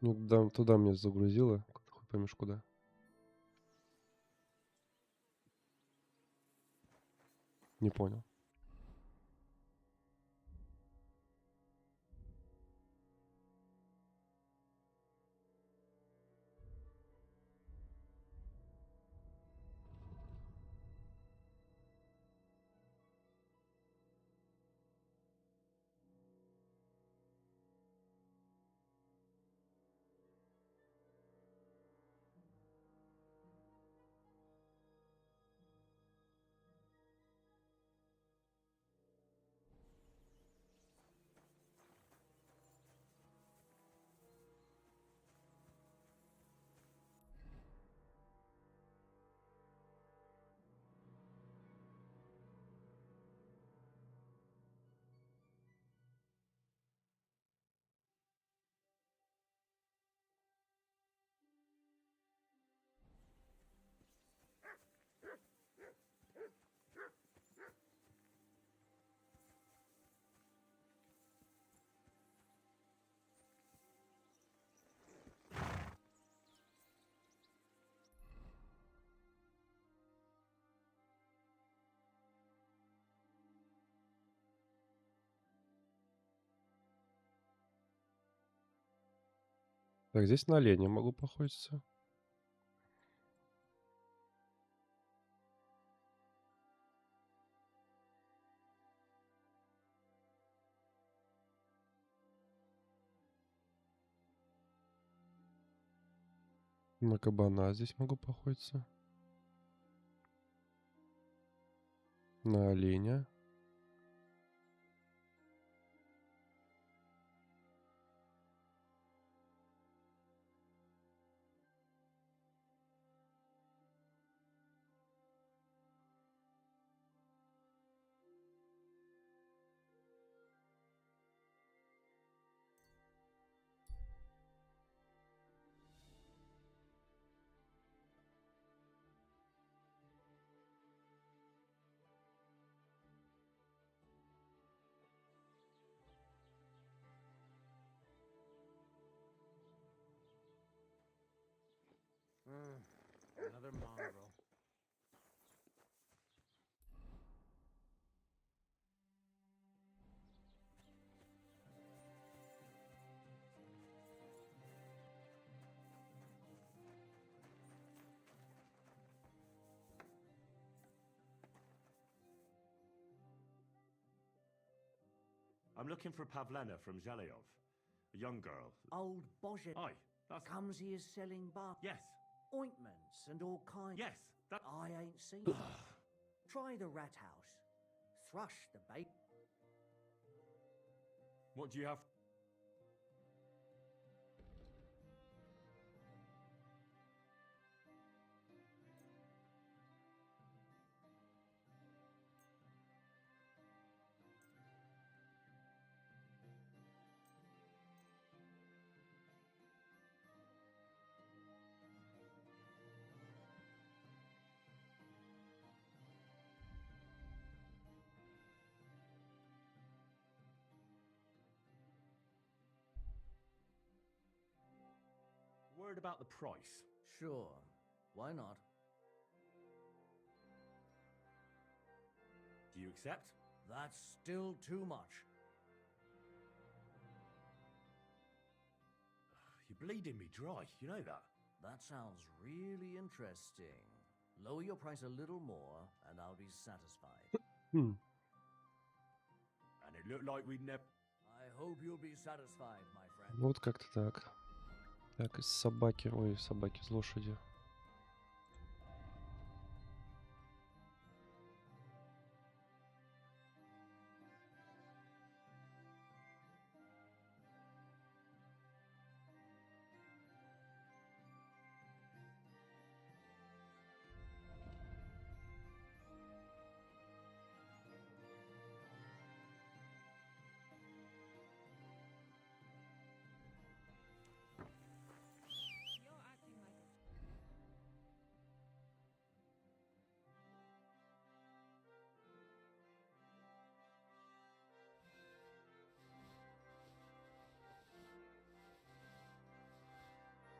Ну, туда меня загрузило. Хуй поймешь куда. Не понял. Так, здесь на оленя могу поохотиться. На кабана здесь могу поохотиться. На оленя. Another mongrel. I'm looking for Pavlena from Zhelyov. A young girl. Old Bozhet Aye, that's... comes here selling bath Yes, ointments and all kinds. yes, that... I ain't seen it. Try the rat house. Thrush the bait. What do you have? Word about the price. Sure. Why not? Do you accept? That's still too much. You're bleeding me dry, you know that? That sounds really interesting. Lower your price a little more, and I'll be satisfied. Хм. And it looked like we'd never... I hope you'll be satisfied, my friend. Вот как-то так. Так, из собаки. Ой, собаки, из лошади.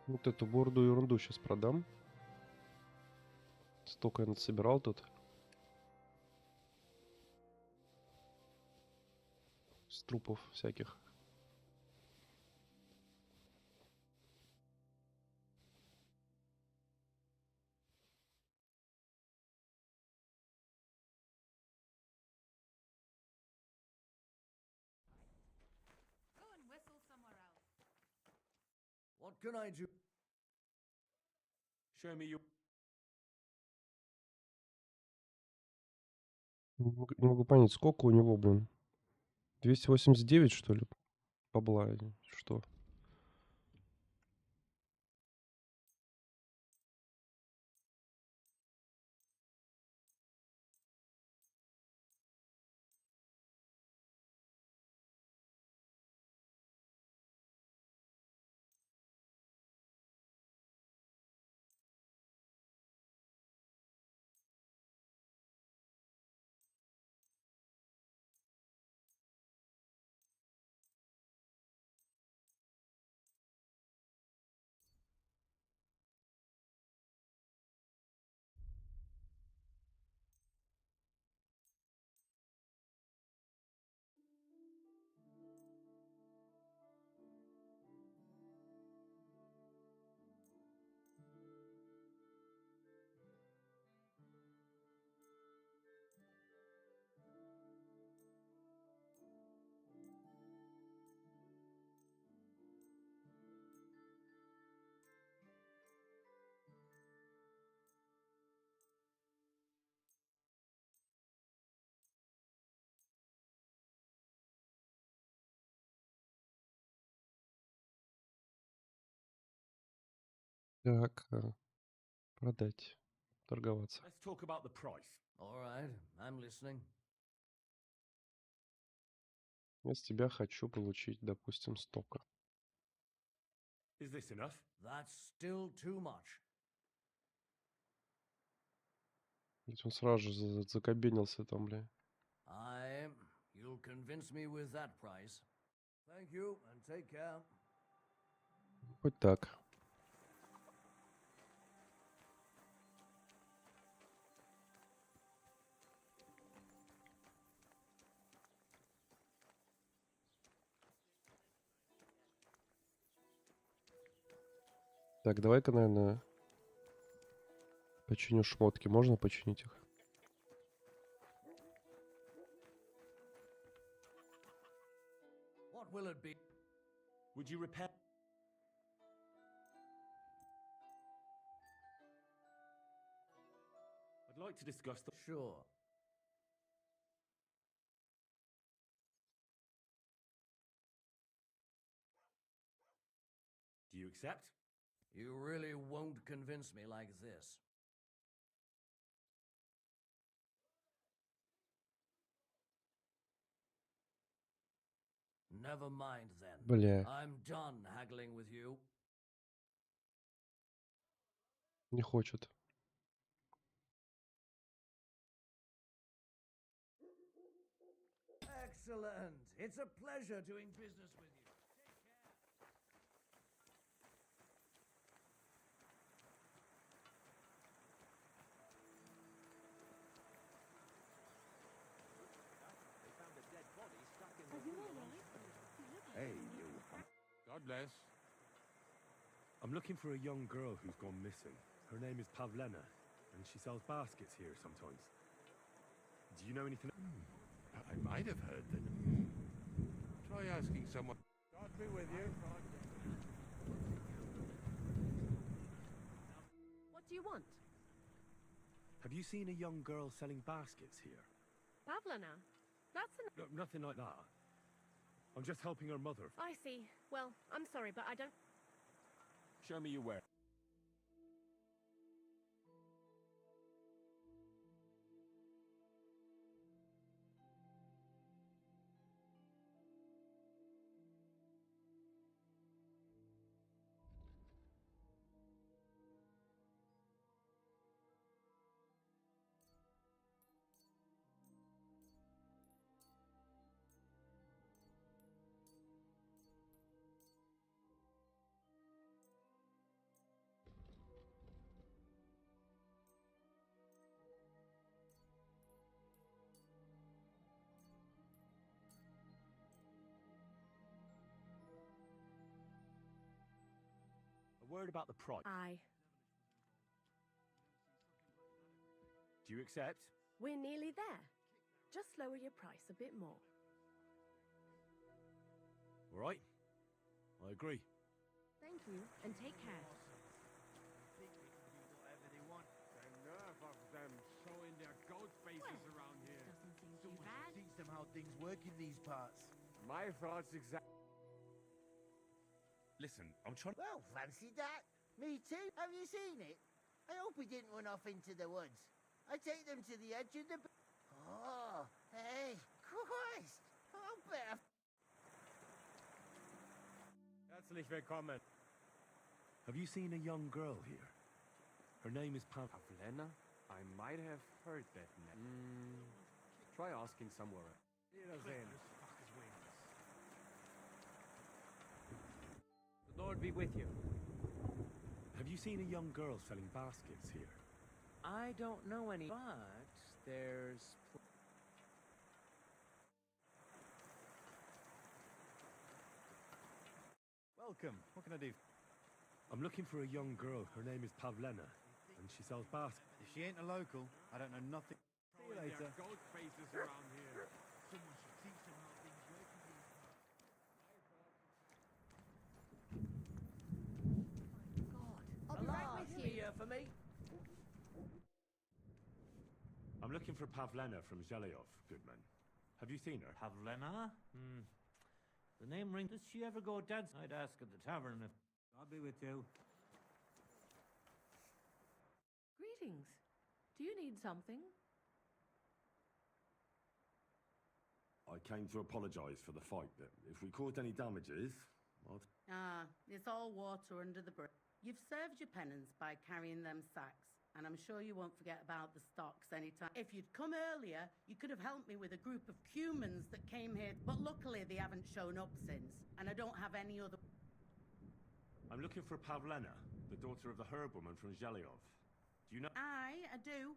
Вот эту борду и ерунду сейчас продам. Столько я насобирал тут. С трупов всяких. Go and whistle somewhere else. What can I do? Show me your. Не могу понять, сколько у него, блин. 289, что ли? Бабла. Что? Так, продать. Торговаться. Let's talk about the price. All right, I'm listening. Я с тебя хочу получить, допустим, столько. Is this enough? That's still too much. Ведь он сразу же закабенился там, бля. You'll convince me with that price. Thank you and take care. Хоть так. Так, давай-ка, наверное, починю шмотки. Можно починить их? What will it be? Would you repair? I'd like to discuss the. Sure. Do you accept? You really won't convince me like this. Never mind then. Бля, I'm done haggling with you. не хочет. Excellent. It's a pleasure doing business with you. Hey, you. God bless. I'm looking for a young girl who's gone missing. Her name is Pavlena, and she sells baskets here sometimes. Do you know anything? I might have heard that. Try asking someone. God be with you. What do you want? Have you seen a young girl selling baskets here? Pavlina? That's an... No, nothing like that. I'm just helping her mother. I see. Well, I'm sorry, but I don't... Show me your where. Word about the price. Do you accept? We're nearly there. Just lower your price a bit more. All right. I agree. Thank you, and take care. Whatever they want. The nerve of them showing their goat faces around here. Doesn't seem too Someone bad. should teach them how things work in these parts. My thoughts exactly. Listen, I'm trying. Well, fancy that. Me too. Have you seen it? I hope he didn't run off into the woods. I take them to the edge of the... Oh, hey, Christ. I'll better... Herzlich willkommen. Have you seen a young girl here? Her name is Pavlena? I might have heard that name. Try asking somewhere else. The Lord be with you. Have you seen a young girl selling baskets here? I don't know any, but there's... Welcome. What can I do? I'm looking for a young girl. Her name is Pavlena, and she sells baskets. If she ain't a local, I don't know nothing. See you later. Their goat faces around here. Someone should teach them how things work in these parts. God, I'll be right with you. Here for me. I'm looking for Pavlena from Zhelyov, Goodman. Have you seen her? Pavlena? The name rings. Does she ever go dance? I'd ask at the tavern if... I'll be with you. Greetings. Do you need something? I came to apologise for the fight, but if we caused any damages, It's all water under the bridge. You've served your penance by carrying them sacks, and I'm sure you won't forget about the stocks anytime. If you'd come earlier, you could have helped me with a group of humans that came here, but luckily they haven't shown up since, and I don't have any other... I'm looking for Pavlena, the daughter of the herbwoman from Zhelyov. Do you know? I do.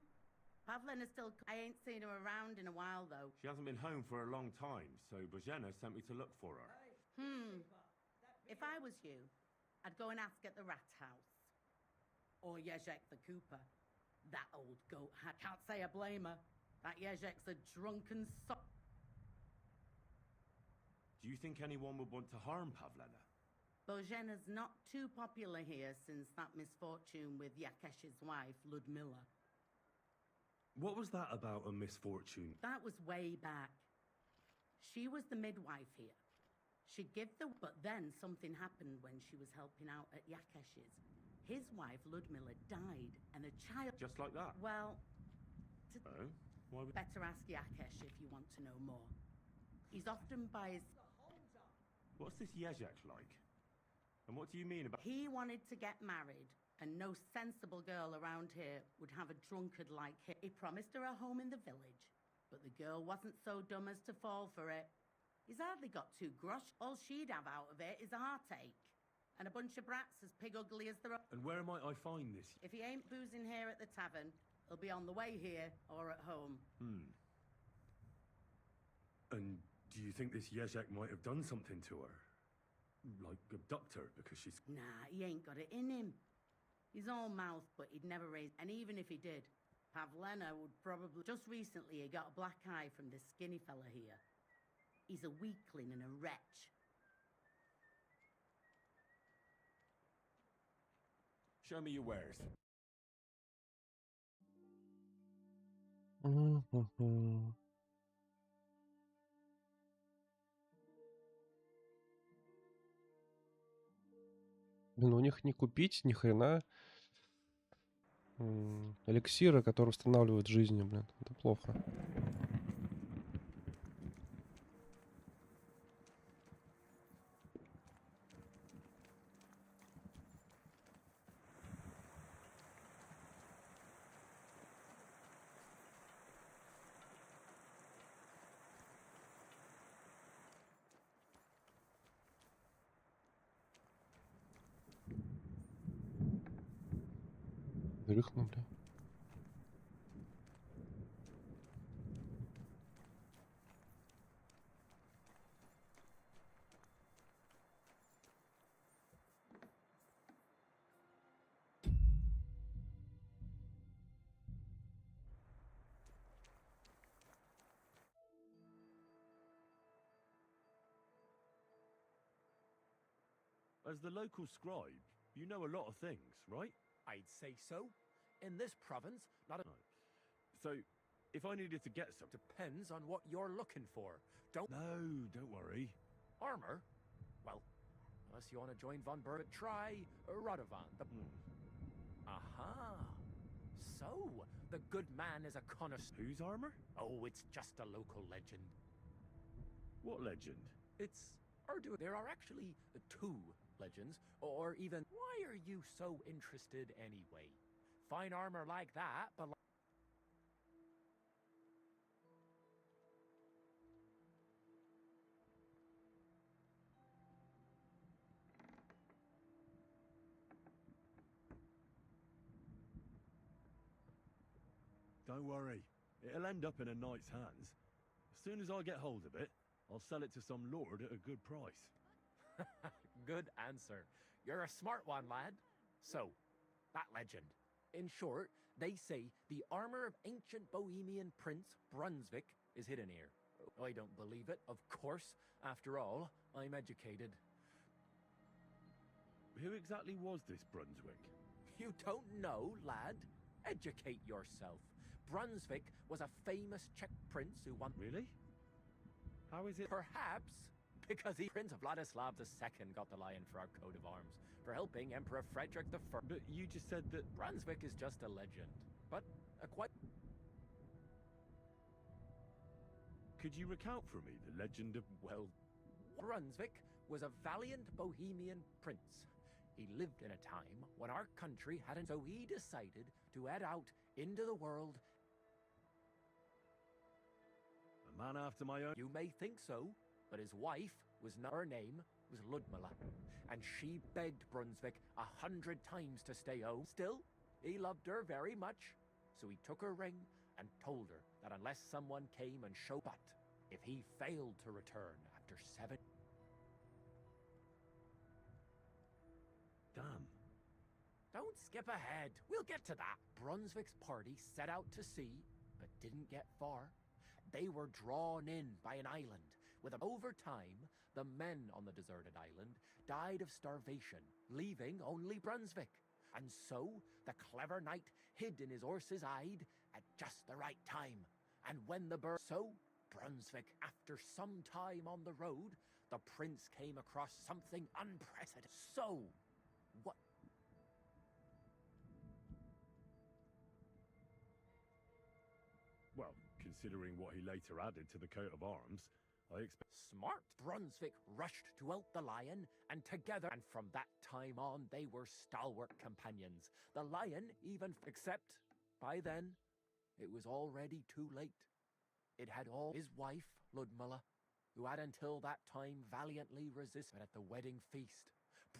Pavlena's still... I ain't seen her around in a while, though. She hasn't been home for a long time, so Bozhena sent me to look for her. If I was you, I'd go and ask at the rat house. Or Yezhek the Cooper. That old goat hat. Can't say I blame her. That Yezhek's a drunken Do you think anyone would want to harm Pavlena? Bozhena's not too popular here since that misfortune with Yakesh's wife, Ludmilla. What was that about a misfortune? That was way back. She was the midwife here. She'd give the... But then something happened when she was helping out at Yakesh's. His wife, Ludmilla, died, and the child... Just like that? Well... Oh? Why would... Better ask Yakesh if you want to know more. He's often by his... What's this Yezhek like? And what do you mean about... He wanted to get married, and no sensible girl around here would have a drunkard like him. He promised her a home in the village, but the girl wasn't so dumb as to fall for it. He's hardly got 2 grosh. All she'd have out of it is a heartache. And a bunch of brats as pig ugly as their own. And where might I find this? If he ain't boozing here at the tavern, he'll be on the way here or at home. And do you think this Yezhek might have done something to her? Like abduct her because she's... Nah, he ain't got it in him. He's all mouth, but he'd never raise... And even if he did, Pavlena would probably... Just recently, he got a black eye from this skinny fella here. He's a weakling and a wretch. Show me your wares. Блин, у них не купить ни хрена эликсира, который восстанавливает жизни, блин. Это плохо. Рыхнули. As the local scribe, you know a lot of things, right? I'd say so. In this province, not a... So, if I needed to get some... Depends on what you're looking for. Don't... No, don't worry. Armor? Well, unless you want to join Von Berg, try Radovan. Aha. So, the good man is a connoisseur. Whose armor? Oh, it's just a local legend. What legend? It's... There are actually two legends, or even... Why are you so interested anyway? Fine armor like that, but... Don't worry. It'll end up in a knight's hands. As soon as I get hold of it, I'll sell it to some lord at a good price. Good answer. You're a smart one, lad. So, that legend. In short, they say the armor of ancient Bohemian Prince Brunswick is hidden here. I don't believe it, of course. After all, I'm educated. Who exactly was this Brunswick? You don't know, lad? Educate yourself. Brunswick was a famous Czech prince who won... Really? How is it? Perhaps because the Prince of Vladislav II got the lion for our coat of arms for helping Emperor Frederick I. But you just said that... Brunswick is just a legend, but a quite... Could you recount for me the legend of... Well, Brunswick was a valiant Bohemian prince. He lived in a time when our country hadn't... So he decided to head out into the world... A man after my own... You may think so, but his wife was not... Her name was Ludmilla, and she begged Brunswick 100 times to stay home. Still, he loved her very much, so he took her ring and told her that unless someone came and showed... But if he failed to return after 7... Damn. Don't skip ahead. We'll get to that. Brunswick's party set out to sea, but didn't get far. They were drawn in by an island. Over time, the men on the deserted island died of starvation, leaving only Brunswick. And so, the clever knight hid in his horse's hide at just the right time. And when the bird... So, Brunswick, after some time on the road, the prince came across something unprecedented. So, what... Well, considering what he later added to the coat of arms, I expect... Smart! Brunswick rushed to out the lion, and together... And from that time on, they were stalwart companions. The lion even... Except, by then, it was already too late. It had all... His wife, Ludmilla, who had until that time valiantly resisted at the wedding feast.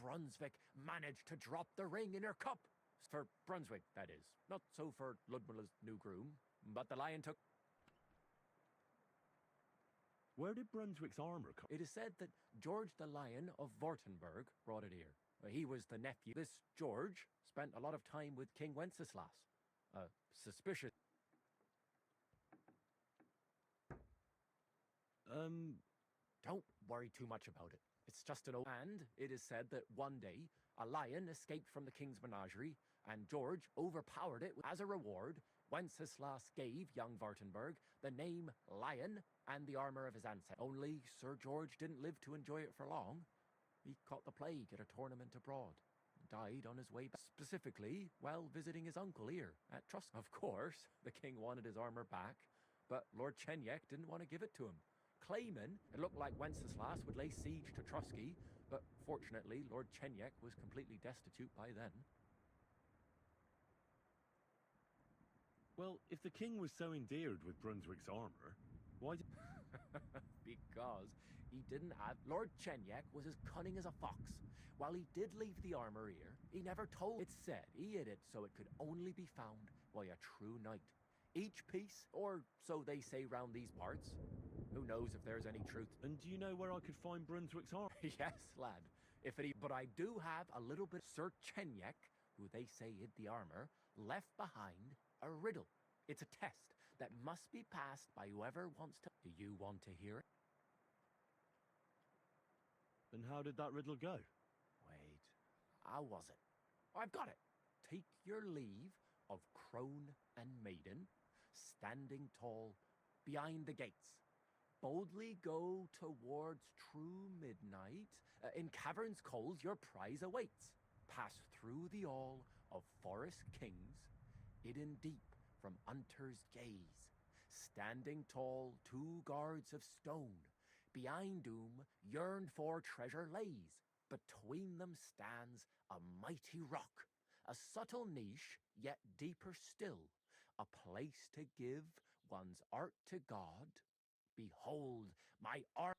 Brunswick managed to drop the ring in her cup. For Brunswick, that is. Not so for Ludmilla's new groom, but the lion took... Where did Brunswick's armor come? It is said that George the Lion of Württemberg brought it here. He was the nephew. This George spent a lot of time with King Wenceslas. Suspicious. Don't worry too much about it. It's just an old... And it is said that one day, a lion escaped from the king's menagerie, and George overpowered it. As a reward, Wenceslas gave young Württemberg the name Lion and the armor of his ancestor. Only Sir George didn't live to enjoy it for long. He caught the plague at a tournament abroad. Died on his way back, specifically while visiting his uncle here at Trust. Of course, the king wanted his armor back, but Lord Chenyek didn't want to give it to him, claiming it looked like Wenceslas would lay siege to Trusky, but fortunately Lord Chenyek was completely destitute by then. Well, if the king was so endeared with Brunswick's armor, why did... Because he didn't have... Lord Chenyek was as cunning as a fox. While he did leave the armor here, he never told... It said he hid it so it could only be found by a true knight. Each piece, or so they say round these parts. Who knows if there's any truth. And do you know where I could find Brunswick's armor? Yes, lad. But I do have a little bit... Sir Chenyek, who they say hid the armor, left behind a riddle. It's a test that must be passed by whoever wants to... Do you want to hear it? And how did that riddle go? How was it? I've got it. Take your leave of crone and maiden, standing tall behind the gates. Boldly go towards true midnight. In caverns cold your prize awaits. Pass through the all of forest kings, hidden deep from hunter's gaze. Standing tall, 2 guards of stone, behind whom yearned for treasure lays. Between them stands a mighty rock, a subtle niche, yet deeper still, a place to give one's art to God. Behold, my art.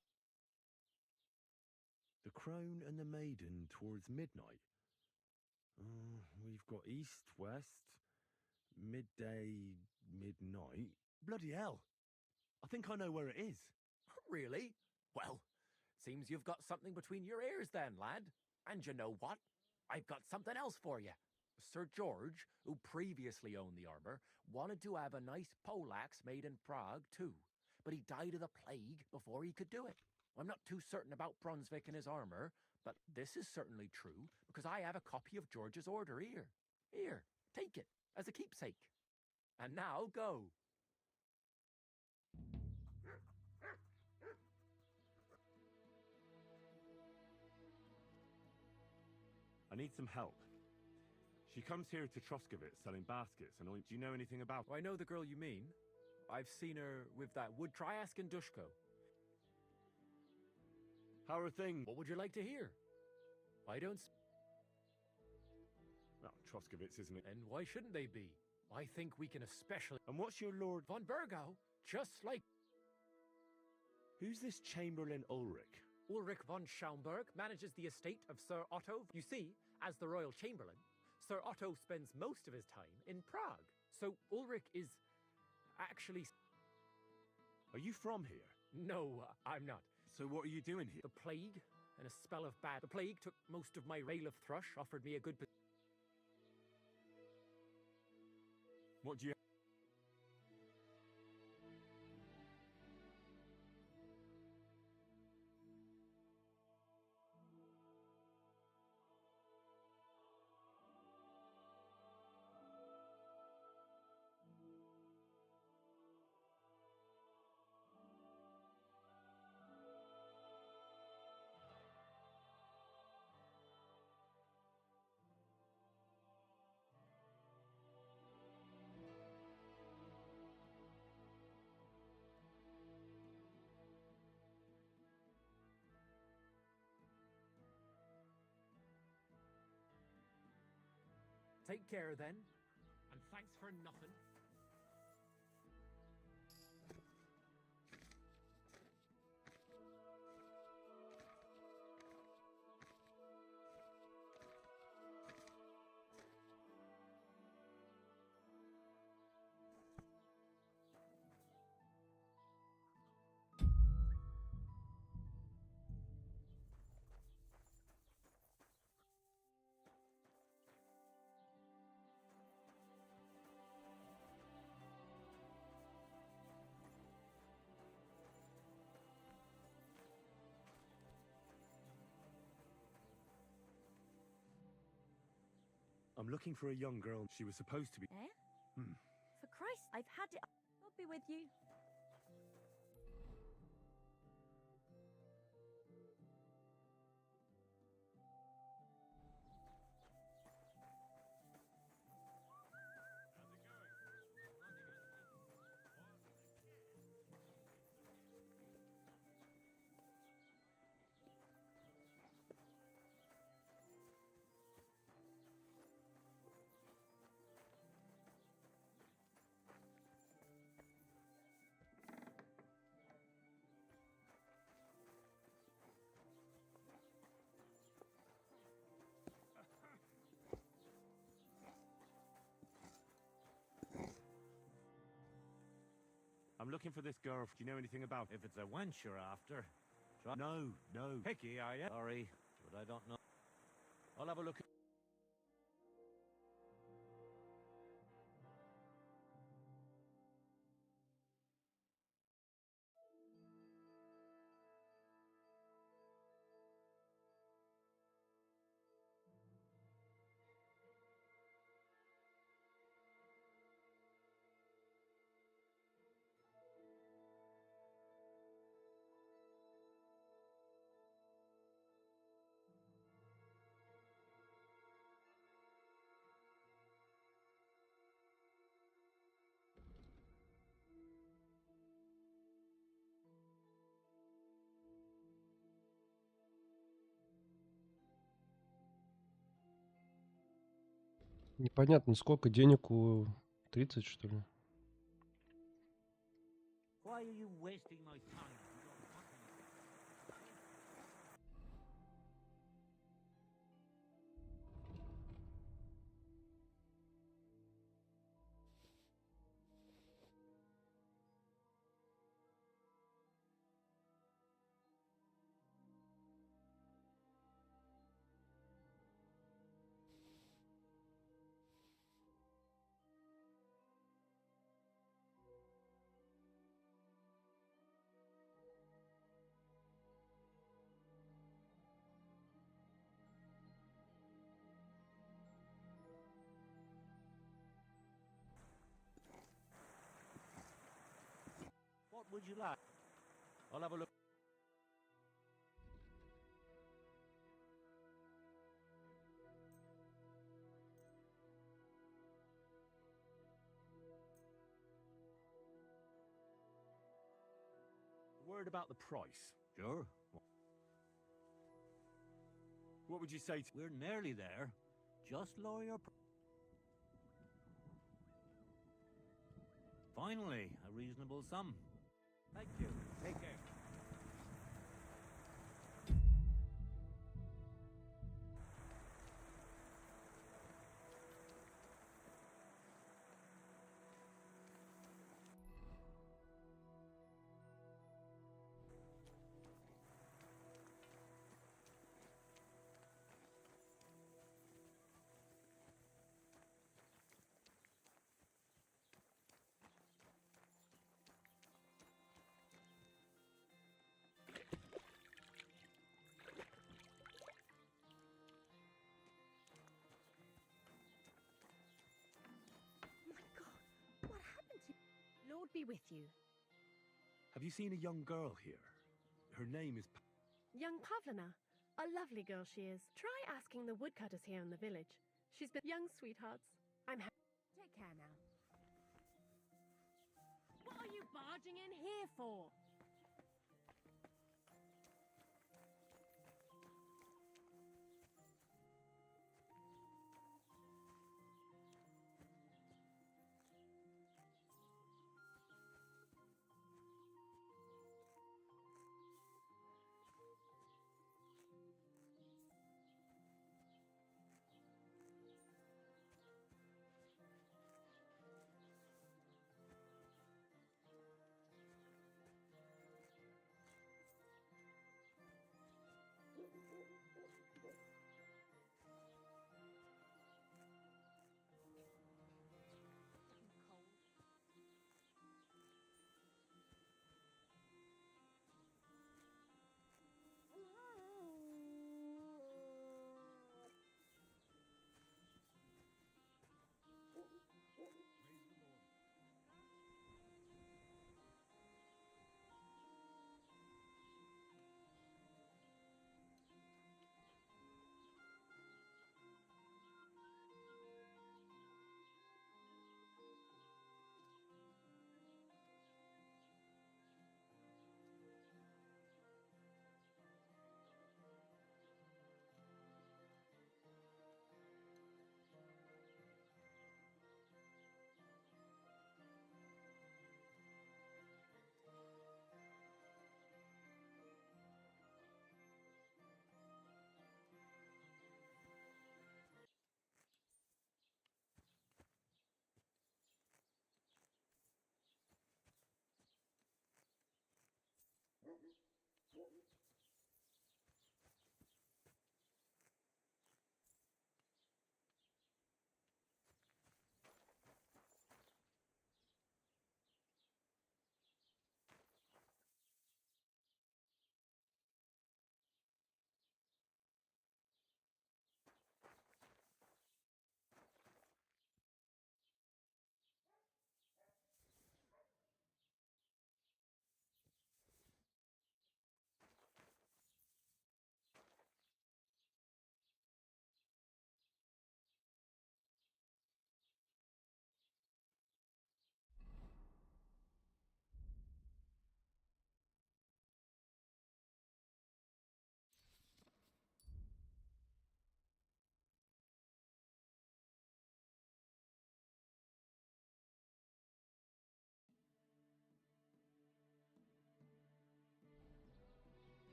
The crone and the maiden towards midnight. We've got east, west, midday, midnight. Bloody hell. I think I know where it is. Really? Well, seems you've got something between your ears then, lad. And you know what? I've got something else for you. Sir George, who previously owned the armor, wanted to have a nice poleaxe made in Prague too, but he died of the plague before he could do it. I'm not too certain about Brunswick and his armor, but this is certainly true because I have a copy of George's order here. Here, take it as a keepsake. And now go. I need some help. She comes here to Troskovitz selling baskets, and do you know anything about her? I know the girl you mean. I've seen her with that wood Triask and Dushko. How are things? What would you like to hear? I don't... Well, Troskovitz, isn't it? And why shouldn't they be? I think we can especially... And what's your Lord... Von Burgau, just like... Who's this Chamberlain Ulrich? Ulrich von Schaumburg manages the estate of Sir Otto. You see, as the royal chamberlain, Sir Otto spends most of his time in Prague. So Ulrich is actually... Are you from here? No, I'm not. So what are you doing here? The plague and a spell of bad... The plague took most of my rail of thrush, offered me a good... What do you... Take care then, and thanks for nothing. I'm looking for a young girl. She was supposed to be... Eh? For Christ, I've had it. I'll be with you. I'm looking for this girl. Do you know anything about... If it's a wench you're after... Try... No, no. Picky, are you? Sorry, but I don't know. I'll have a look. Непонятно, сколько денег у... 30, что ли? Why are you wasting my time? What would you like? I'll have a look. Word about the price. Sure. What would you say to... We're nearly there. Just lower your... Finally, a reasonable sum. Thank you. Take care. My God, what happened to you? Lord be with you. Have you seen a young girl here? Her name is... Young Pavlina. A lovely girl she is. Try asking the woodcutters here in the village. She's been young sweethearts. I'm happy. Take care now. What are you barging in here for?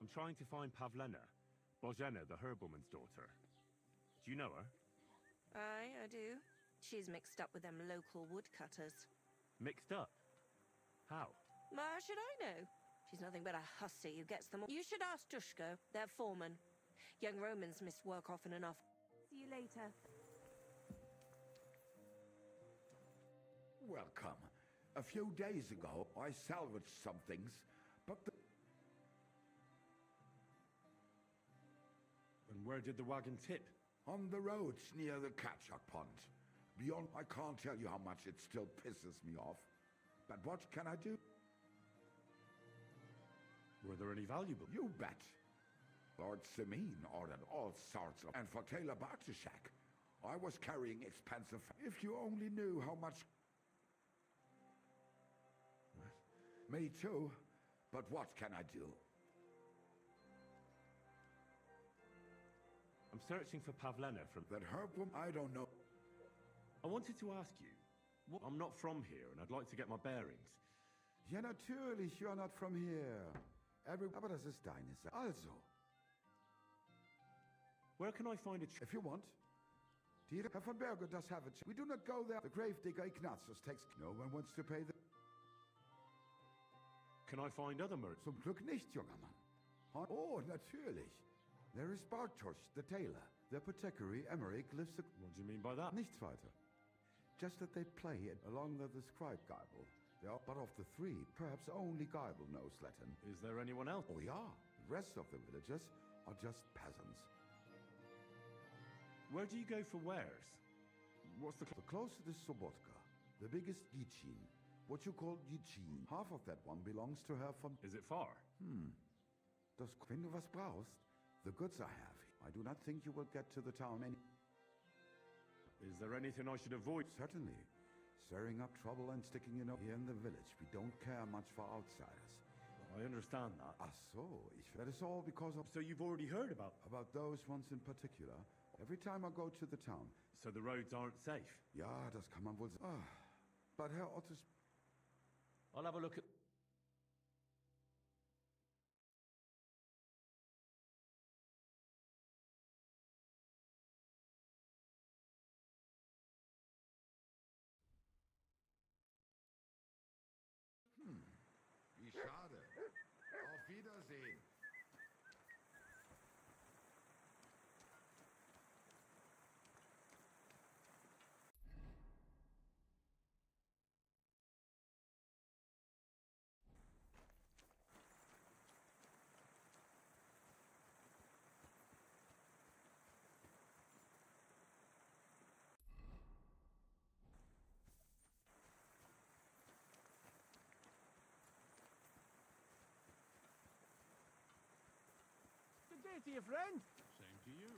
I'm trying to find Pavlena, Bozhena, the herb-woman's daughter. Do you know her? Aye, I do. She's mixed up with them local woodcutters. Mixed up? How? How should I know? She's nothing but a hussy who gets them all. You should ask Dushko, their foreman. Young Romans missed work often enough. See you later. Welcome. A few days ago, I salvaged some things, but And where did the wagon tip? on the roads near the catchup pond. Beyond, I can't tell you how much it still pisses me off. But what can I do? Were there any valuable? You bet. Lord Simeon ordered all sorts of... And for Taylor Bartishak, I was carrying expensive... If you only knew how much... Me too. But what can I do? I'm searching for Pavlena from... That herb woman? I don't know. I wanted to ask you. I'm not from here, and I'd like to get my bearings. Ja, natürlich, you're not from here. Aber das ist deine Sache. Also. Where can I find a... If you want. Herr von Berger does have a... We do not go there. The gravedigger Ignatius takes... No one wants to pay the... Can I find other merchants? Zum Glück nicht, junger Mann. Oh, natürlich. There is Bartosz, the tailor. The apothecary, Emmerich, lives... What do you mean by that? Nichts weiter. Just that they play it along with the scribe Geibel. But of the three, perhaps only Geibel knows Latin. Is there anyone else? Oh, yeah. The rest of the villagers are just peasants. Where do you go for wares? What's the... The closest is Sobotka, the biggest Yichin. What you call Yichin. Half of that one belongs to her from... Is it far? Wenn du was brauchst, the goods I have. I do not think you will get to the town any... Is there anything I should avoid? Certainly. Stirring up trouble and sticking your nose here in the village. We don't care much for outsiders. I understand that. Ach so, that is all because of... So you've already heard about... About those ones in particular. Every time I go to the town. So the roads aren't safe? Ja, das kann man wohl... But Herr Otto's... I'll have a look at... Wie schade. Auf Wiedersehen. Good day to you, friend. Same to you.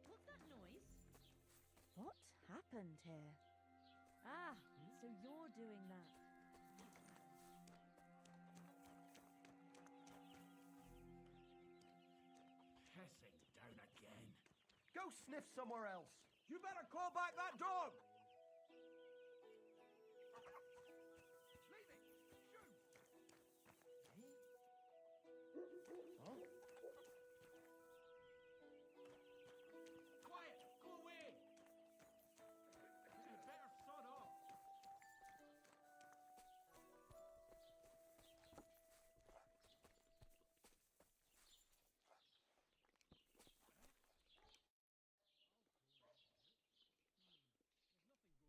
What's that noise? What happened here? Ah, so you're doing that. Pissing down again. Go sniff somewhere else. You better call back that dog.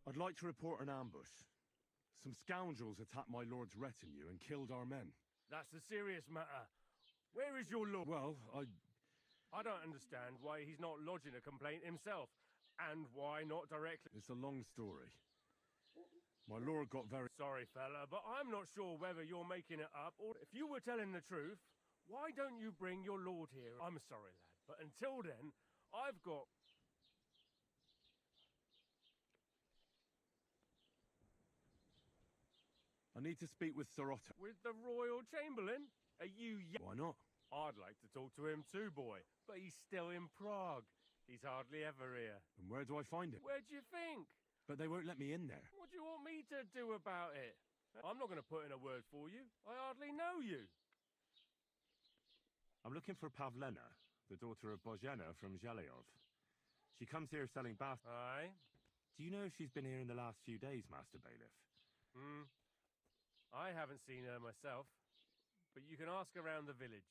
I'd like to report an ambush. Some scoundrels attacked my lord's retinue and killed our men. That's a serious matter. Where is your lord? Well, I don't understand why he's not lodging a complaint himself, and why not directly. It's a long story. My lord got very... Sorry, fella, but I'm not sure whether you're making it up, or if you were telling the truth, why don't you bring your lord here? I'm sorry, lad, but until then, I've got... I need to speak with Sir Otto. With the Royal Chamberlain? Are you... Why not? I'd like to talk to him too, boy, but he's still in Prague. He's hardly ever here. And where do I find him? Where do you think? But they won't let me in there. What do you want me to do about it? I'm not going to put in a word for you. I hardly know you. I'm looking for Pavlena, the daughter of Bozhena from Zhelyov. She comes here selling bath. Aye? Do you know if she's been here in the last few days, Master Bailiff? I haven't seen her myself, but you can ask around the village.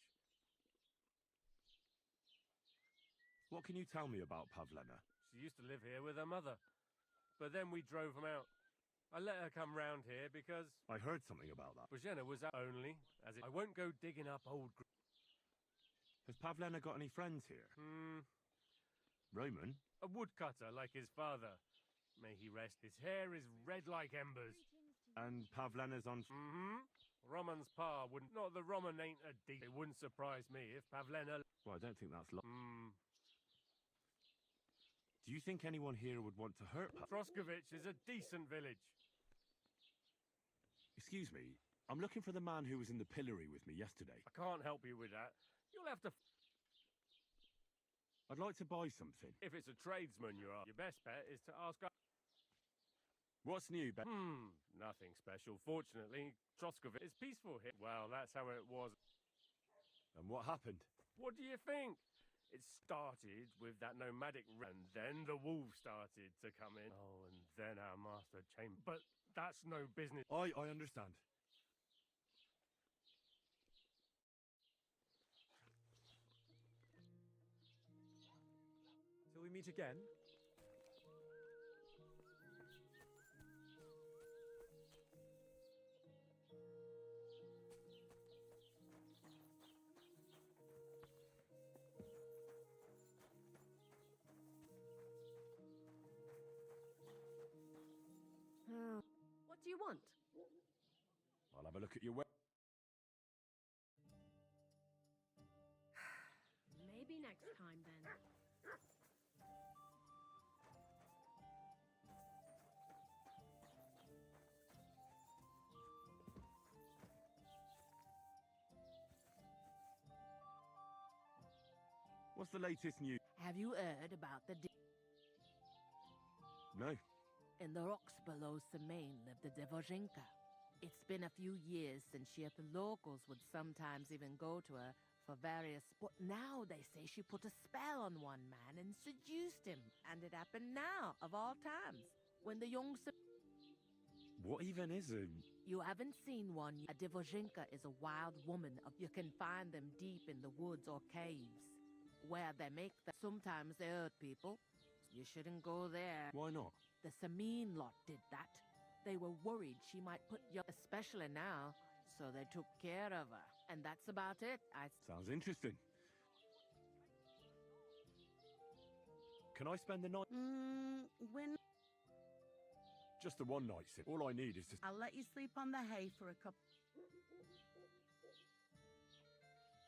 What can you tell me about Pavlena? She used to live here with her mother, but then we drove them out. I let her come round here because... I heard something about that. Bozhena was only, I won't go digging up old... Has Pavlena got any friends here? Roman? A woodcutter like his father. May he rest. His hair is red like embers. And Pavlena's on... Roman's pa wouldn't... Not that Roman ain't a deep... It wouldn't surprise me if Pavlena... Well, I don't think that's... Do you think anyone here would want to hurt Troskovich is a decent village. Excuse me, I'm looking for the man who was in the pillory with me yesterday. I can't help you with that. You'll have to... I'd like to buy something. If it's a tradesman you are, your best bet is to ask... What's new, Ben? Nothing special. Fortunately, Troskovich is peaceful here. Well, that's how it was. And what happened? What do you think? It started with that nomadic and then the wolves started to come in. Oh, and then our master chamber. But that's no business. I understand. Till we meet again. What do you want? I'll have a look at your web. Maybe next time then. What's the latest news? Have you heard about the... No. In the rocks below Semaine lived the Dvorzhenka. It's been a few years since the locals would sometimes even go to her for various... But now they say she put a spell on one man and seduced him. And it happened now, of all times, when the young... What even is a... You haven't seen one. A Dvorzhenka is a wild woman. You can find them deep in the woods or caves, where they make them. Sometimes they hurt people. You shouldn't go there. Why not? The Sameen lot did that. They were worried she might put you, especially now, so they took care of her. And that's about it. Sounds interesting. Can I spend the night? When... Just the one night, Sid. All I need is to... I'll let you sleep on the hay for a couple...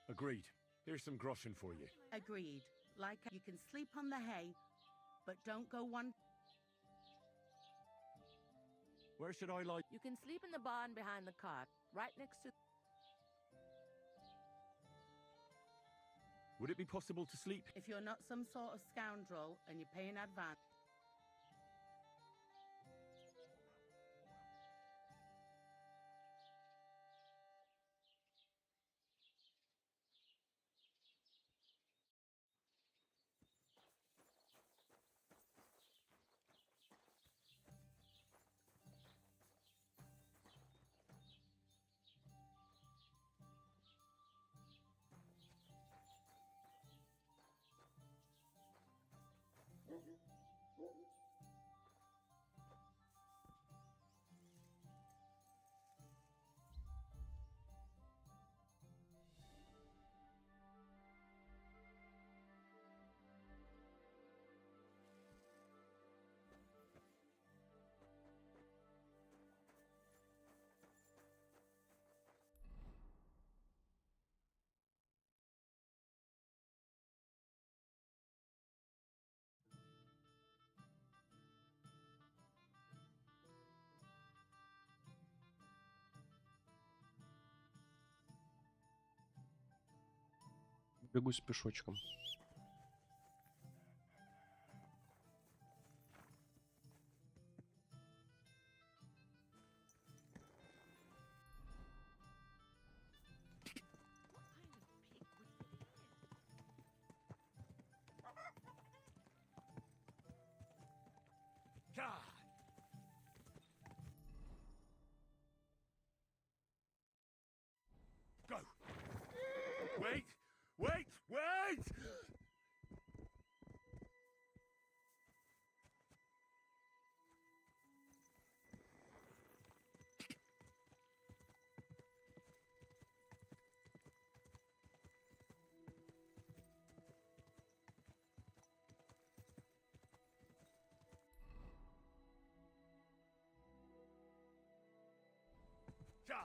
Agreed. Here's some groschen for you. Agreed. Like, you can sleep on the hay, but don't go one... Where should I lie? You can sleep in the barn behind the cart, right next to... Would it be possible to sleep? If you're not some sort of scoundrel and you pay in advance... Бегу с пешочком. God! Go! Wait! Wait! Wait! God!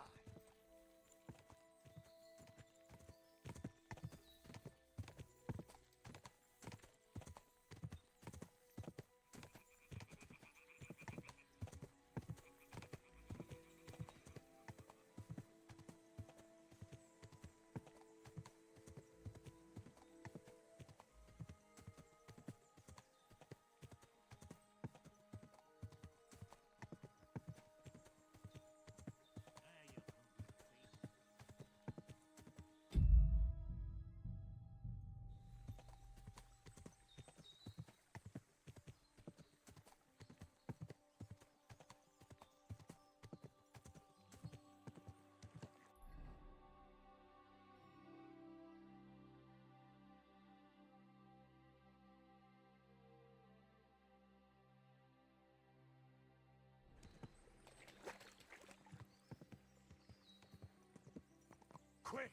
Quick!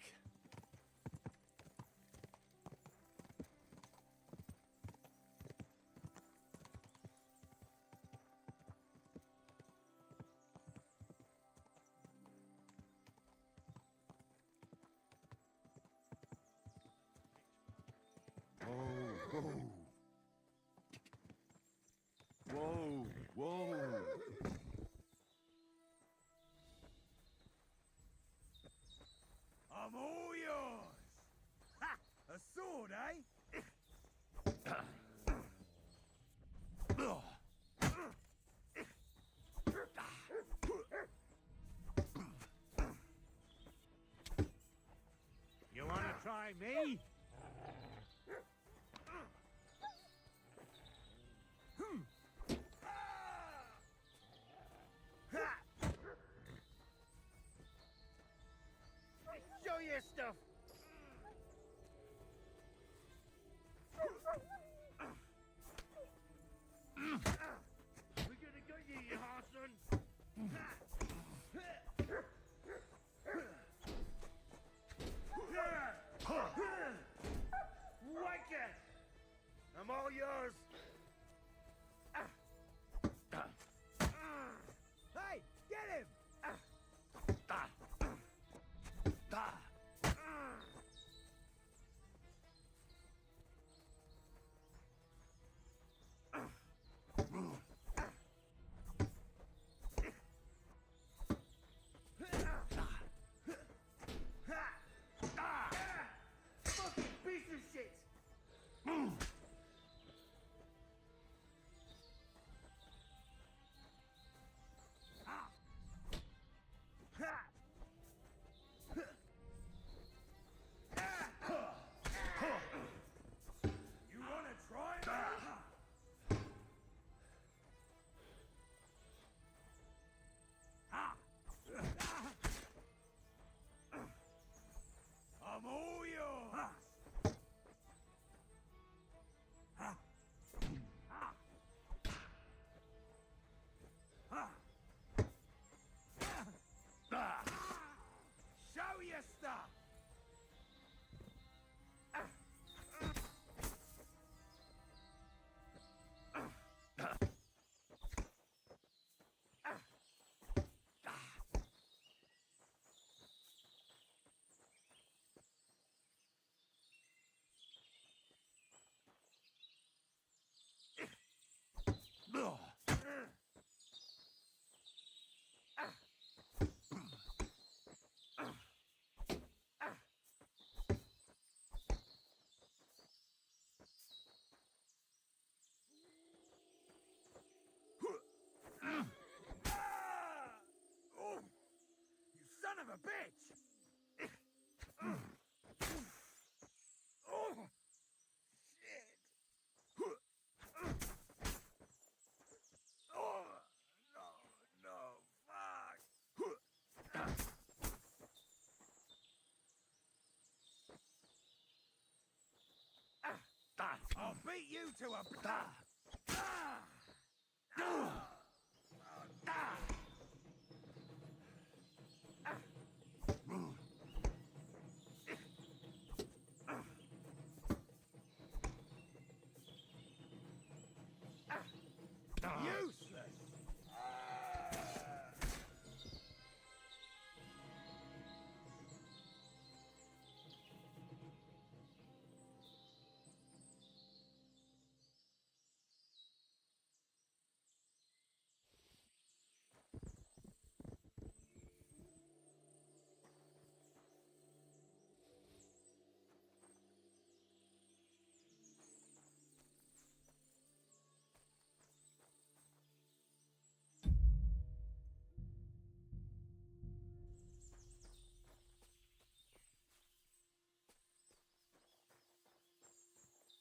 Whoa, whoa. I'm all yours! Ha! A sword, eh? You wanna try me? Show your stuff! We're gonna go you, you Harson! Whack it! I'm all yours! Hey, get him! Fucking piece of shit! a bitch! Oh, shit! Oh, no, fuck! I'll beat you to a... Useless!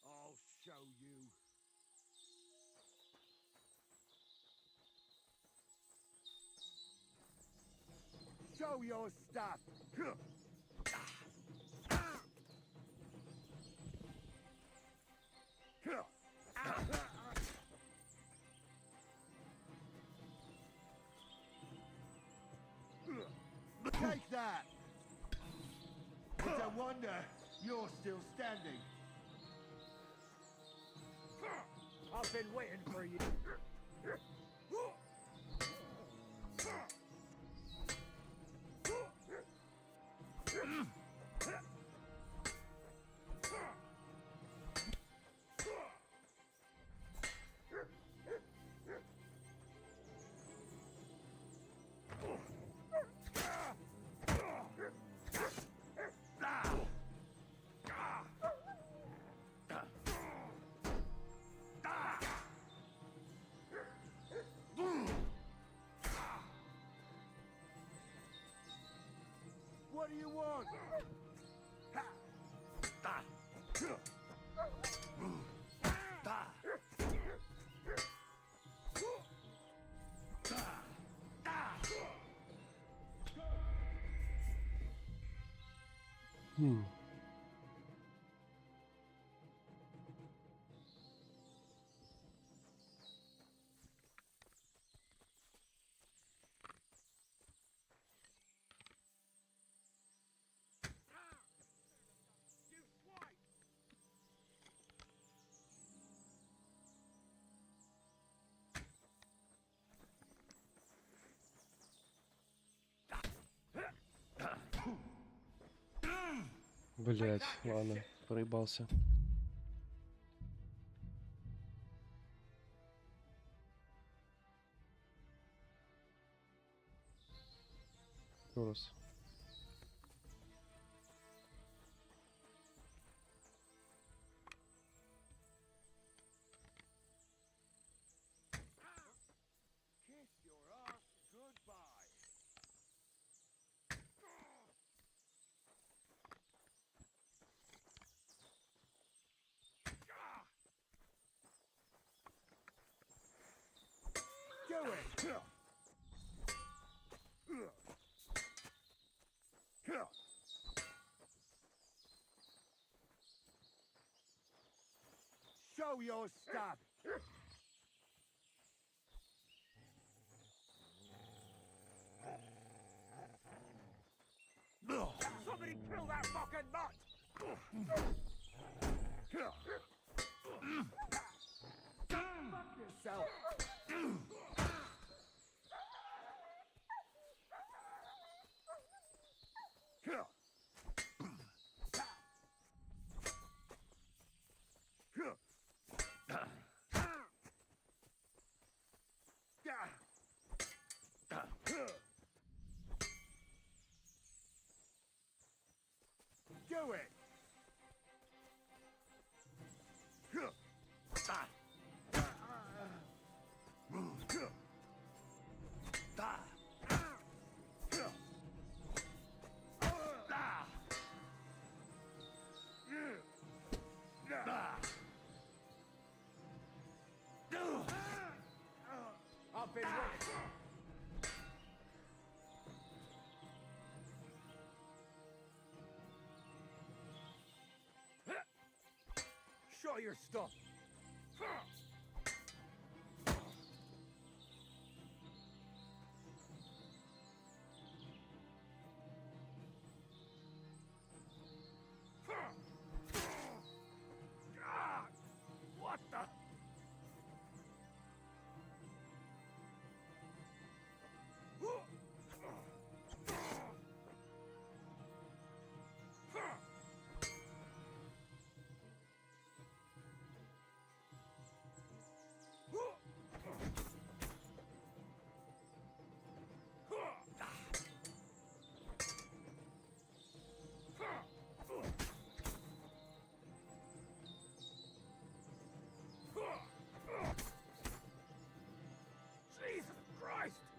I'll show you. Show your stuff. Take that. It's a wonder you're still standing. I've been waiting for you. What do you want? Блять, ладно, проебался. Еще раз. Kiss your ass goodbye. Do it! Show your stuff! Somebody kill that fucking nut! Fuck yourself! Do it! all your stuff. God! What the? Jesus Christ!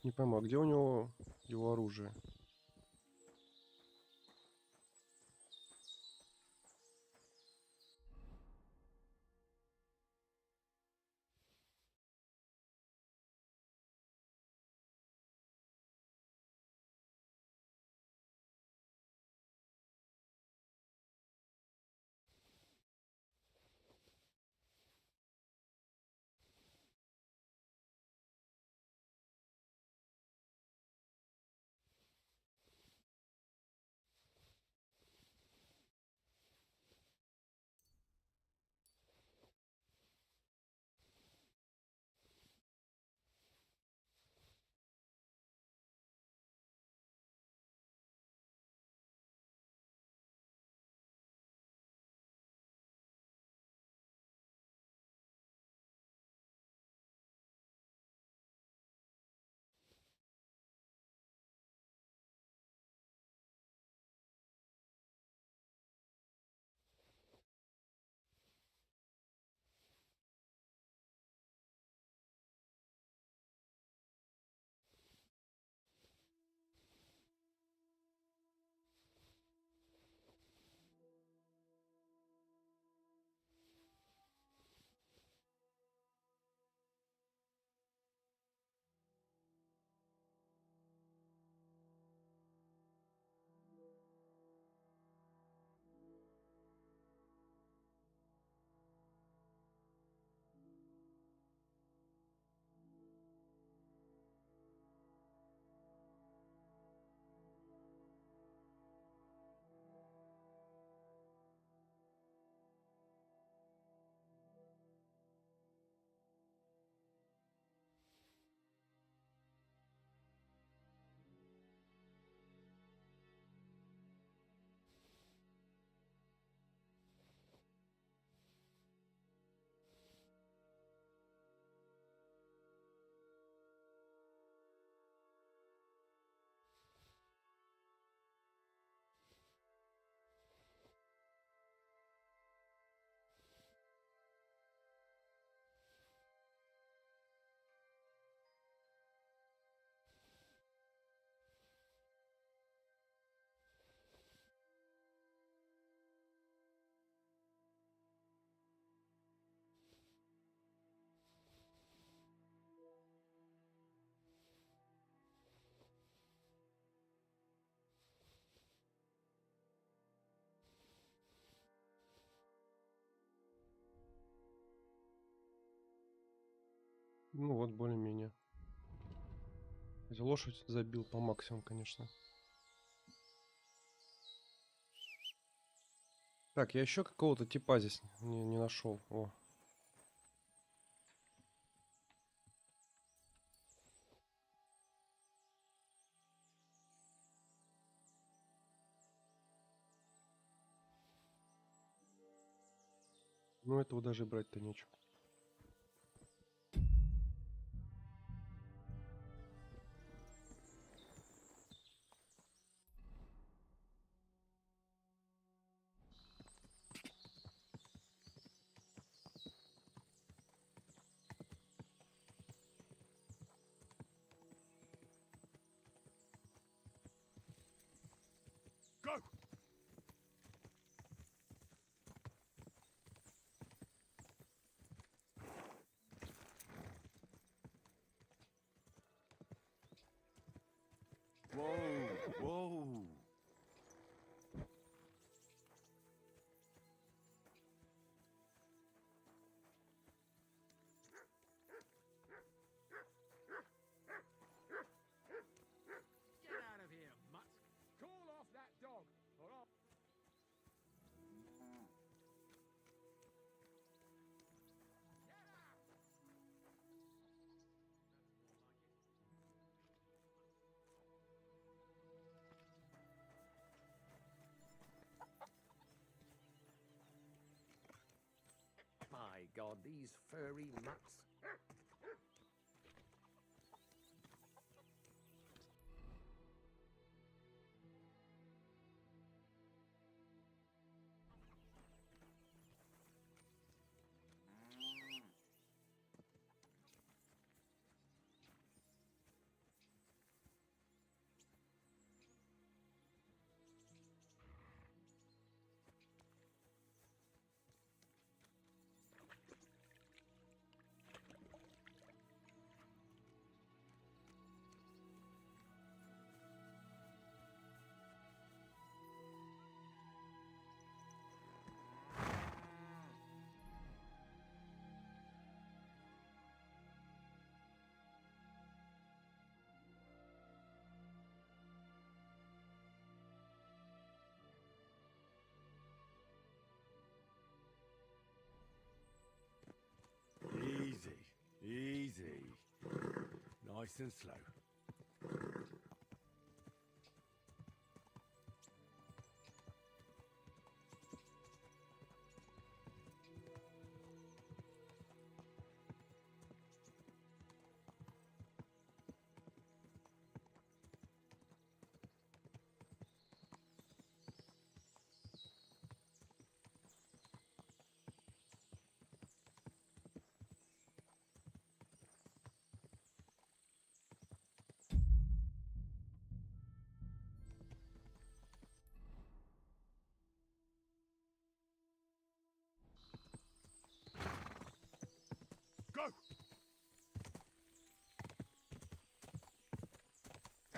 Не пойму, а где у него его оружие? Ну вот, более-менее. Лошадь забил по максимуму, конечно. Так, я еще какого-то типа здесь не нашел. О. Ну, этого даже брать-то нечего. Go! Whoa, whoa. Get out of here, mutt. Call off that dog, or I'll... My God, these furry mutts. Easy, easy. Nice and slow. Go!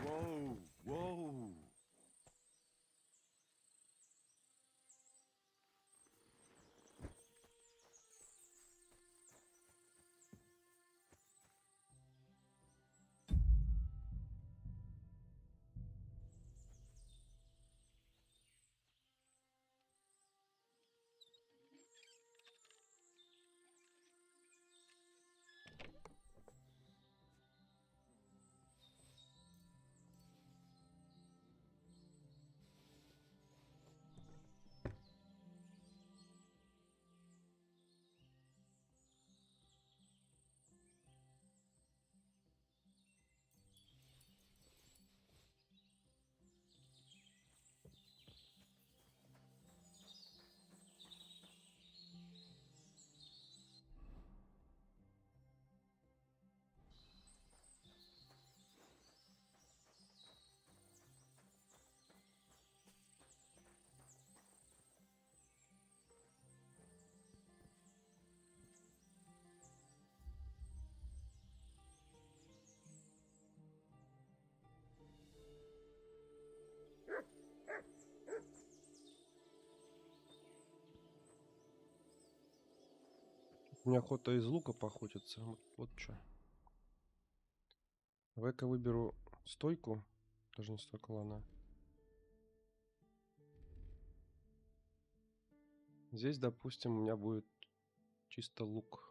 Whoa, whoa. Мне охота из лука поохотиться. Вот что. Давай-ка выберу стойку. Даже не стойка, ладно. Здесь, допустим, у меня будет чисто лук.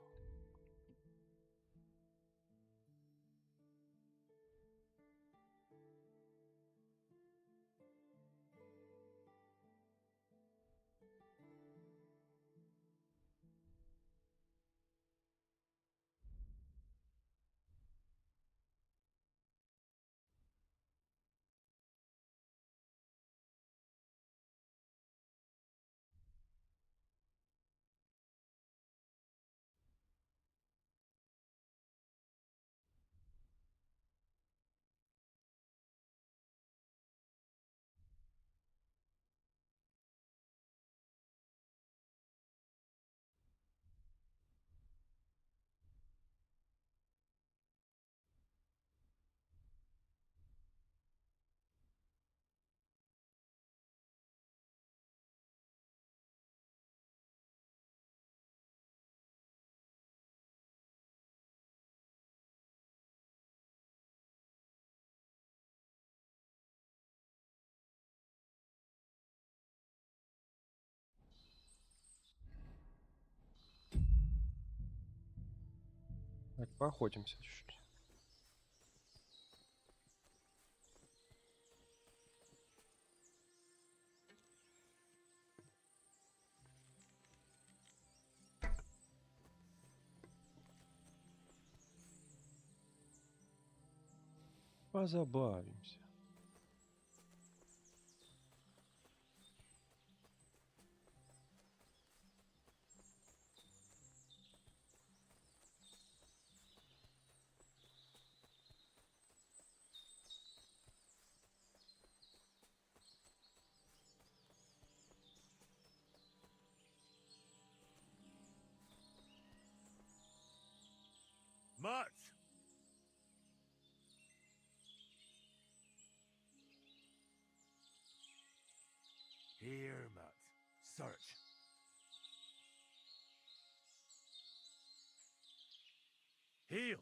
Так, поохотимся чуть-чуть. Позабавимся. Mutt! Here, Mutt. Search. Heal!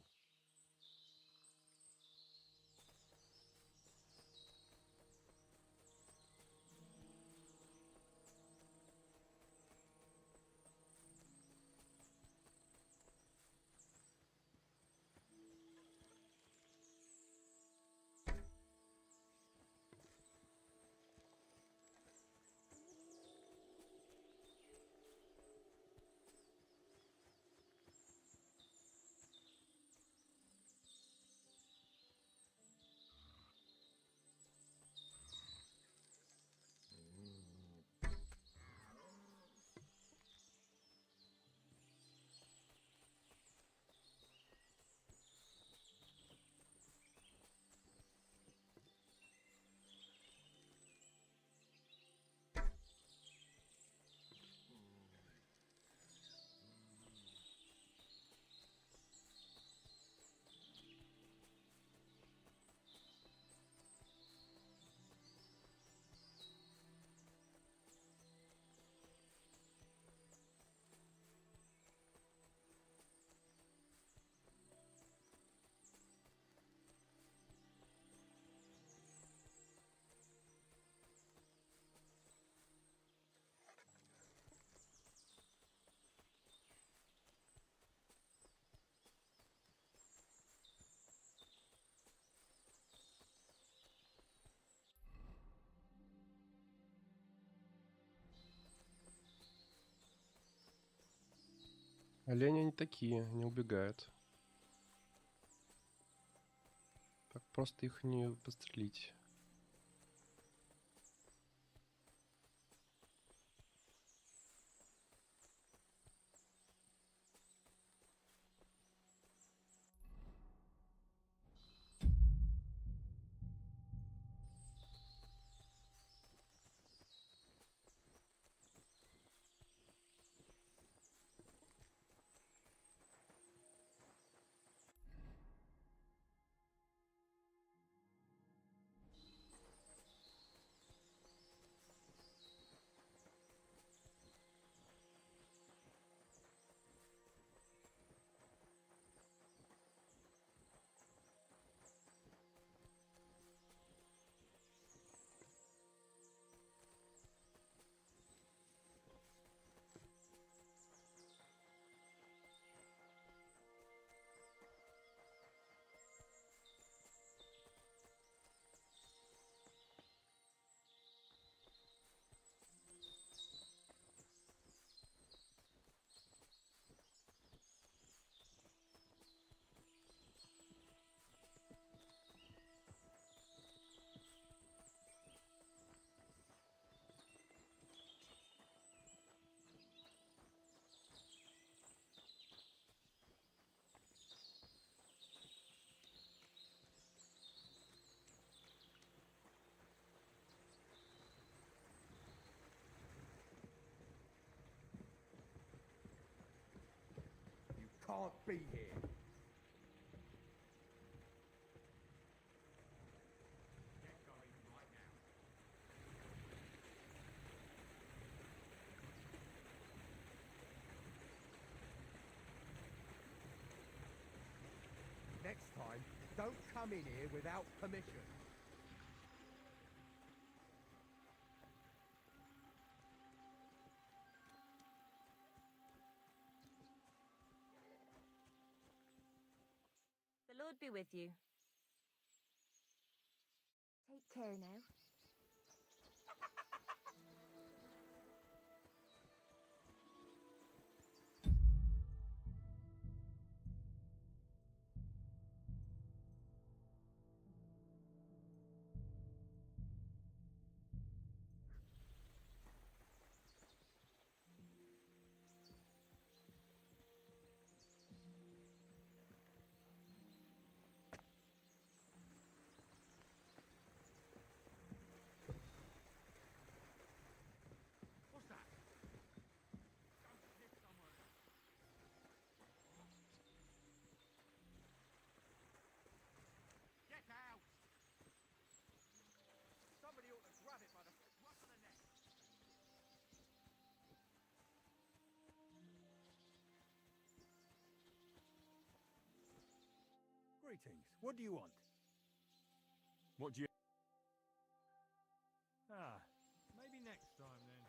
Олени они такие, не убегают. Так просто их не пострелить. Can't be here. Get going right now. Next time, don't come in here without permission. Lord be with you. Take care now. What's that? Go sniff somewhere. Get out! Somebody ought to grab it by the scruff of the neck. Greetings. What do you want? What do you... Ah, maybe next time then.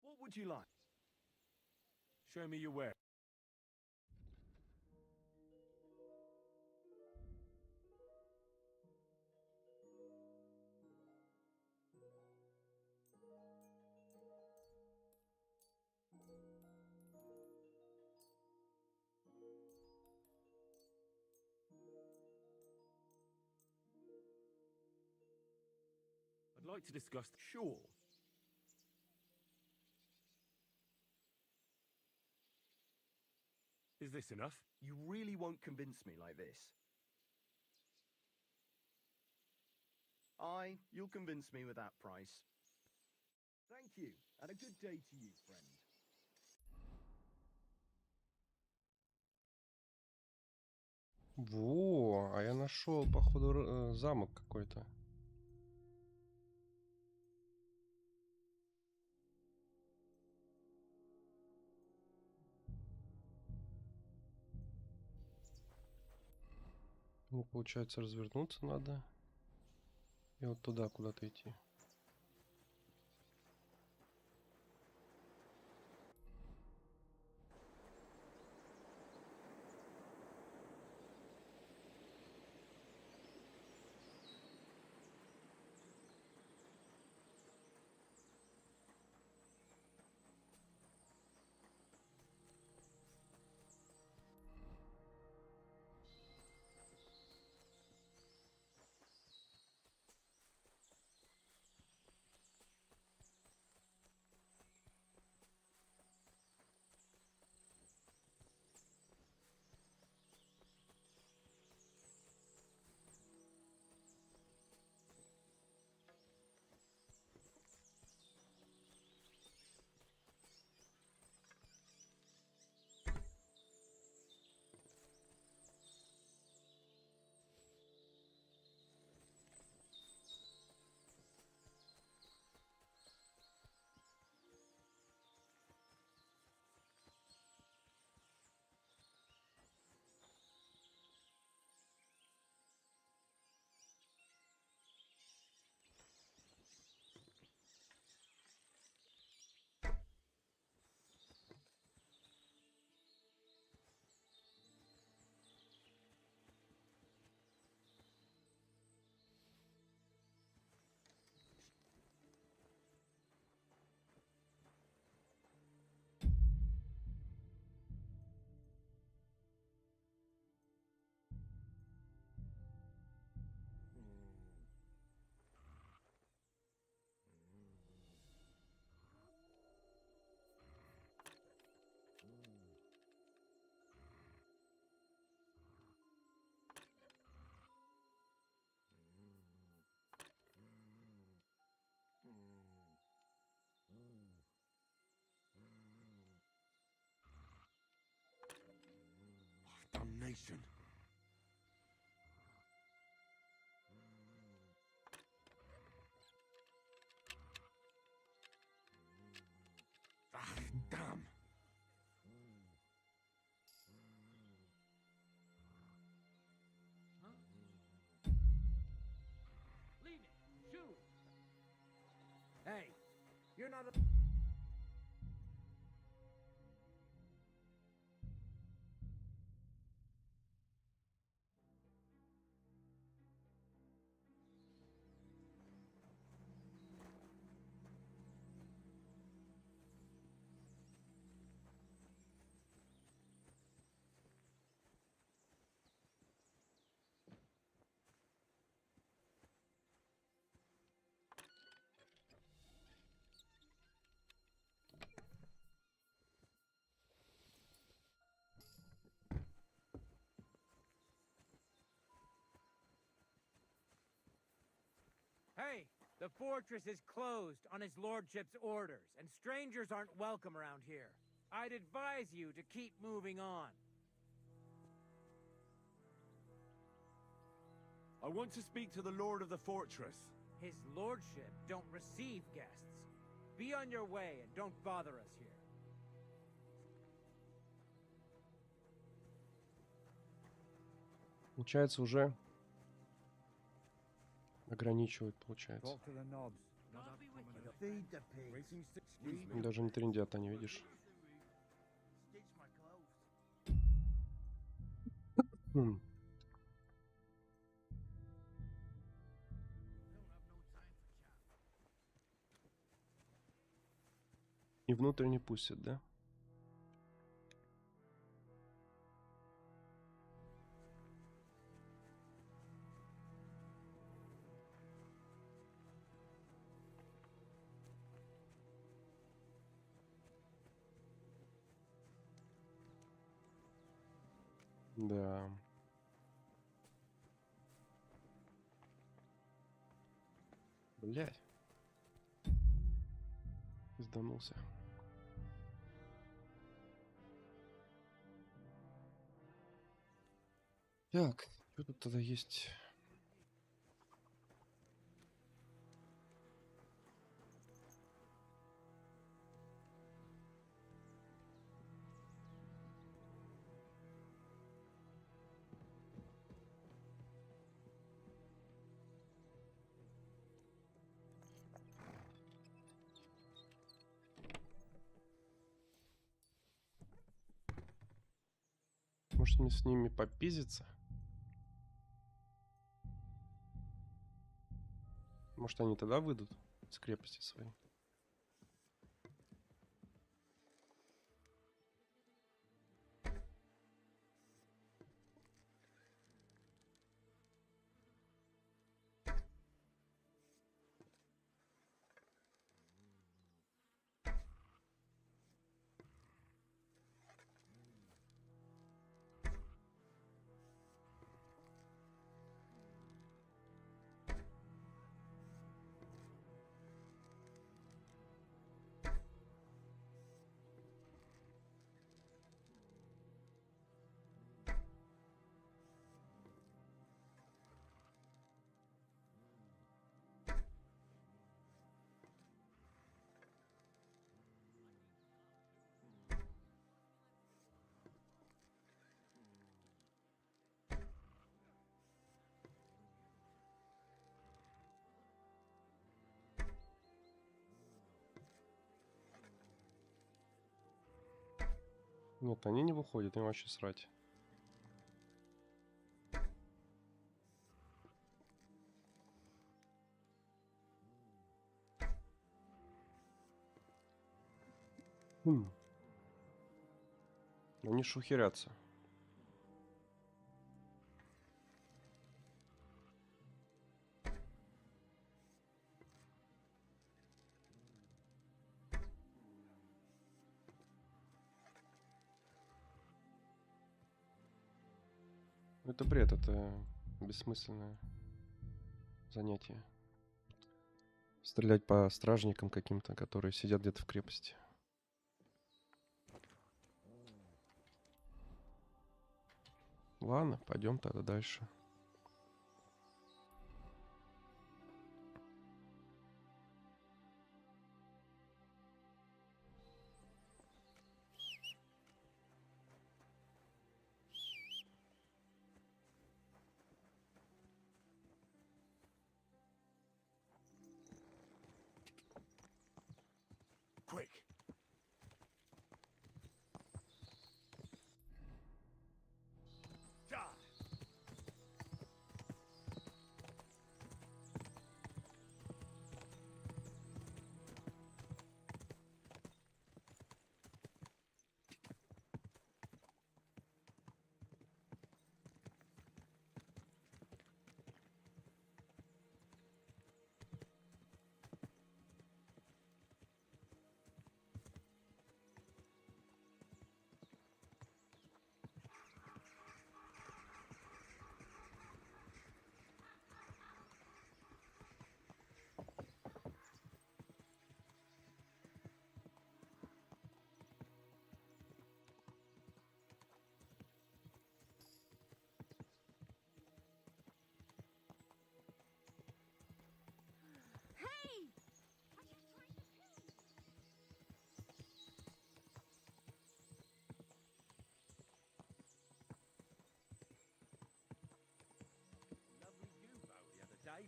What would you like? Show me your wares. I'd like to discuss... Sure. Is this enough? You really won't convince me like this. Aye, you'll convince me with that price. Thank you, and a good day to you, friend. Во, а я нашел, походу, замок какой-то. Мне, получается, развернуться надо. И вот туда куда-то идти. nation. Ah, damn. Leave it. Shoot. Hey, you're not a... Hey, the fortress is closed on his lordship's orders, and strangers aren't welcome around here. I'd advise you to keep moving on. I want to speak to the lord of the fortress. His lordship don't receive guests. Be on your way and don't bother us here. Получается, уже ограничивают, получается. Talk to the knobs. Feed the pigs. Даже не трындят они, видишь. Stitch my clothes. Хм. И внутрь не пустят, да? Да. Блядь. Сданулся. Так, что тут тогда есть? Может мне с ними попиздиться? Может они тогда выйдут с крепости своей? Нет, они не выходят, им вообще срать. Они шухерятся. Это бред, это бессмысленное занятие. Стрелять по стражникам каким-то, которые сидят где-то в крепости. Ладно, пойдем тогда дальше. Quick.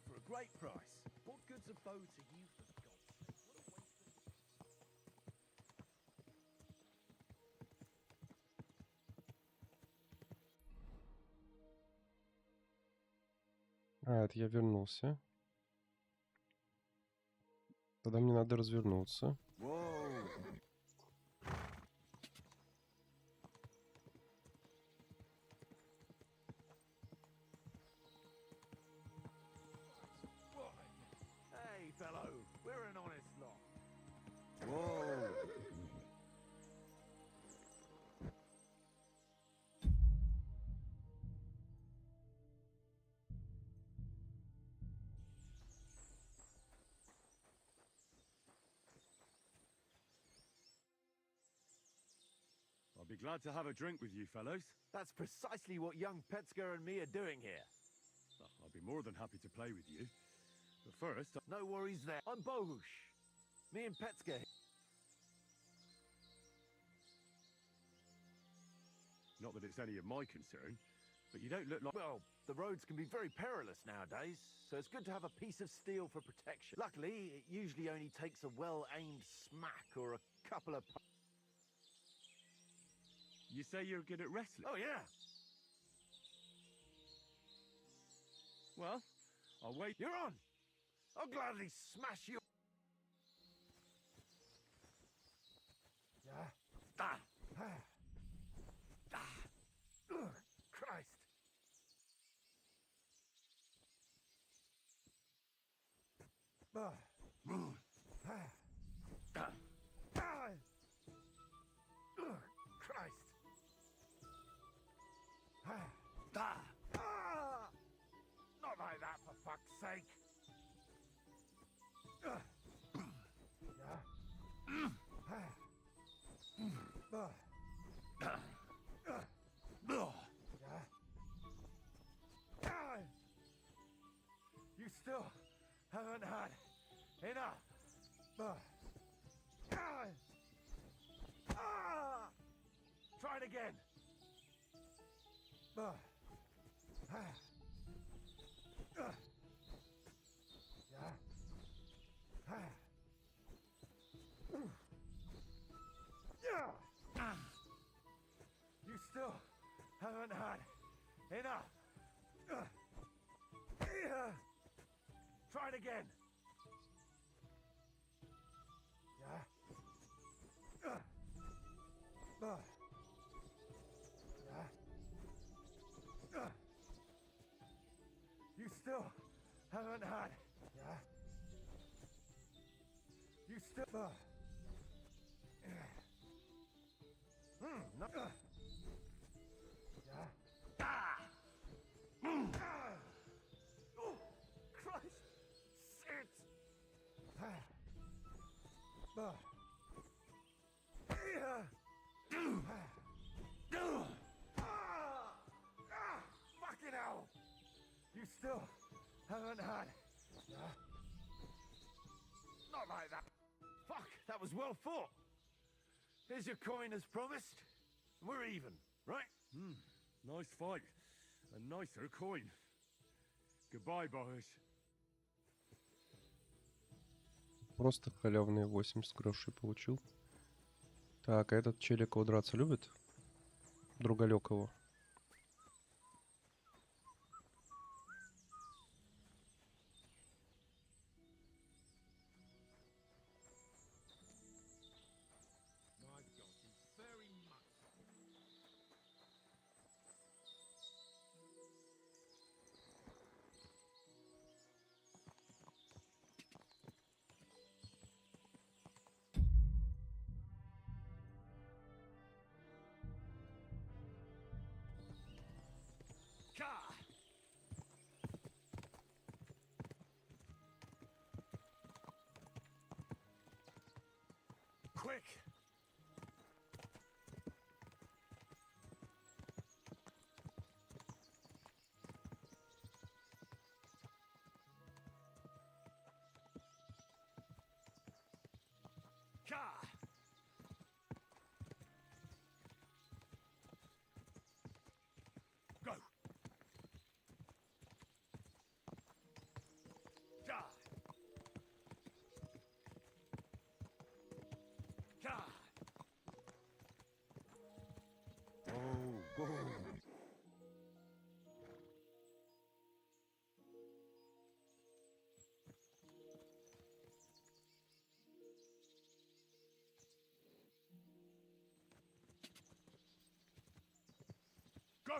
For a great price. What good's a bow to you, for God's sake? What a waste of... А, это я вернулся. Тогда мне надо развернуться. Hey, fellow, we're an honest lot. I'll be glad to have a drink with you, fellows. That's precisely what young Petska and me are doing here. Well, I'll be more than happy to play with you. But first... No worries there. I'm Bohush. Me and Petska... Not that it's any of my concern, but you don't look like... Well, the roads can be very perilous nowadays, so it's good to have a piece of steel for protection. Luckily, it usually only takes a well-aimed smack or a couple of... You say you're good at wrestling? Oh, yeah. Well, I'll wait. You're on. I'll gladly smash you. Ugh, Christ. Christ. Not like that, for fuck's sake. You still haven't had enough. Try it again. You still haven't had enough. Try it again. You still haven't had. You still. No. Oh, Christ! Sit! You still haven't had... Not like that. Fuck, that was well fought. Here's your coin as promised. We're even, right? Nice fight. A nicer coin. Goodbye, boys. Просто халявные 80 грошей получил. Так, а этот челик его драться любит? Другалек его. Quick! Go! Whoa. Go!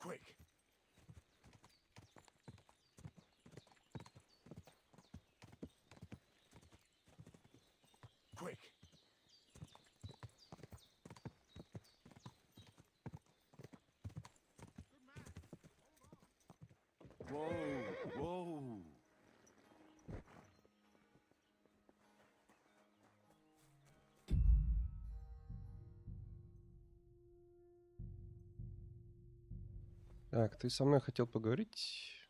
Quick! Quick! Whoa! Так, ты со мной хотел поговорить?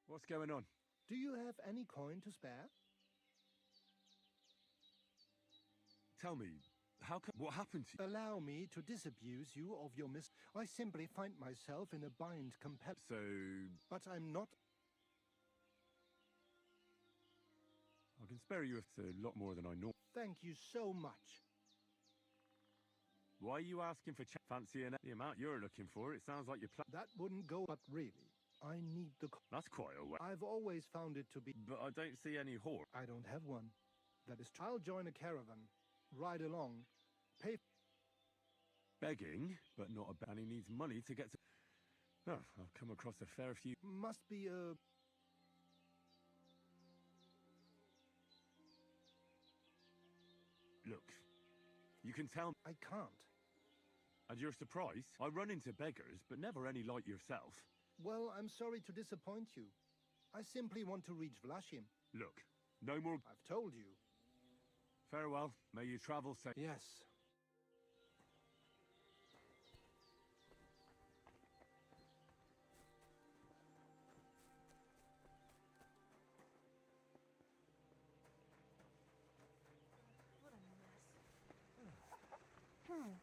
What's going on? Do you have any coin to spare? Tell me, what happened to you? Allow me to disabuse you of your I simply find myself in a bind So... But I'm not... I can spare you a lot more than I know. Thank you so much. Why are you asking for fancy and the amount you're looking for? It sounds like you're That wouldn't go, but really, I need the... That's quite a way. I've always found it to be... But I don't see any horse. I don't have one. That is... I'll join a caravan. Ride along. Pay... Begging, but not a... And he needs money to get to... Oh, I've come across a fair few... Must be a... Look, you can tell... I can't. And you're surprised? I run into beggars, but never any like yourself. Well, I'm sorry to disappoint you. I simply want to reach Vlashim. Look, no more... I've told you. Farewell. May you travel safe. Yes. What a mess.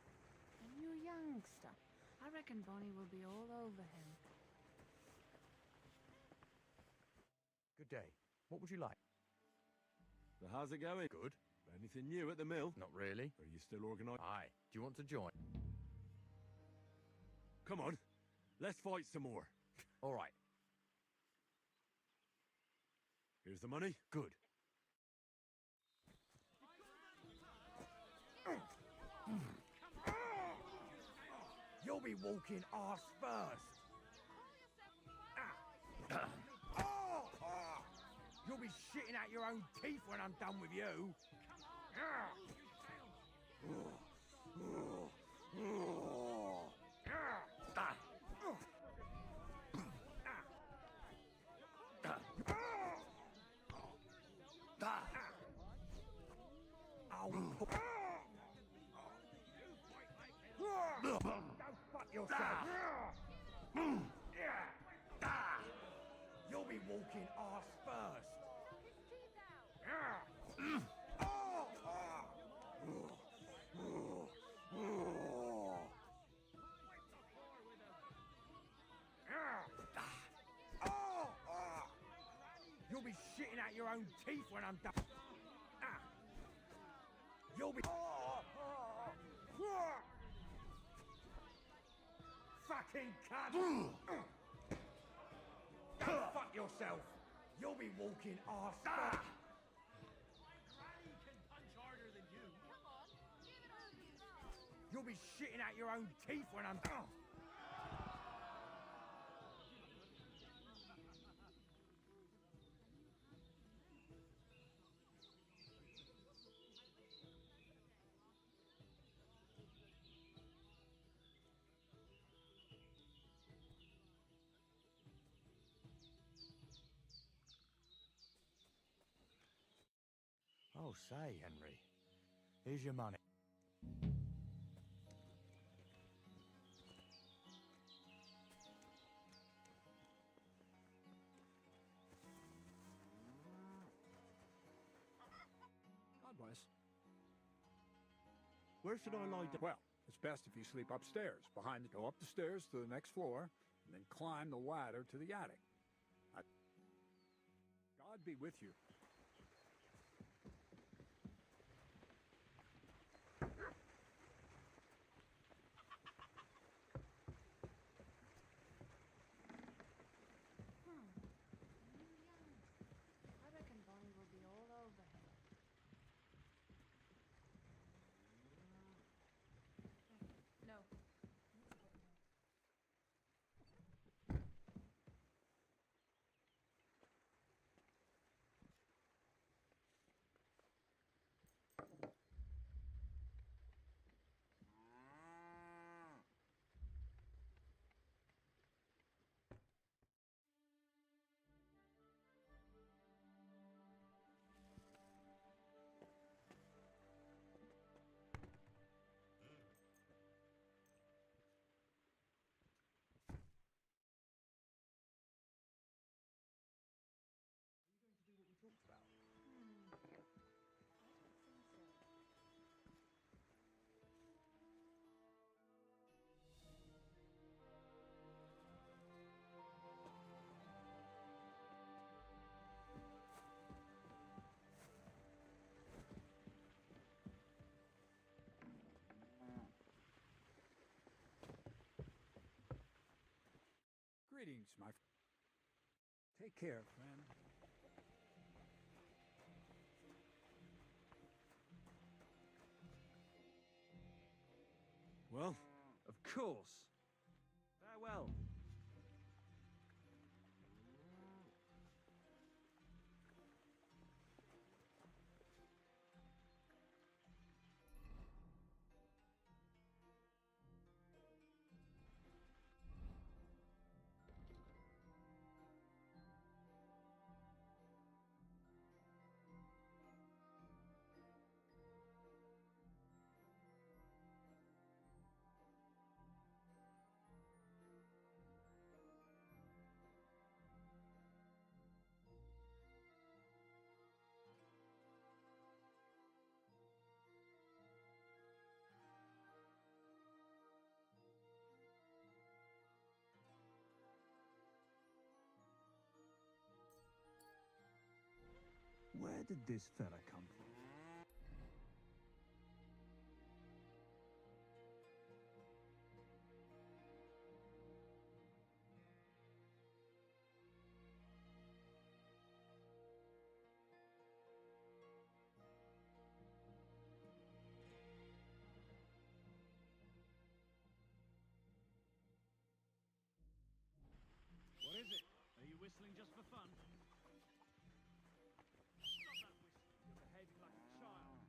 A new youngster. I reckon Bonnie will be all over him. Good day. What would you like? So how's it going? Good. Anything new at the mill? Not really. Are you still organised? Aye. Do you want to join? Come on. Let's fight some more. All right. Here's the money. Good. You'll be walking arse first. You'll be shitting out your own teeth when I'm done with you. Go fuck yourself. You'll be walking arse first. You'll be shitting out your own teeth when I'm done. You'll be... Fucking cunt! Go fuck yourself! You'll be walking arse first. Granny can punch harder than you. Come on, give it all you got. You'll be shitting out your own teeth when I'm done. Oh, say, Henry, here's your money. God bless. Where should I lie down? Well, it's best if you sleep upstairs, behind the door, up the stairs to the next floor, and then climb the ladder to the attic. God be with you. I reckon Bonnie will be all over him. No. Greetings, my friend. Take care, friend. Well, of course. Farewell. Where did this fella come from? What is it? Are you whistling just for fun? Stop that whistling. You're behaving like a child.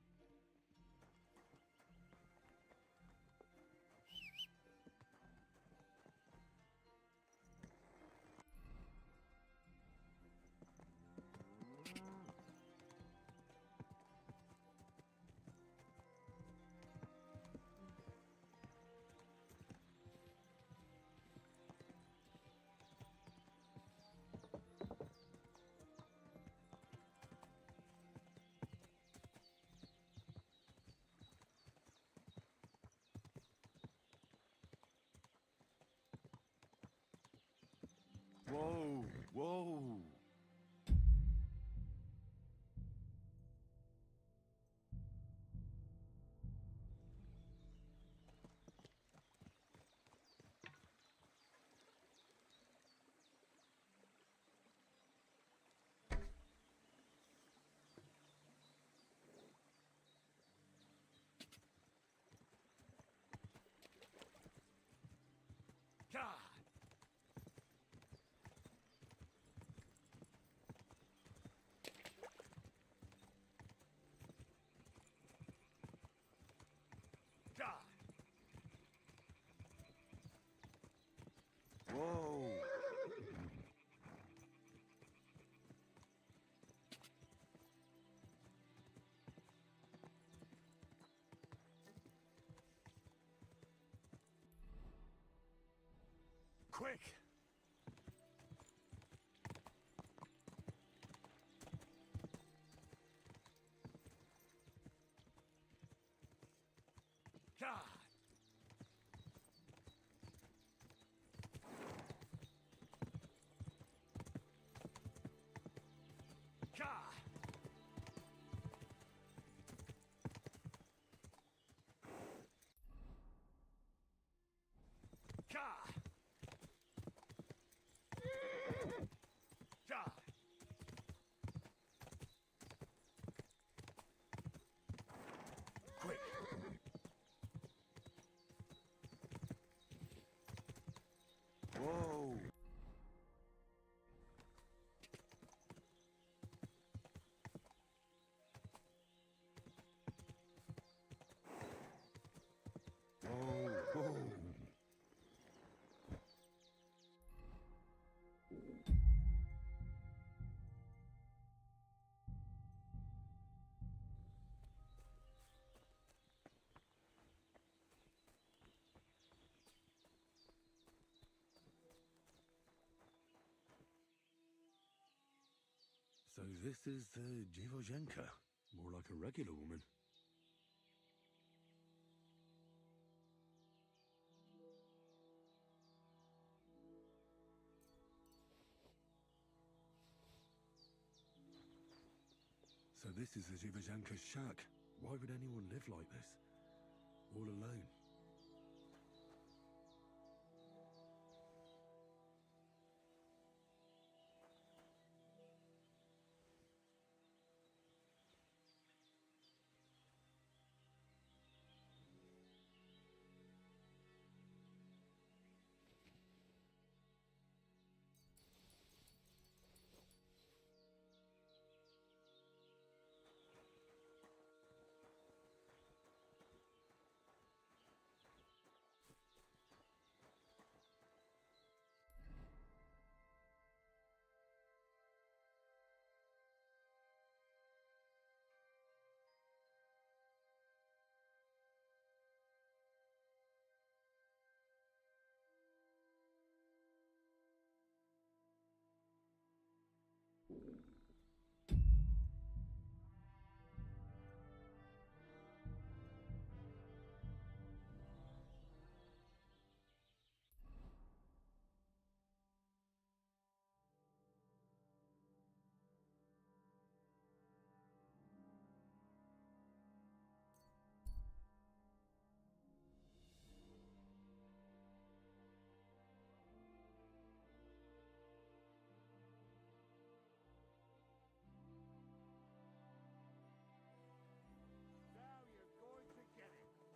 Quick! God! God! God! God! Quick! Whoa! Whoa! So this is Dziwojenka, more like a regular woman. So this is the Dziwojenka's shack. Why would anyone live like this? All alone?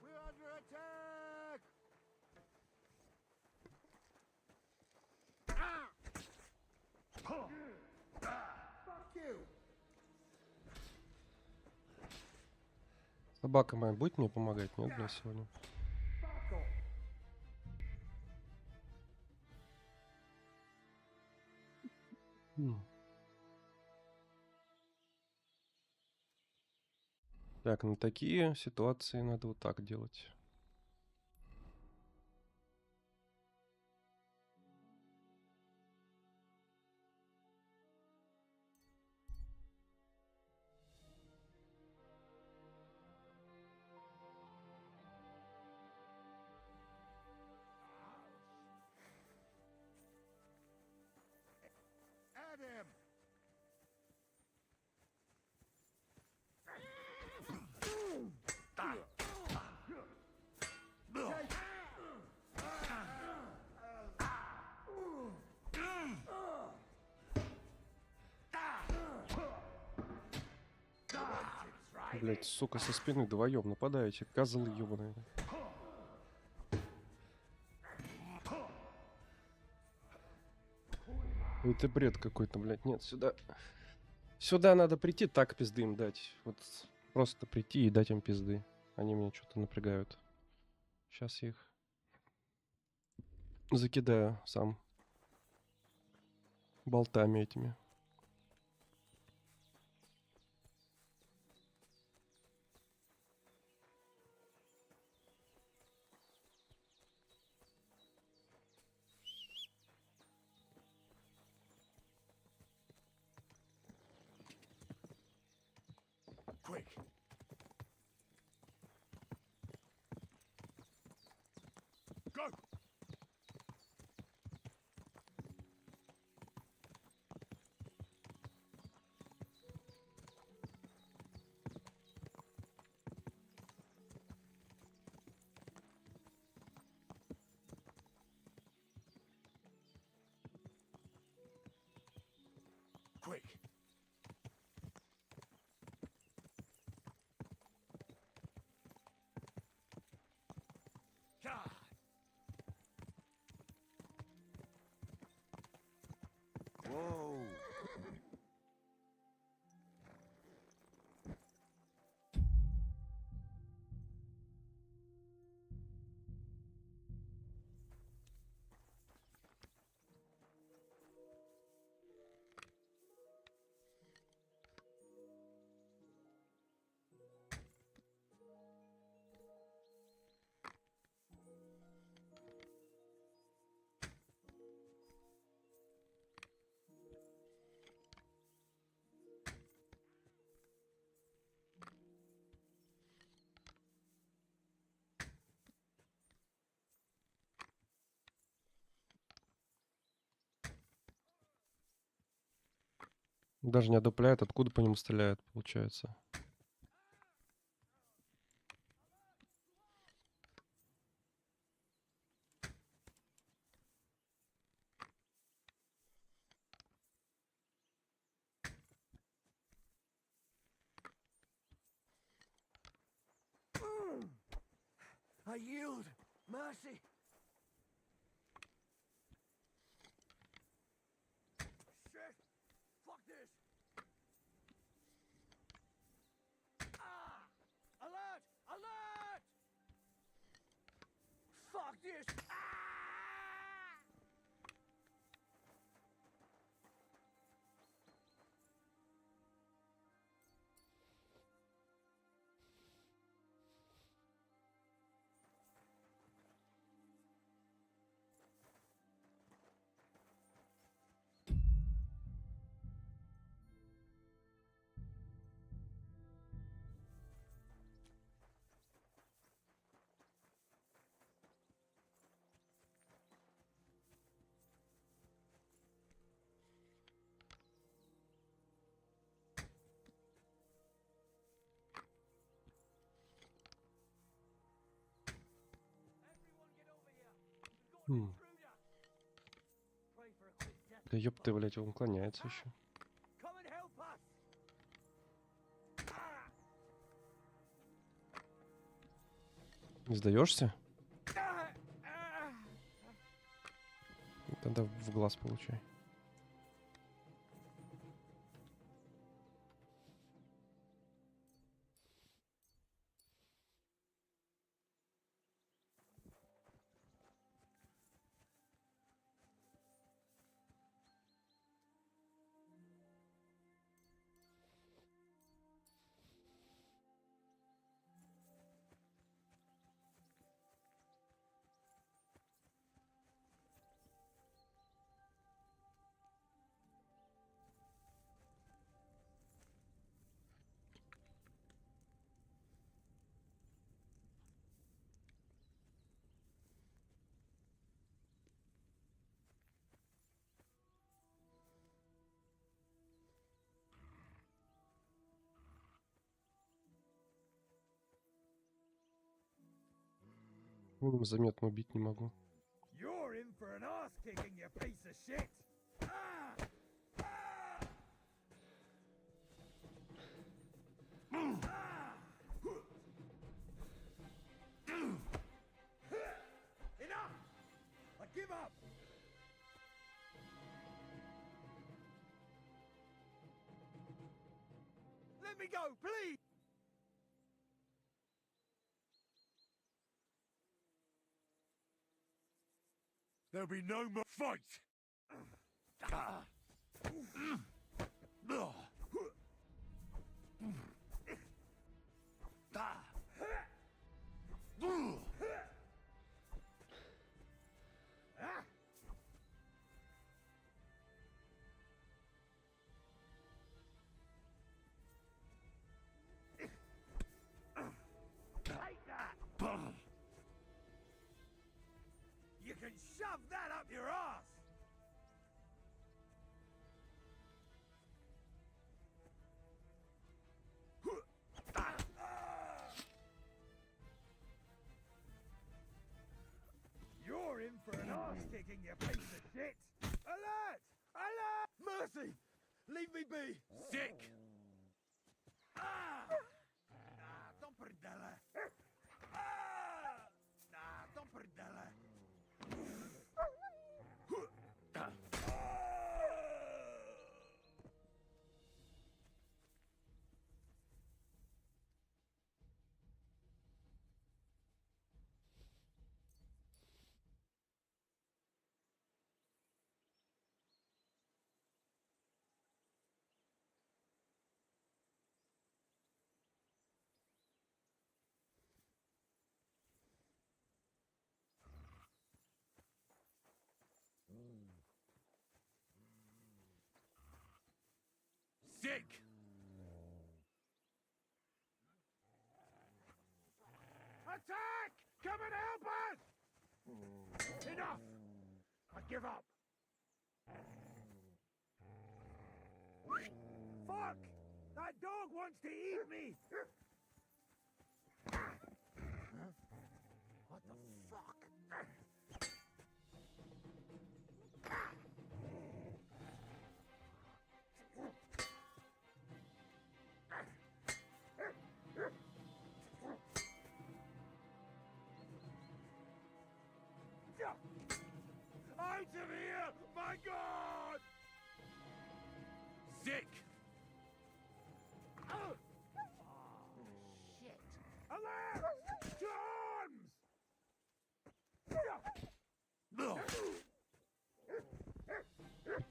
We're under attack! Fuck you! Собака моя будет мне помогать? Нет, для сегодня? Так, на такие ситуации надо вот так делать. Adam! Блять, сука, со спины вдвоем нападаете, козлы ёбаные. Это бред какой-то, блядь. Нет, сюда. Сюда надо прийти, так пизды им дать. Вот просто прийти и дать им пизды. Они меня что-то напрягают. Сейчас я их закидаю сам болтами этими. Quick! Go! Quick! God! Whoa! Даже не одупляет, откуда по нему стреляют, получается. I yield. Mercy. Shit. Fuck this. Ah! Alert! Alert! Fuck this. Ah! Да ёб ты, блядь, он уклоняется еще. Не сдаешься? Тогда в глаз получай. Заметно убить не могу. You're in for an ass kicking, you piece of shit. Ah! Ah! Enough! I give up. Let me go, please. There'll be no more fight! can shove that up your ass! You're in for an ass kicking, you piece of shit! Alert! Alert! Mercy! Leave me be! Sick! Don't perdela! Don't perdela! Sick! Attack! Come and help us! Enough! I give up! Fuck! That dog wants to eat me! What the fuck? Out of here! My God! Sick! Oh, shit! Alert! To arms!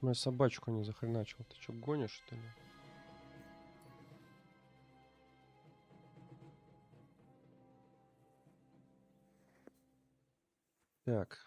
Мою собачку не захреначил. Ты что, гонишь, что ли? Так.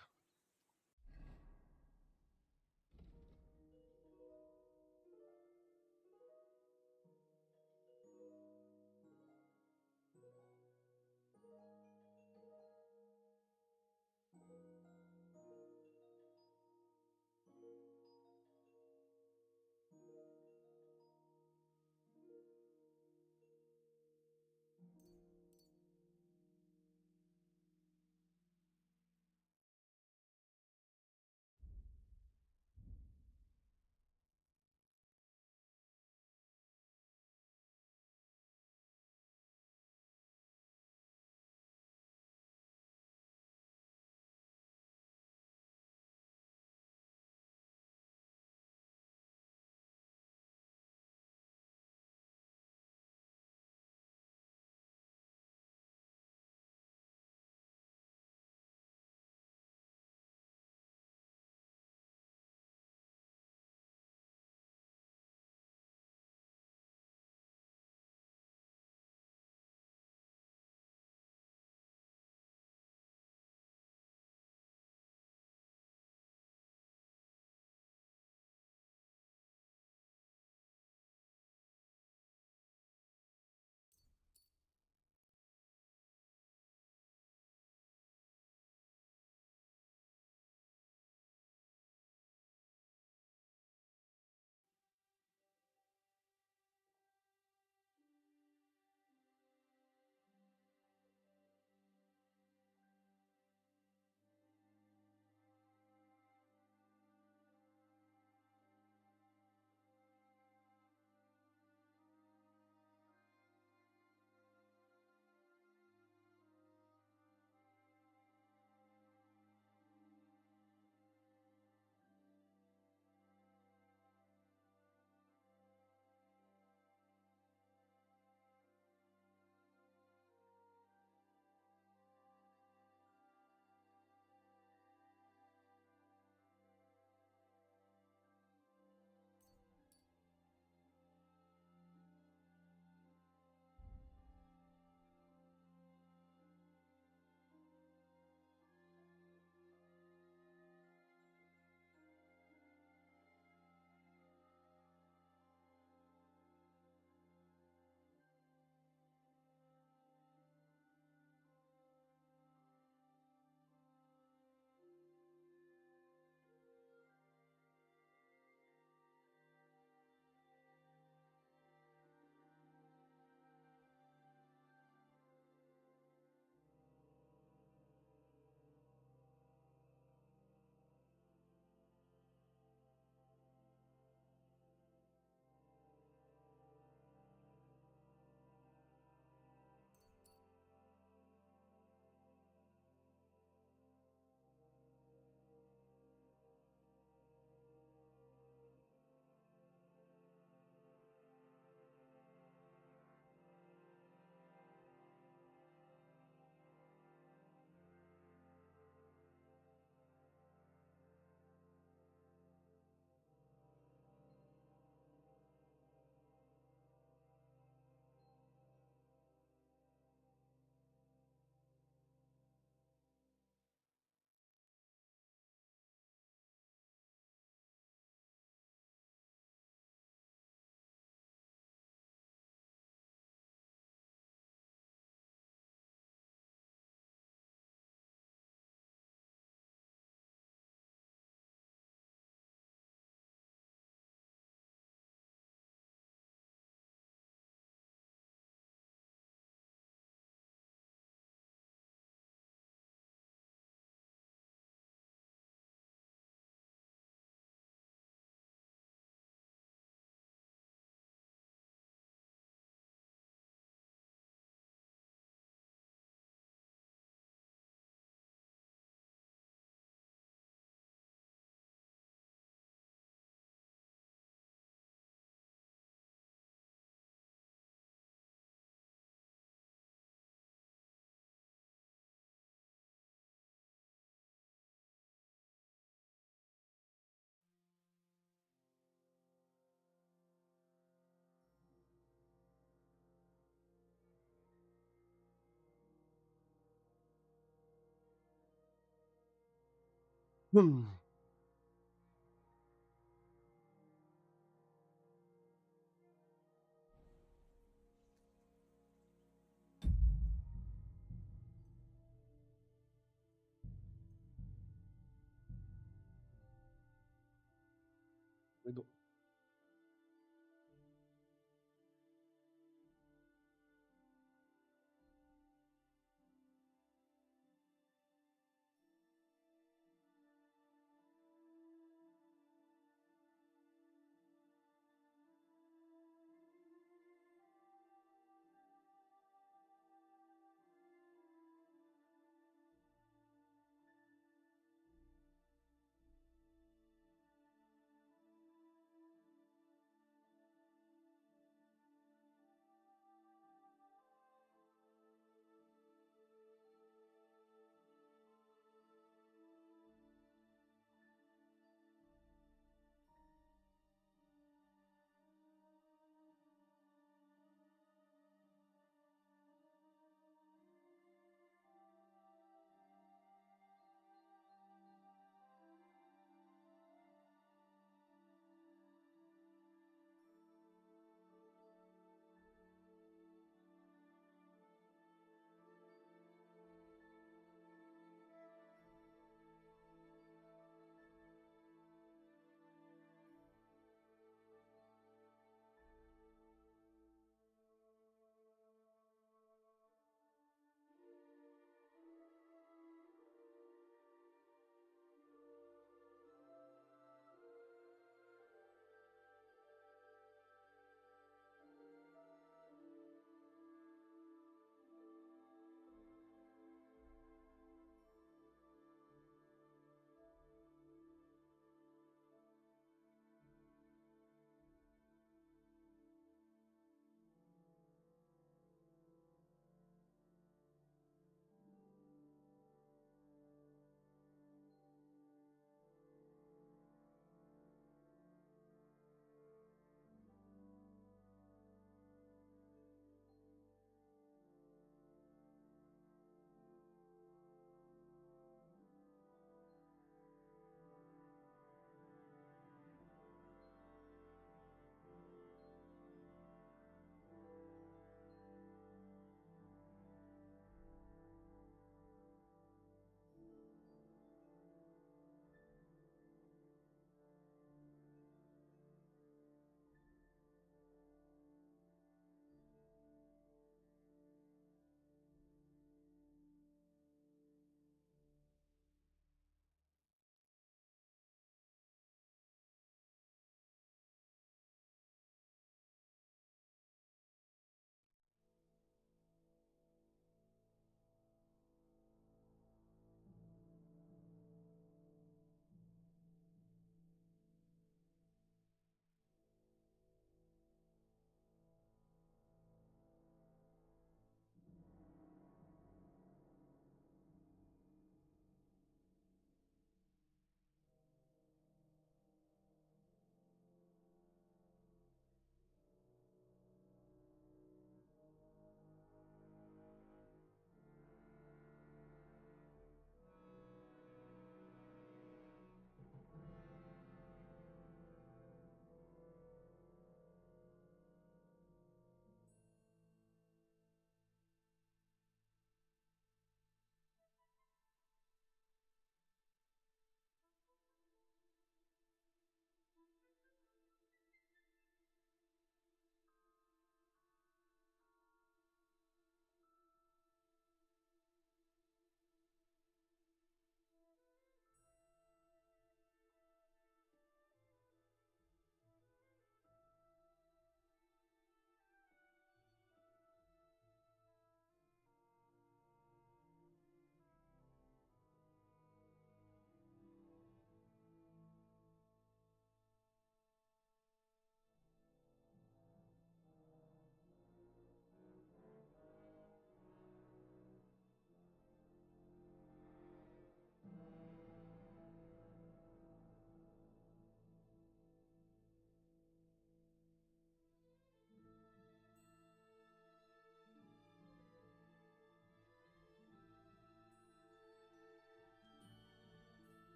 Иду.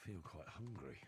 feel quite hungry.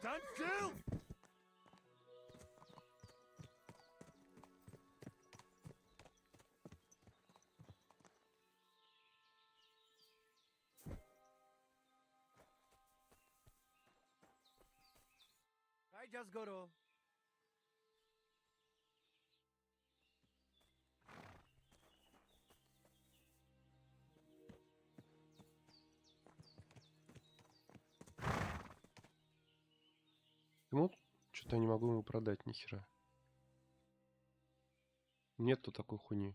Stand still! I just go to. Ему что-то я не могу ему продать ни хера. Нету такой хуйни.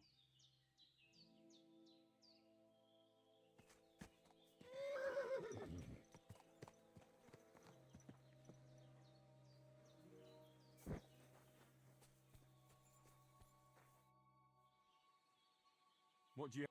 What do you...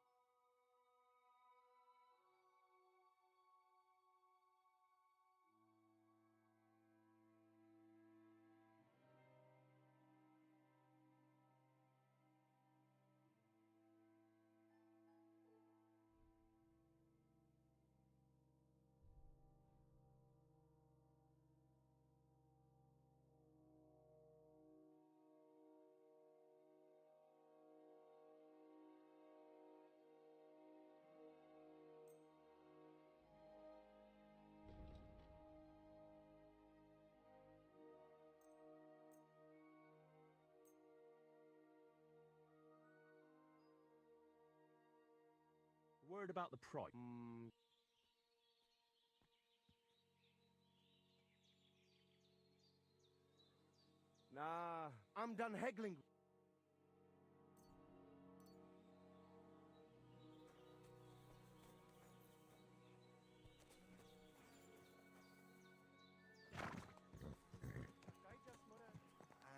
Word about the price. Nah, I'm done haggling.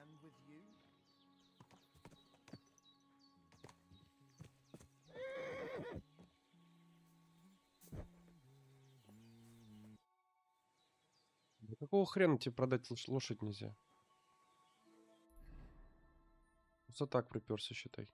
And with you? Да какого хрена тебе продать лошадь нельзя? За так приперся, считай.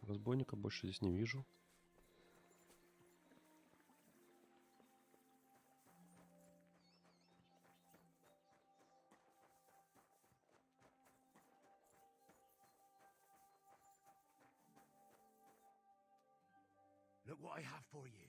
Разбойника больше здесь не вижу. Look what I have for you.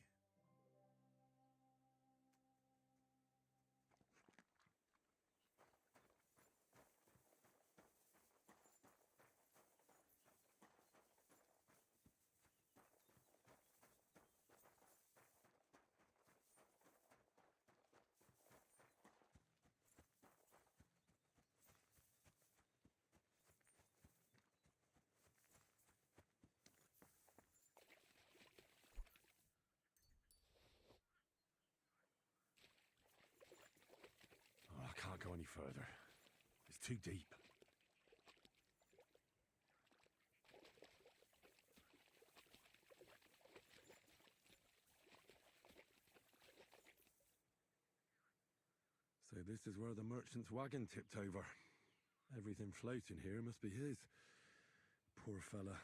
go any further. It's too deep. So this is where the merchant's wagon tipped over. Everything floating here must be his. Poor fella.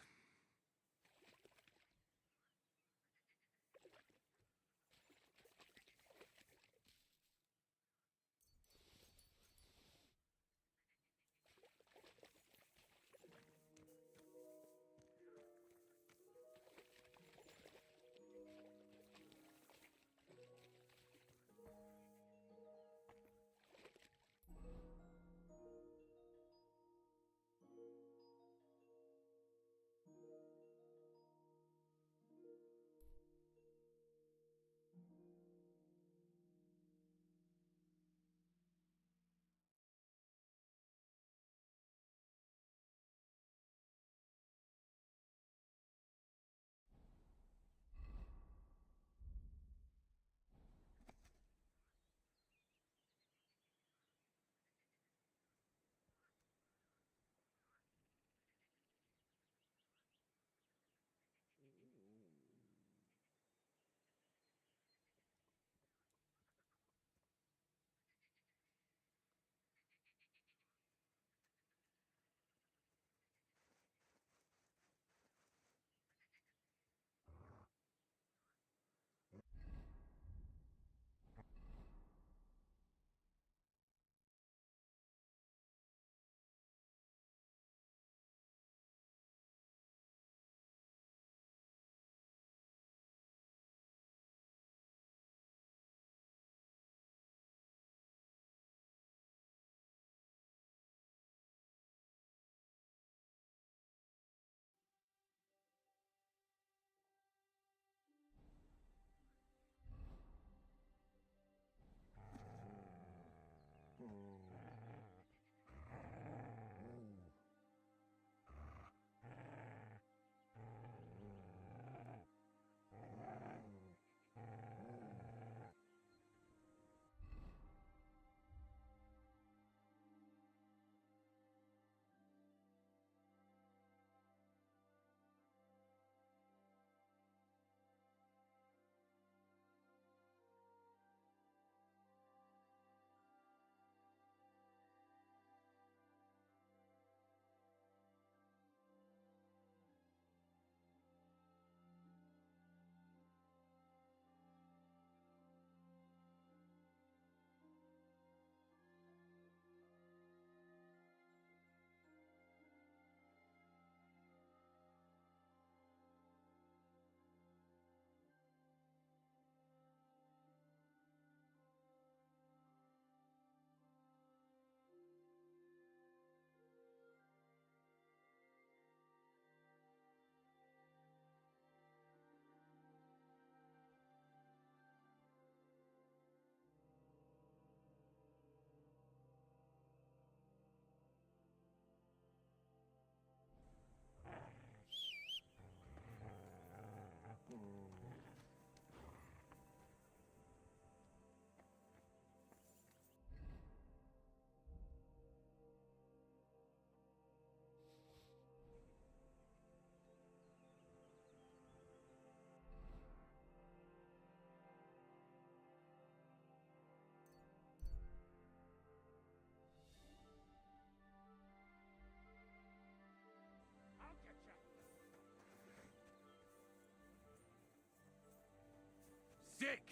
Sick!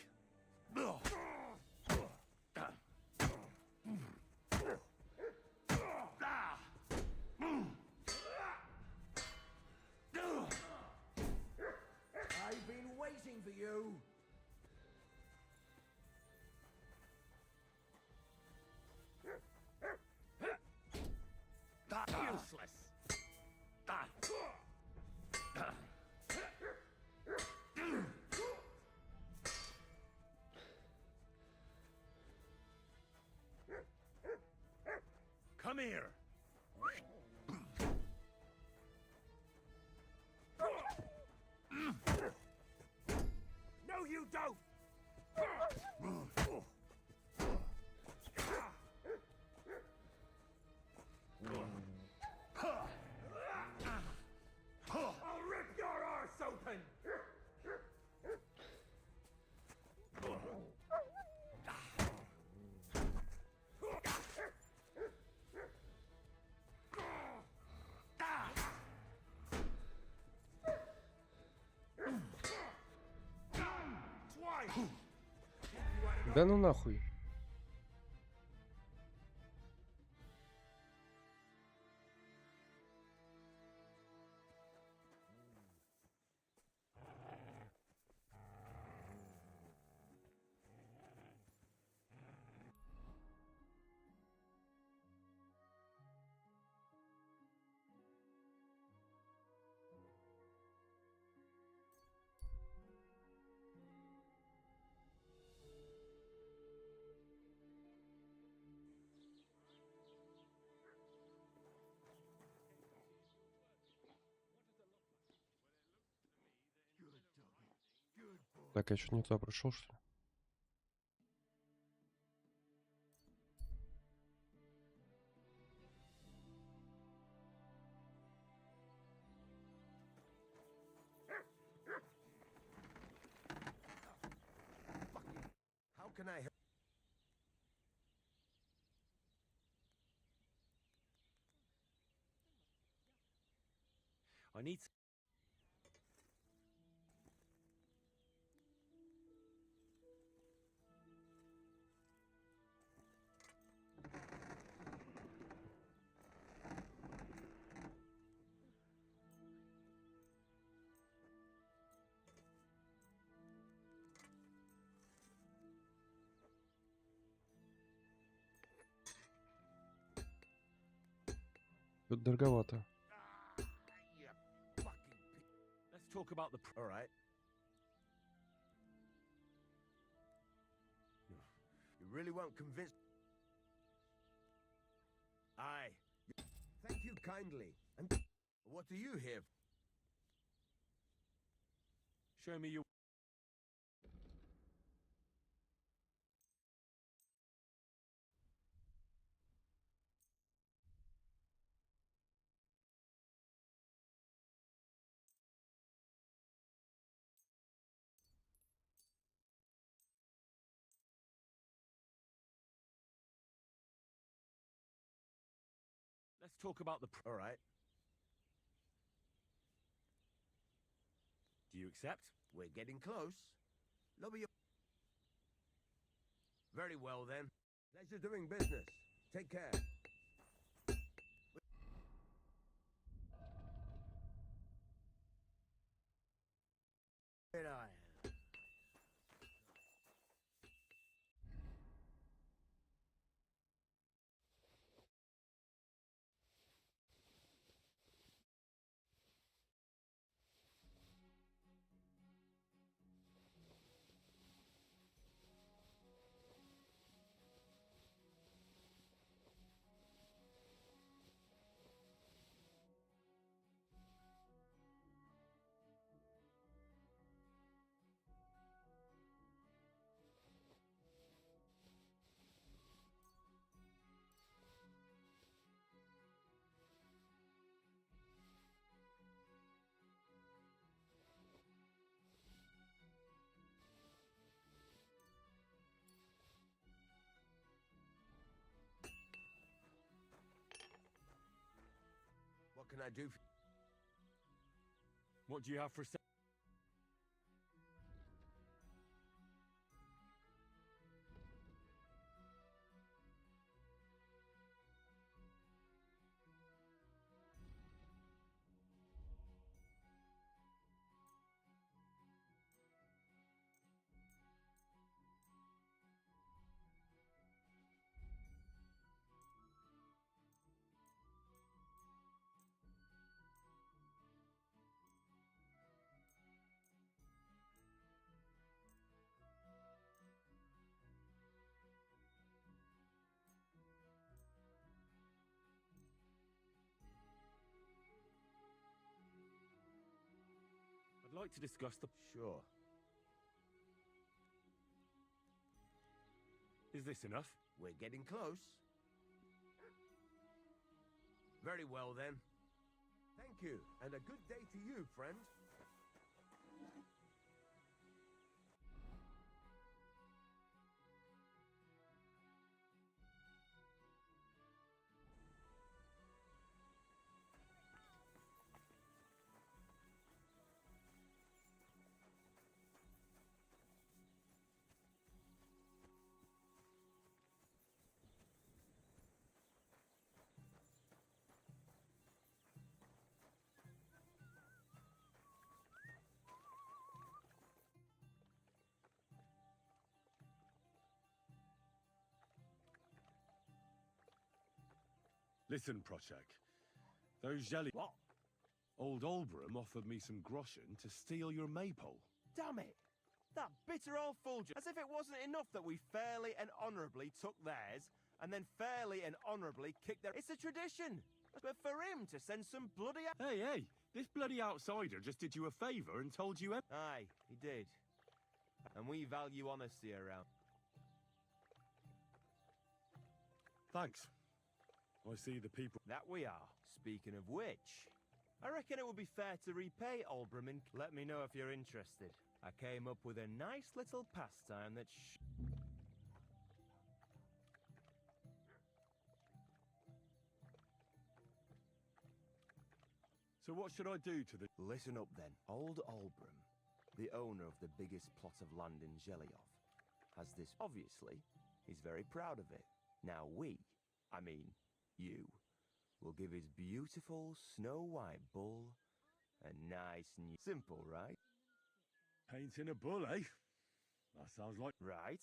I've been waiting for you. Useless! Come here! No, you don't! Да ну нахуй. Так, я что не туда прошел, что ли? How can I help? I need. Тут дороговато. Let's talk about the. All right. You really won't convince. Aye. Thank you kindly. And what do you here? Show me your. Let's talk about the. All right. Do you accept? We're getting close. Lower your. Very well then. Pleasure doing business. Take care. Here I am. What can I do for you? What do you have for sale? I'd like to discuss the. Sure. Is this enough? We're getting close. Very well then. Thank you, and a good day to you, friend. Listen, Prochek. Those jelly... What? Old Olbram offered me some groschen to steal your maypole. Damn it! That bitter old fool, as if it wasn't enough that we fairly and honourably took theirs, and then fairly and honourably kicked their... It's a tradition! But for him to send some bloody... Hey, this bloody outsider just did you a favour and told you... Aye, he did. And we value honesty around. Thanks. I see the people... That we are. Speaking of which, I reckon it would be fair to repay Olbram and... Let me know if you're interested. I came up with a nice little pastime that So what should I do to the... Listen up then. Old Olbram, the owner of the biggest plot of land in Zhelyov, has this... Obviously, he's very proud of it. Now you, will give his beautiful snow-white bull a nice new... Simple, right? Painting a bull, eh? That sounds like... Right.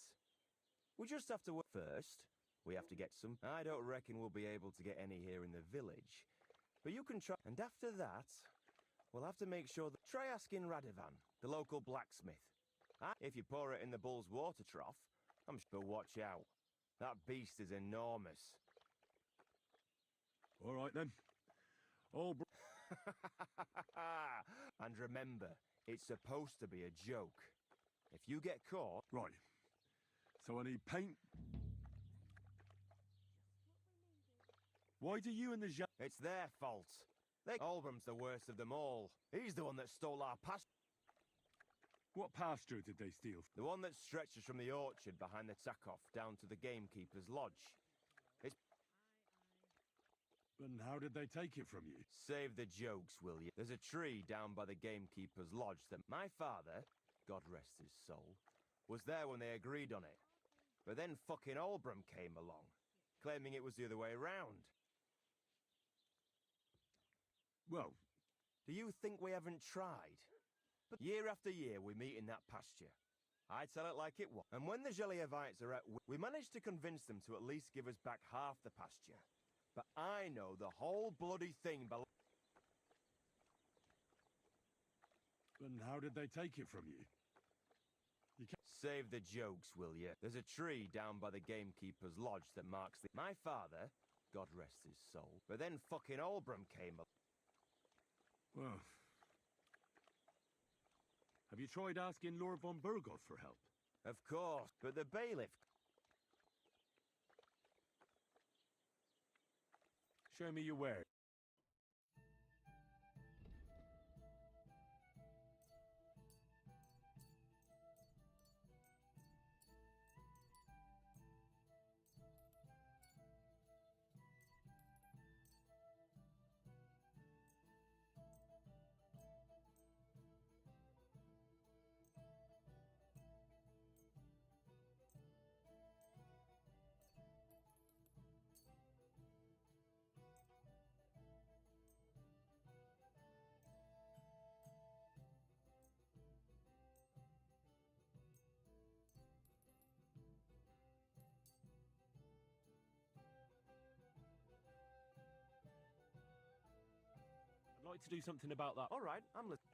We just have to work first. We have to get some... I don't reckon we'll be able to get any here in the village. But you can try... And after that, we'll have to make sure that... Try asking Radovan, the local blacksmith. If you pour it in the bull's water trough, I'm sure... Watch out. That beast is enormous. All right, then. And remember, it's supposed to be a joke. If you get caught... Right. So I need paint... Why do you and the... It's their fault. Olbram's the worst of them all. He's the one that stole our pasture. What pasture did they steal? The one that stretches from the orchard behind the Takov down to the gamekeeper's lodge. And how did they take it from you? Save the jokes, will you? There's a tree down by the gamekeeper's lodge that my father, God rest his soul, was there when they agreed on it. But then fucking Olbram came along, claiming it was the other way around. Well, do you think we haven't tried? But year after year we meet in that pasture. I tell it like it was. And when the Zhelyevites are at... We managed to convince them to at least give us back half the pasture. But I know the whole bloody thing below. And how did they take it from you? Save the jokes, will you? There's a tree down by the gamekeeper's lodge that marks the... My father, God rest his soul, but then fucking Olbram came along. Well... Have you tried asking Lord von Burgos for help? Of course, but the bailiff... Show me your wares. I'd like to do something about that. All right, I'm listening.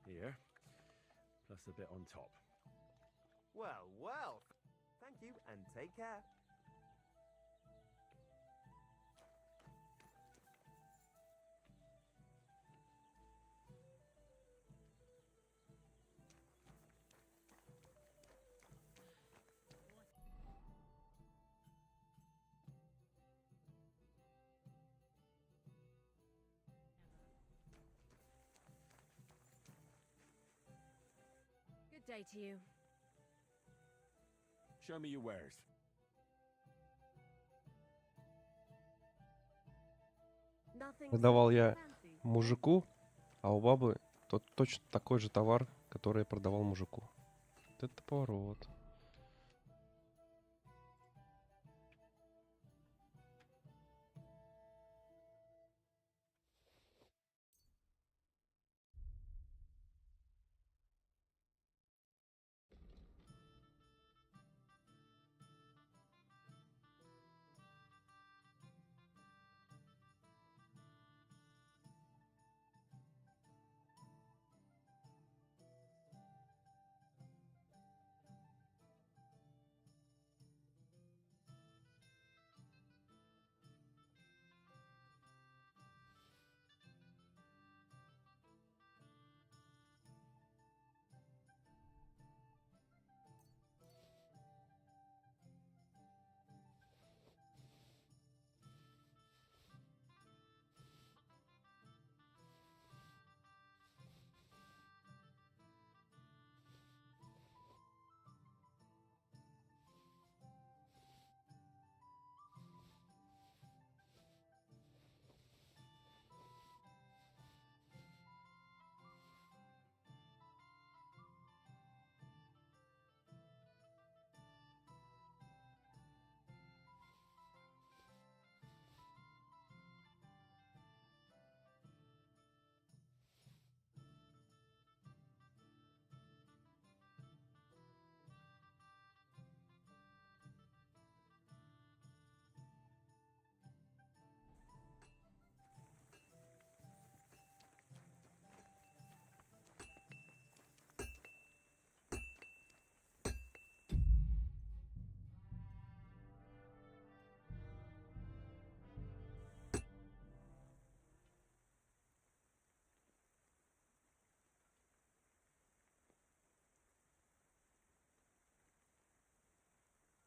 Here, plus a bit on top. Well. Thank you, and take care. Good day to you. Show me your wares. Nothing Продавал я fancy. мужику, а у бабы тот точно такой же товар, который я продавал мужику. Вот это поворот.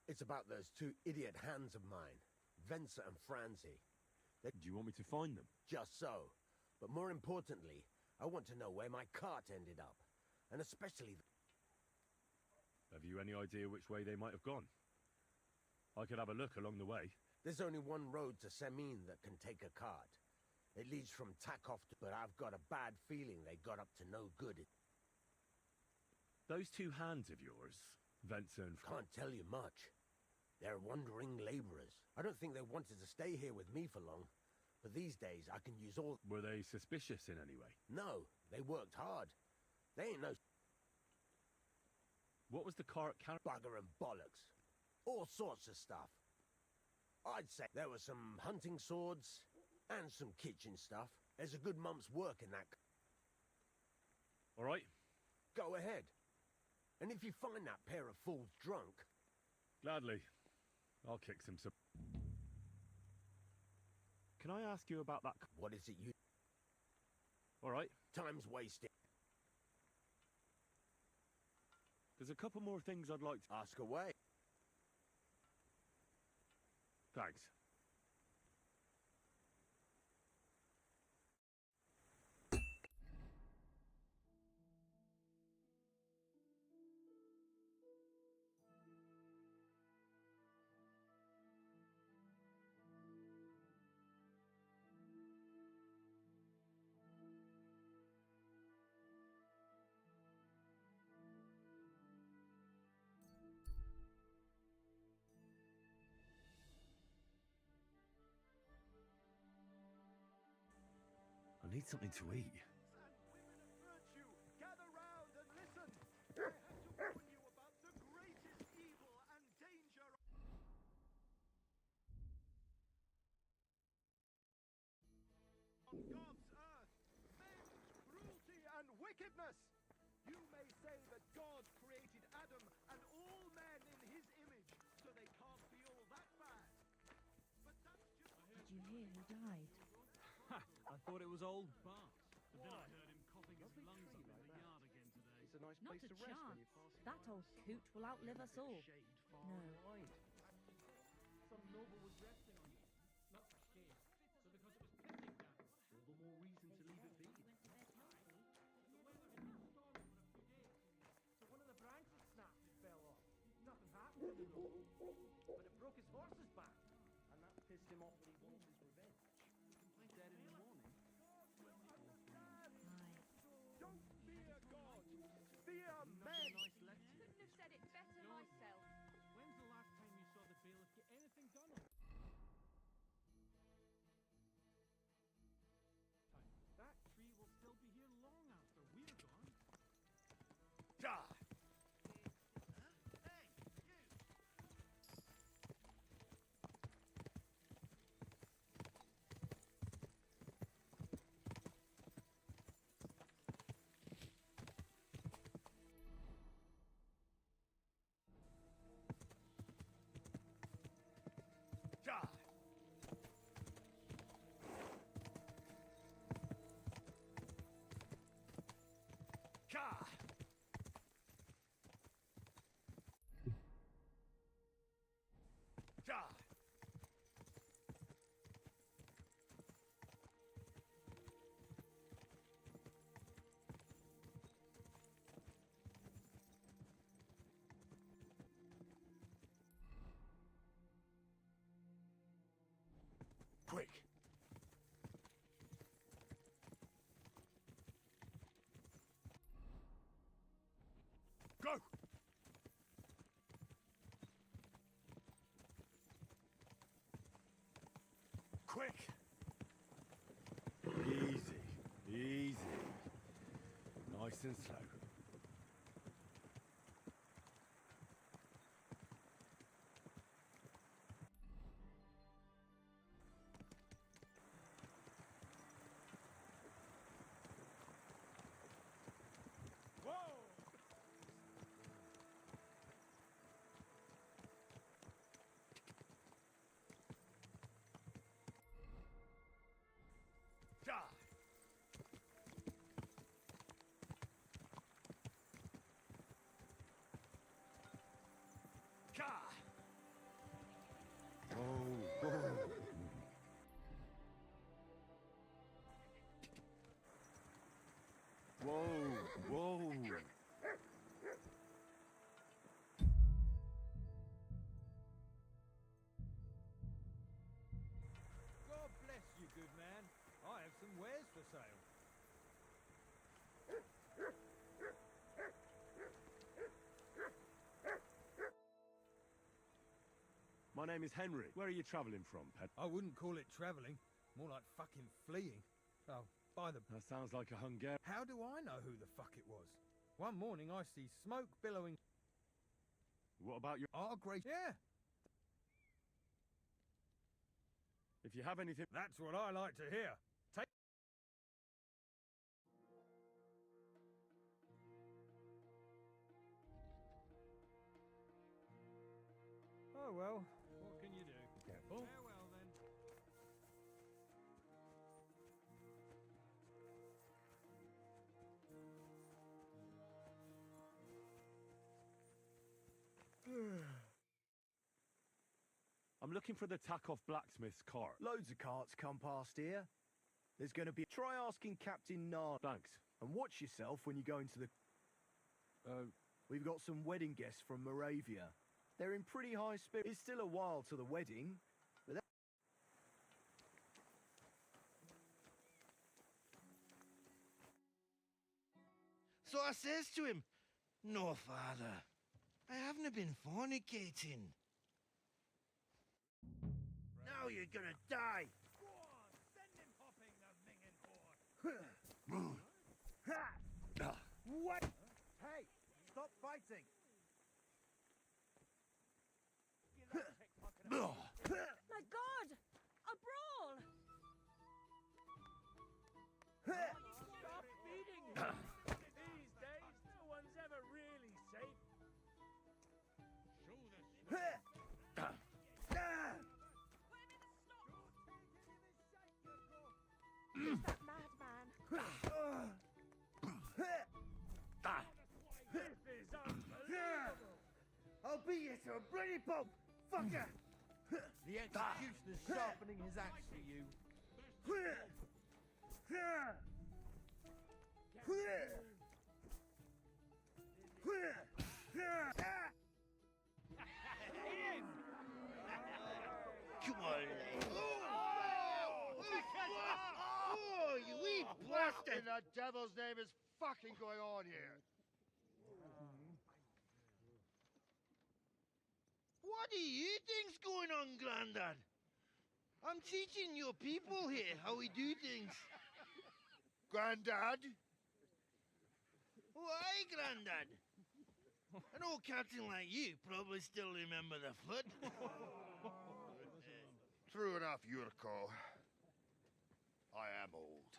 It's about those two idiot hands of mine, Venser and Franzi. Do you want me to find them? Just so. But more importantly, I want to know where my cart ended up. And especially... Have you any idea which way they might have gone? I could have a look along the way. There's only one road to Semin that can take a cart. It leads from Takov to... But I've got a bad feeling they got up to no good. Those two hands of yours, Venser and... Can't tell you much. They're wandering laborers. I don't think they wanted to stay here with me for long. But these days, I can use all... Were they suspicious in any way? No, they worked hard. They ain't no... What was the cart carrying? Bugger and bollocks. All sorts of stuff. I'd say there were some hunting swords and some kitchen stuff. There's a good month's work in that. All right. Go ahead. And if you find that pair of fools drunk... Gladly. I'll kick some... Can I ask you about that? What is it you... All right. Time's wasted. There's a couple more things I'd like to... Ask away. Thanks. I need something to eat. Gather round and listen. I have to warn you about the greatest evil and danger on God's earth. Men's cruelty and wickedness. You may say that God created Adam and all men in his image, so they can't be all that bad. But that's just... Did you hear he died? I thought it was old Bart. But then I heard him coughing his lungs up in the yard again today. It's a nice Not place a to rest when chance. you pass it. That old coot will outlive us all. No. Some noble was resting on you. Not for shame. So because it was pissing down, all the more reason to leave it be. So one of the branches snapped and fell off. Nothing happened to the noble, but it broke his horse's back, and that pissed him off when he wanted his revenge. Dead in the morning. Don't fear God. Fear men. Nice lecture. Couldn't have said it better myself. When's the last time you saw the bailiff get anything done on? That tree will still be here long after we're gone. Die! Quick! Go! Quick! Easy, easy. Nice and slow. good man. I have some wares for sale. My name is Henry. Where are you travelling from, Ped? I wouldn't call it travelling. More like fucking fleeing. Oh, by the... That sounds like a Hungarian. How do I know who the fuck it was? One morning I see smoke billowing... What about your... Our great... Yeah. If you have anything... That's what I like to hear. Take... Oh well, what can you do? Careful. Farewell then. I'm looking for the Takoff blacksmith's cart. Loads of carts come past here. There's going to be... Try asking Captain Nard. Thanks. And watch yourself when you go into the... We've got some wedding guests from Moravia. They're in pretty high spirits. It's still a while to the wedding, but... So I says to him, "No, father, I haven't been fornicating." Now you're gonna die! Go on, send him hopping, the minging whore! What? Hey, stop fighting! My God! A brawl! Stop feeding him! These days, no one's ever really safe. Show this. Who's that madman? This is unbelievable! I'll beat you to a bloody pulp, fucker! The executioner's sharpening his axe for you. Come on. Oh, you wee bastard! What the devil's name is fucking going on here? What do you think's going on, Grandad? I'm teaching your people here how we do things. Grandad? Why, Grandad? An old captain like you probably still remember the flood. True enough, Yurko. I am old.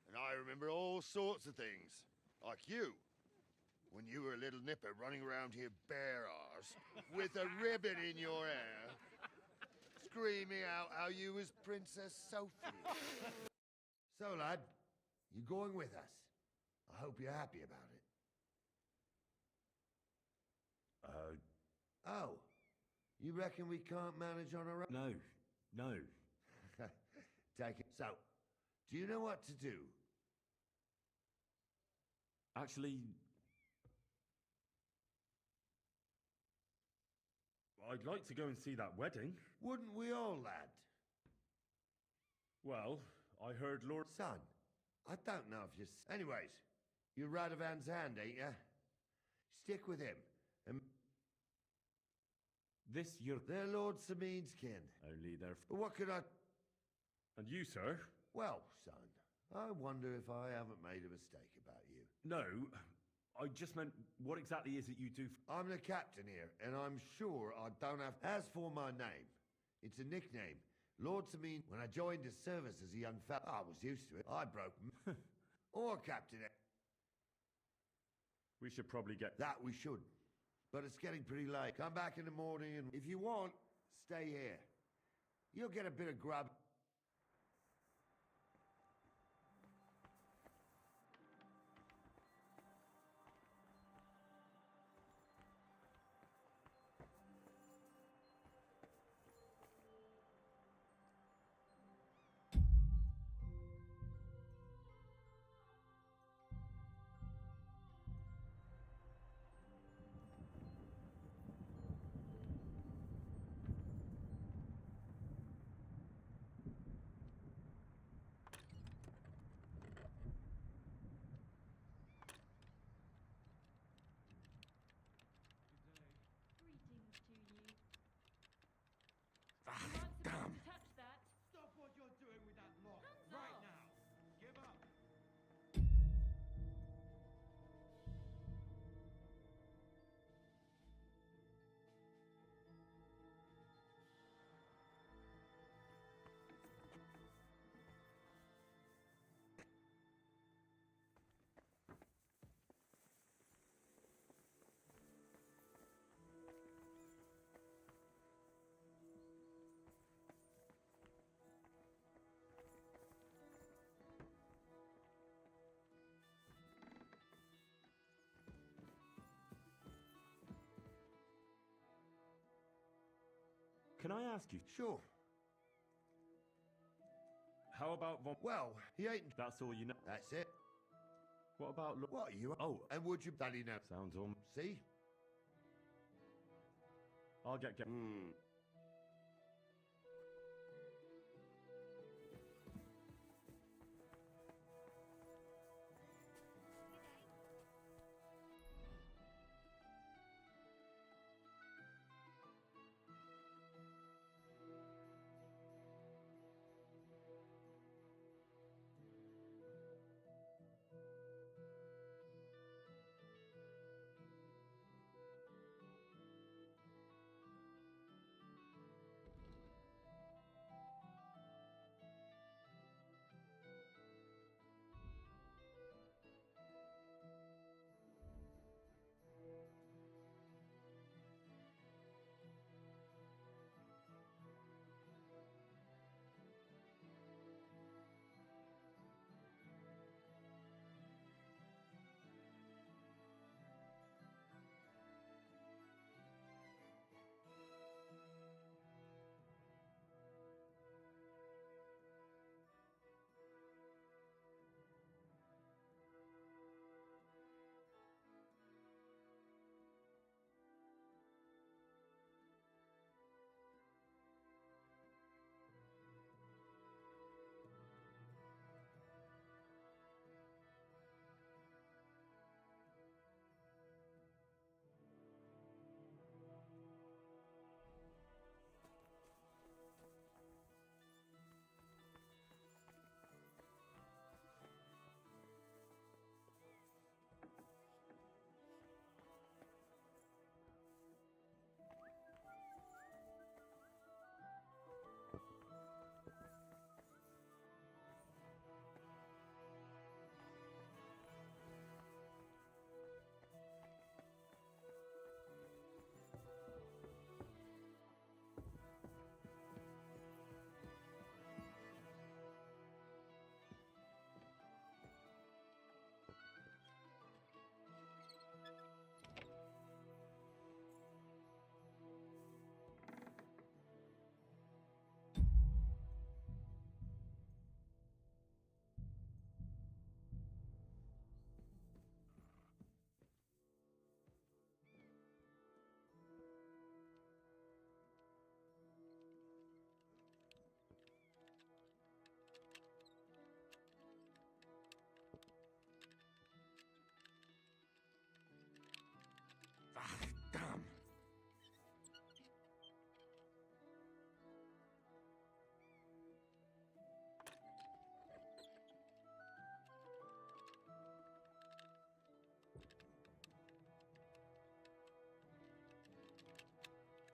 And I remember all sorts of things. Like you. When you were a little nipper running around here bare-arse, with a ribbon in your hair, screaming out how you was Princess Sophie. So, lad, you going with us? I hope you're happy about it. Oh, you reckon we can't manage on our own? No. Take it. So, do you know what to do? Actually... I'd like to go and see that wedding. Wouldn't we all, lad? Well, I heard Lord... Son, I don't know if you... Anyways, you're Radovan's hand, ain't ya? Stick with him. And... They're Lord Samin's kin. Only they're... But what could I... And you, sir? Well, son, I wonder if I haven't made a mistake about you. No, I just meant, what exactly is it you do? I'm the captain here, and I'm sure I don't have... As for my name, it's a nickname. Lord Samin, when I joined the service as a young fella, I was used to it. I broke... or captain... We should probably get... That we should. But it's getting pretty late. Come back in the morning, and if you want, stay here. You'll get a bit of grub... Can I ask you? Sure. How about Von? Well, he ain't. That's all you know. That's it. What about? What you? Oh, and would you? That he know. sounds all. See? I'll get. Damn.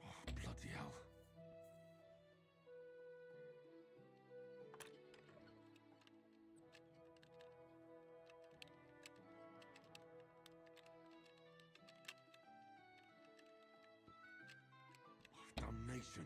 Oh, bloody hell. Damnation.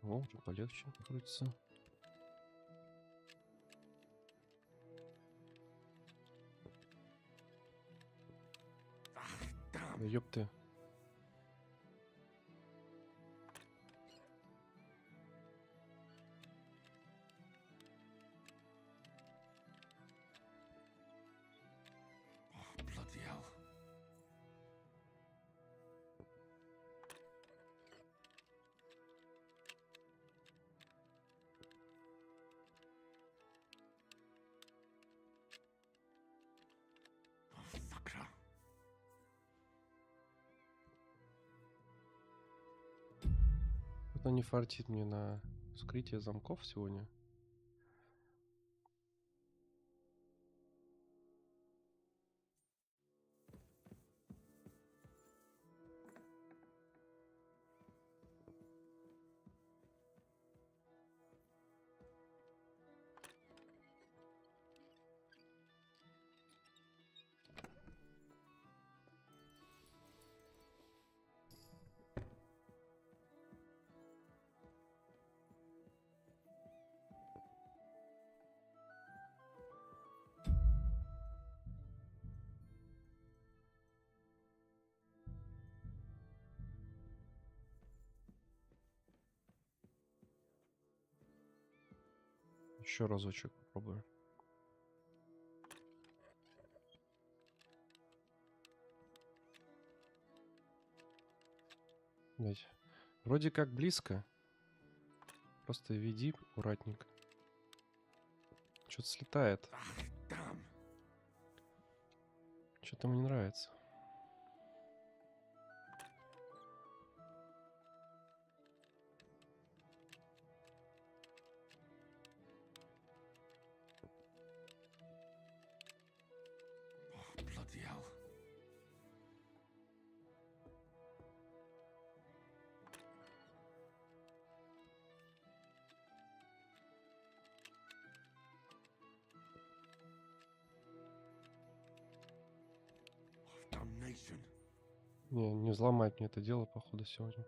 О, уже полегче крутится. Да ёпты. Bloody hell. Что-то не фартит мне на вскрытие замков сегодня. Еще разочек попробую. Блять. Вроде как близко. Просто веди аккуратненько. Что-то слетает. Что-то ему не нравится. Bloody hell. Damnation. Не взломать мне это дело, походу, сегодня.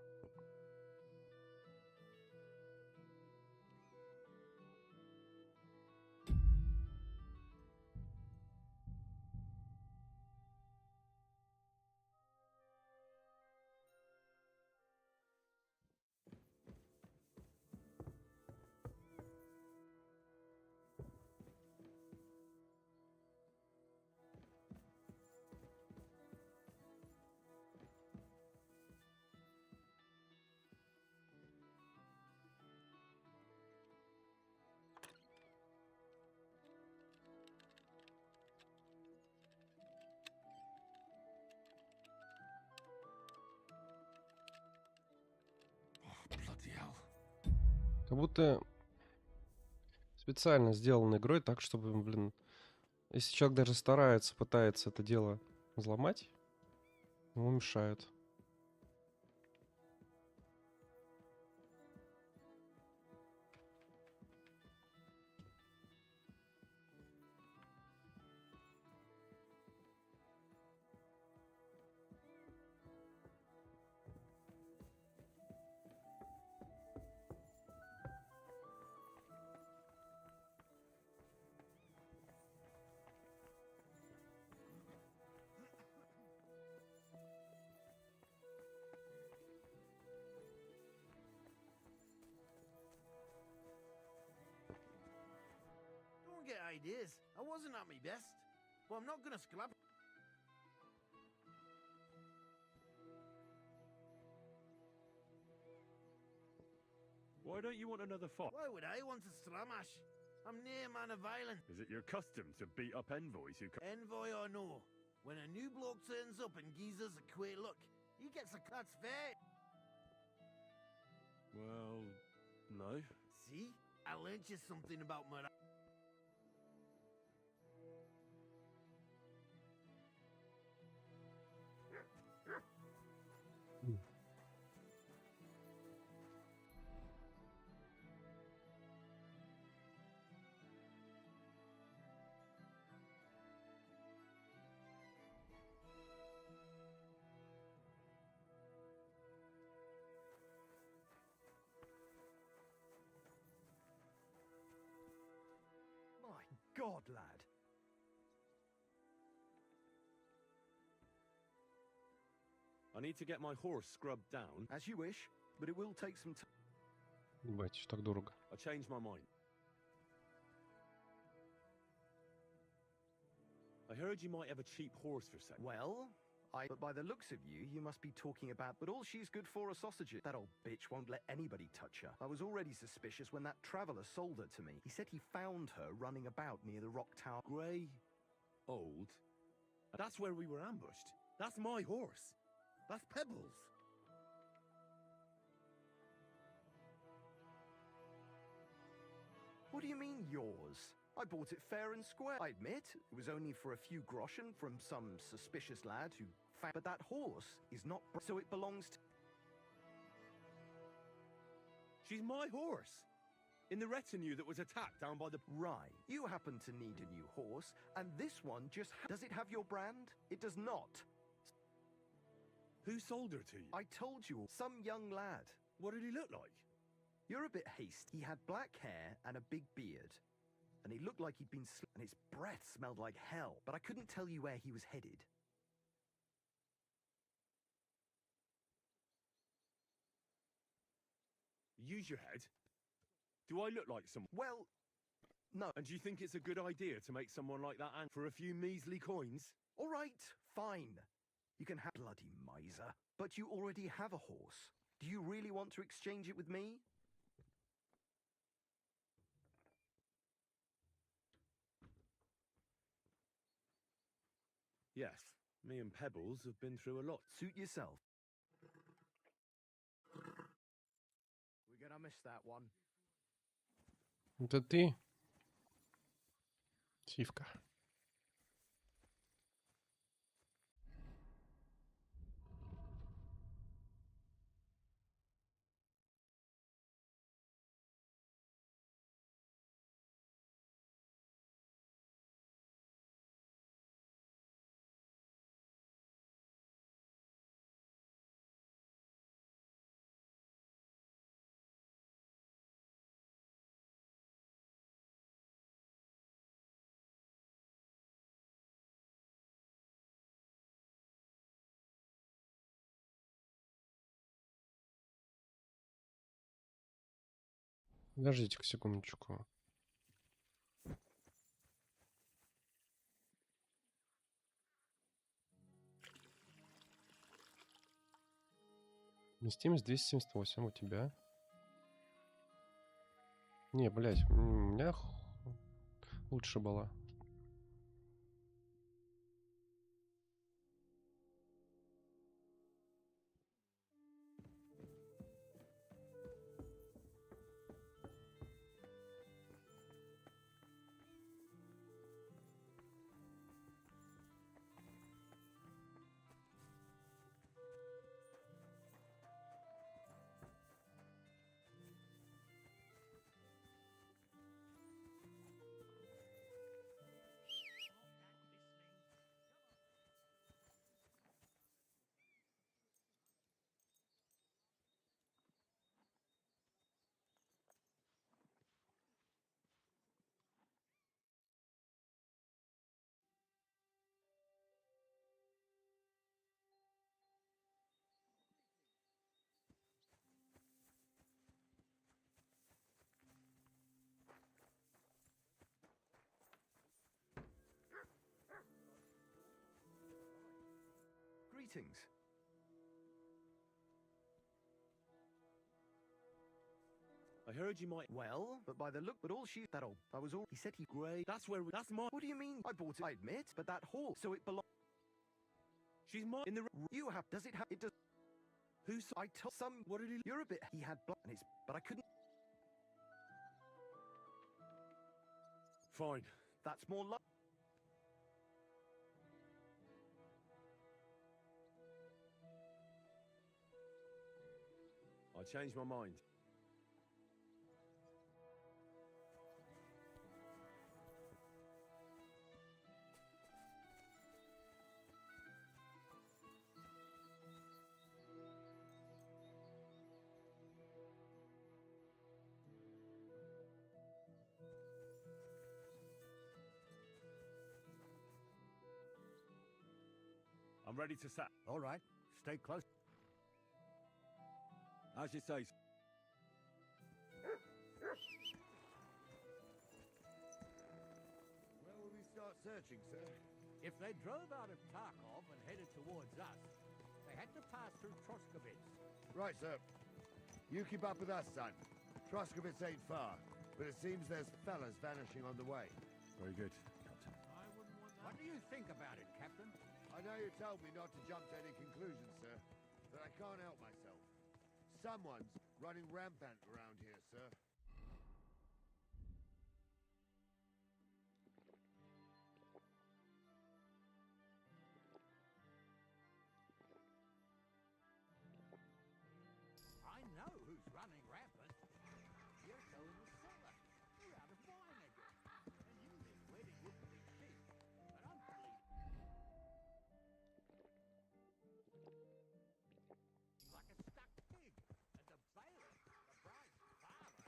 Bloody hell. Как будто специально сделан игрой так, чтобы, блин, если человек даже старается, пытается это дело взломать, ему мешают. Don't get ideas. I wasn't at my best. But I'm not gonna scrap. Why don't you want another fight? Why would I want to stramash? I'm near man of violence. Is it your custom to beat up envoys who come? Envoy or no, when a new bloke turns up and gives us a quick look, he gets a cat's fair. Well, no. See? I learnt you something about morale. My God, lad. I need to get my horse scrubbed down. As you wish, but it will take some time. Ебать, что так дорого. I changed my mind. I heard you might have a cheap horse for sale. Well, but by the looks of you, you must be talking about, but all she's good for are sausages. That old bitch won't let anybody touch her. I was already suspicious when that traveller sold her to me. He said he found her running about near the rock tower. Grey, old. That's where we were ambushed. That's my horse. That's Pebbles. What do you mean, yours? I bought it fair and square. I admit, it was only for a few groschen from some suspicious lad who found... But that horse is not... So it belongs to... She's my horse. In the retinue that was attacked down by the... Right. You happen to need a new horse, and this one just... Does it have your brand? It does not. Who sold her to you? I told you, some young lad. What did he look like? You're a bit hasty. He had black hair and a big beard. And he looked like he'd been and his breath smelled like hell. But I couldn't tell you where he was headed. Use your head. Do I look like someone? Well, No. And do you think it's a good idea to make someone like that for a few measly coins? All right, fine. You can have bloody miser. But you already have a horse. Do you really want to exchange it with me? Yes, me and Pebbles have been through a lot. Suit yourself. We're gonna miss that one. Это ты, Сивка. Подождите-ка секундочку. Вместимость 278 у тебя. Не, блядь, у меня лучше была. Greetings. I heard you might. Well, but by the look, but all she that old. I was all. He said he. Great. That's where. That's my. What do you mean? I bought it. I admit, but that horse. So it belongs. She's mine. In the. You have. Does it have? It does. Who's? I told some. What did he? You're a bit. He had blood, and it's. But I couldn't. Fine. That's more love. I changed my mind. I'm ready to set. All right. Stay close. As you say. Where will we start searching, sir? If they drove out of Tarkov and headed towards us, they had to pass through Troskovitz. Right, sir. You keep up with us, son. Troskovitz ain't far, but it seems there's fellas vanishing on the way. Very good, Captain. What do you think about it, Captain? I know you told me not to jump to any conclusions, sir, but I can't help myself. Someone's running rampant around here, sir. I know who's running rampant. Yurko in the cellar. We're out of wine again. And you this wedding wouldn't be cheap. But I'm pleased. Like a stuck pig. And the bailiff, the bride's father.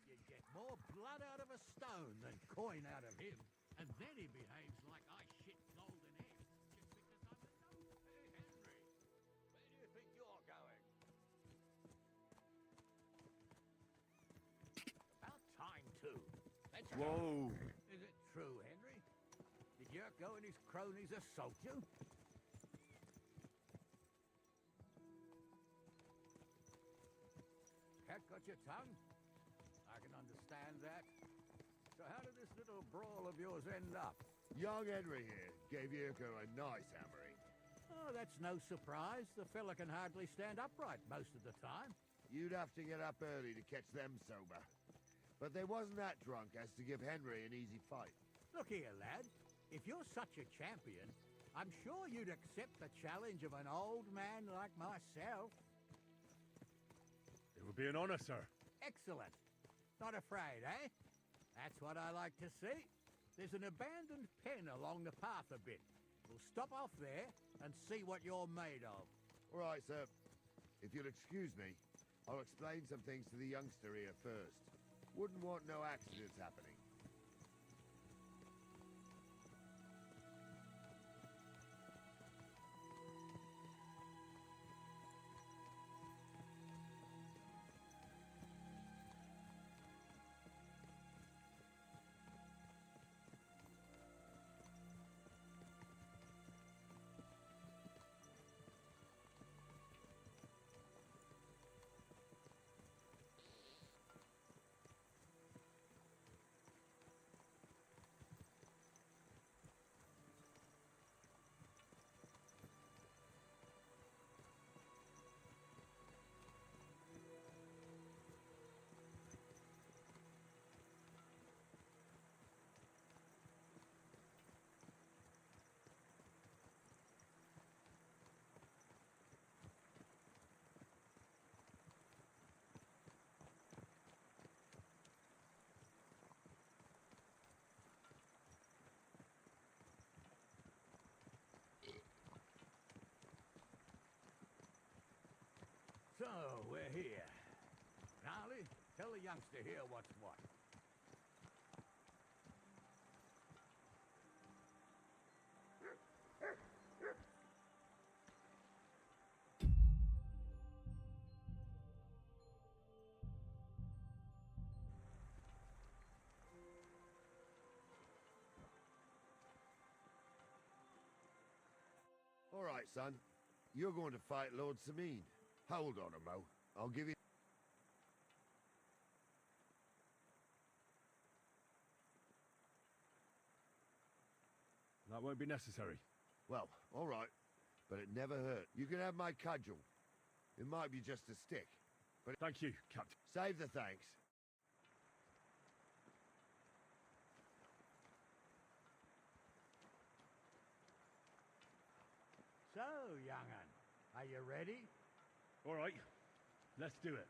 You'd get more blood out of a stone than coin out of him. And then he behaves like I shit golden eggs just because I'm a no. Hey, Henry, where do you think you're going? About time, too. Let's Whoa! Is it true, Henry? Did Yurko and his cronies assault you? Cat got your tongue? I can understand that. So how did this little brawl of yours end up? Young Henry here gave Yurko a nice hammering. Oh, that's no surprise. The fella can hardly stand upright most of the time. You'd have to get up early to catch them sober. But they wasn't that drunk as to give Henry an easy fight. Look here, lad. If you're such a champion, I'm sure you'd accept the challenge of an old man like myself. It would be an honor, sir. Excellent. Not afraid, eh? That's what I like to see. There's an abandoned pen along the path a bit. We'll stop off there and see what you're made of. All right, sir. If you'll excuse me, I'll explain some things to the youngster here first. Wouldn't want no accidents happening. So, we're here. Gnarly, tell the youngster here what's what. All right, son. You're going to fight Lord Sameen. Hold on a mo. I'll give you... That won't be necessary. Well, all right. But it never hurt. You can have my cudgel. It might be just a stick. But thank you, Captain. Save the thanks. So, young'un, are you ready? All right, let's do it.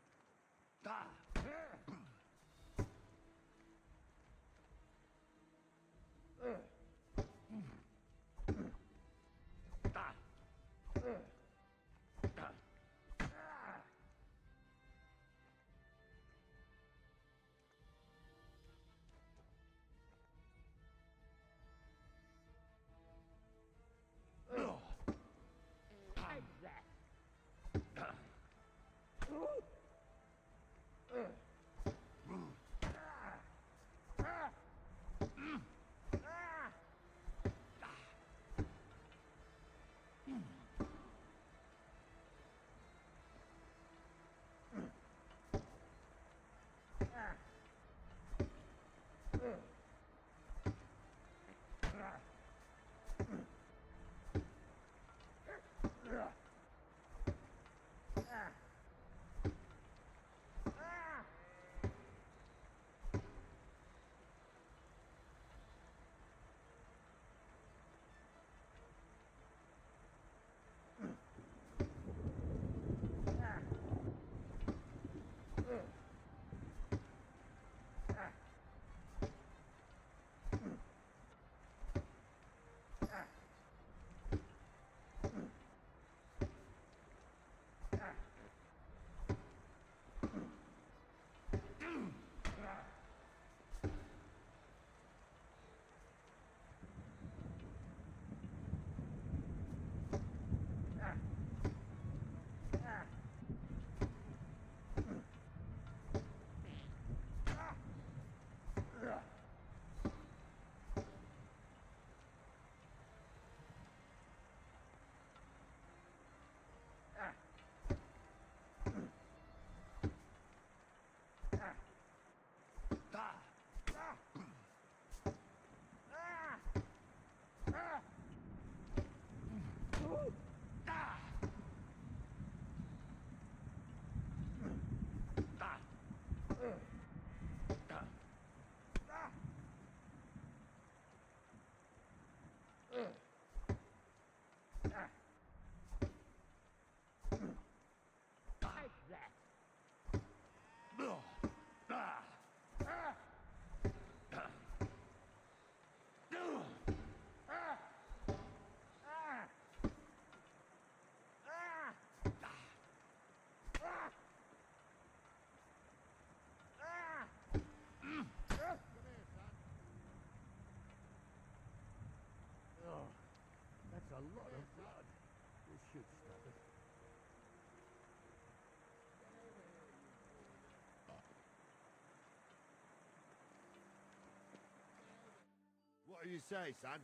you say, son?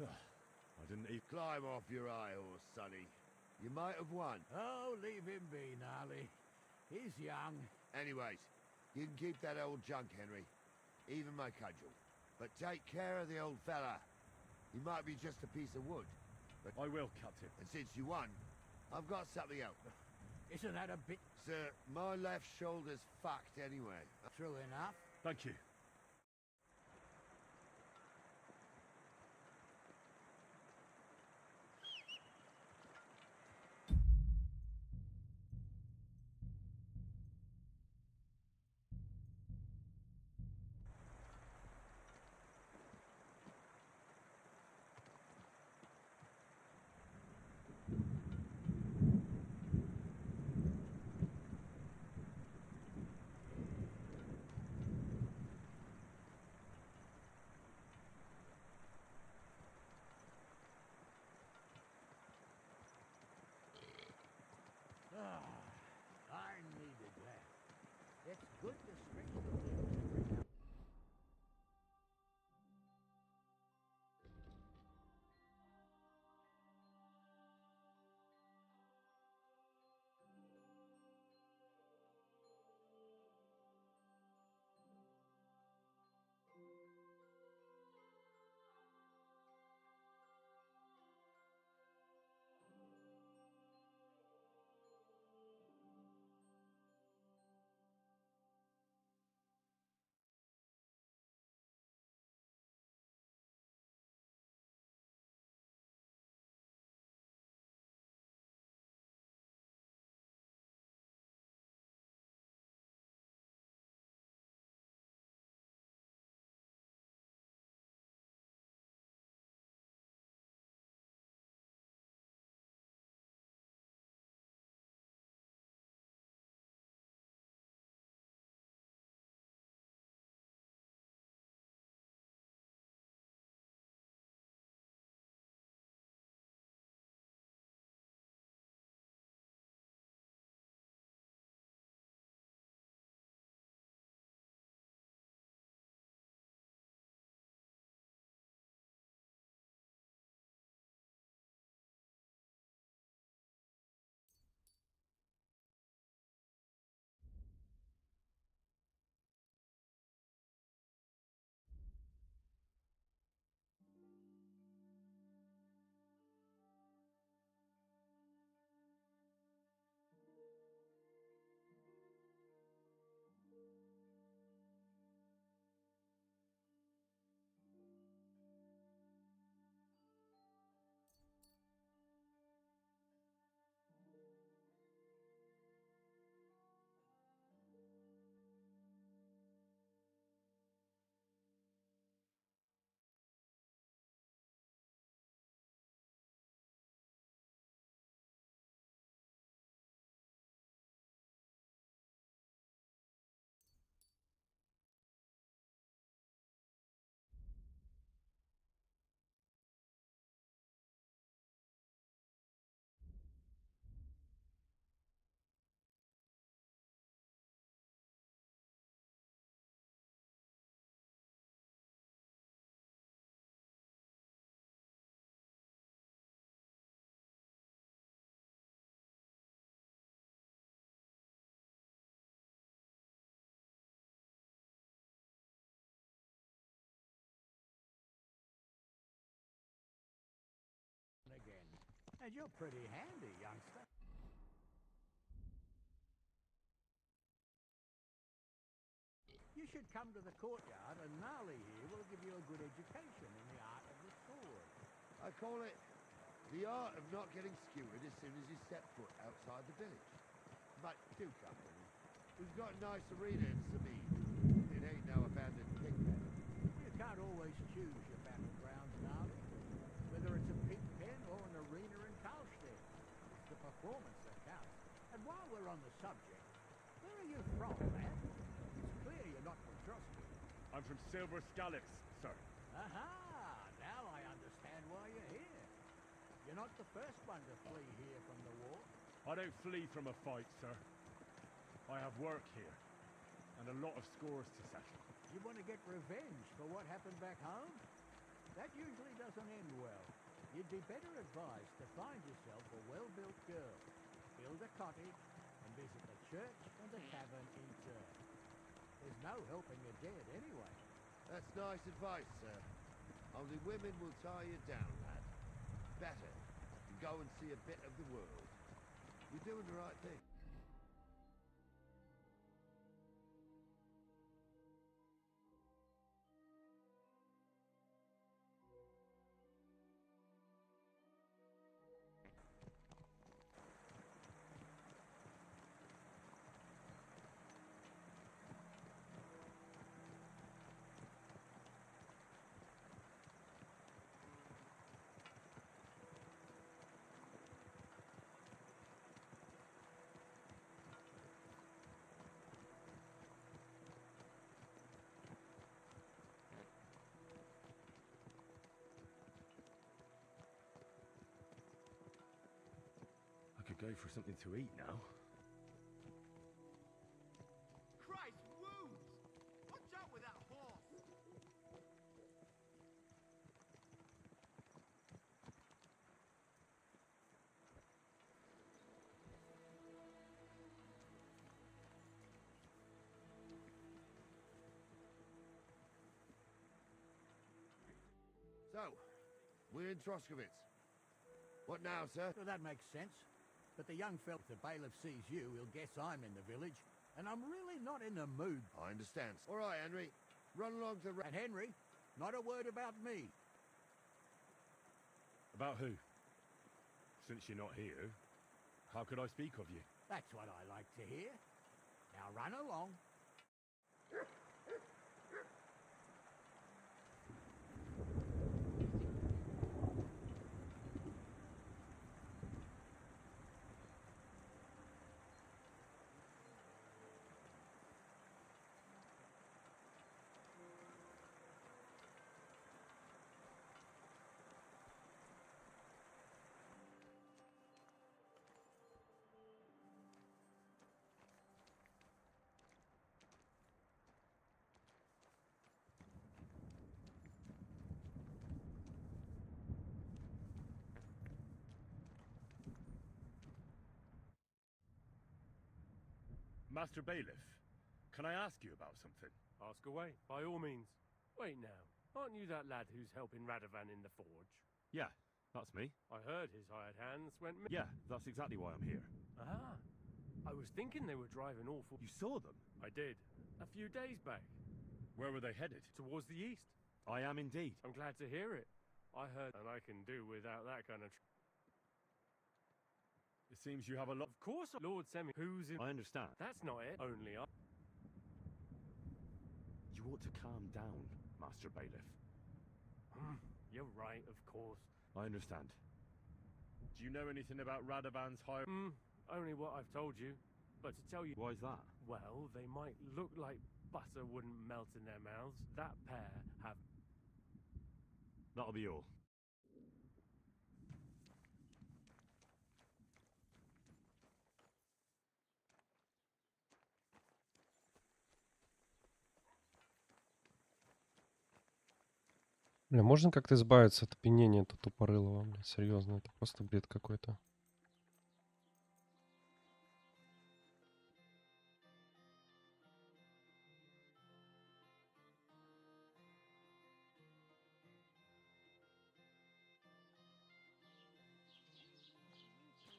I didn't even... Climb off your high horse, sonny. You might have won. Oh, leave him be, Gnarly. He's young. Anyways, you can keep that old junk, Henry. Even my cudgel. But take care of the old fella. He might be just a piece of wood. But I will, Captain. And since you won, I've got something else. Isn't that a bit... Sir, my left shoulder's fucked anyway. True enough. Thank you. I needed that. It's good to stretch the limbs every now. Again. And you're pretty handy, youngster. You should come to the courtyard, and Gnarly here will give you a good education in the art of the sword. I call it the art of not getting skewered as soon as you step foot outside the village. But do come with me. We've got a nice arena in Sabine. It ain't no abandoned pigpen. You can't always choose your battlegrounds, Gnarly. Whether it's a pig pen or an arena in Karlstein. It's the performance that counts. And while we're on the subject, where are you from, lad? It's clear you're not from Trusty. I'm from Silver Scallops, sir. Aha! Now I understand why you're here. You're not the first one to flee here from the war. I don't flee from a fight, sir. I have work here, and a lot of scores to settle. You want to get revenge for what happened back home? That usually doesn't end well. You'd be better advised to find yourself a well-built girl, build a cottage, and visit the church and the tavern in turn. There's no helping the dead anyway. That's nice advice, sir. Only women will tie you down, lad. Better, you go and see a bit of the world. You're doing the right thing. I could go for something to eat now. Christ, wounds! Watch out with that horse! So, we're in Troskowitz. What now, sir? Well, that makes sense. But the young fella, if the bailiff sees you, he'll guess I'm in the village. And I'm really not in the mood. I understand. All right, Henry. Run along to the... And Henry, not a word about me. About who? Since you're not here, how could I speak of you? That's what I like to hear. Now run along. Master Bailiff, can I ask you about something? Ask away, by all means. Wait now, aren't you that lad who's helping Radovan in the forge? Yeah, that's me. I heard his hired hands went... Yeah, that's exactly why I'm here. Ah, I was thinking they were driving awful... You saw them? I did, a few days back. Where were they headed? Towards the east. I am indeed. I'm glad to hear it. I heard, and I can do without that kind of... It seems you have a lot... Of course, Lord Semi, who's in... I understand. That's not it. Only I... You ought to calm down, Master Bailiff. You're right, of course. I understand. Do you know anything about Radovan's hire... Only what I've told you. But to tell you... Why is that? Well, they might look like butter wouldn't melt in their mouths. That pair have... That'll be all. Бля, можно как-то избавиться от опьянения этого тупорылого? Бля, серьезно, это просто бред какой-то.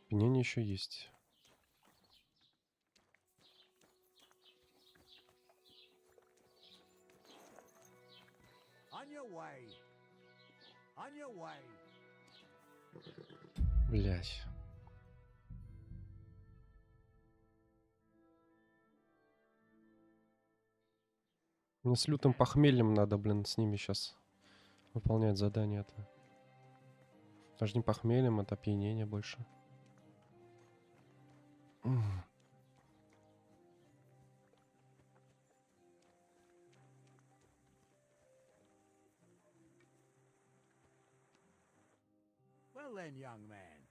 Опьянение еще есть. On your way. On your way. Блять. Мне с лютым похмельем надо, блин, с ними сейчас выполнять задание-то. Даже не похмельем, это опьянение больше. Well then, young man.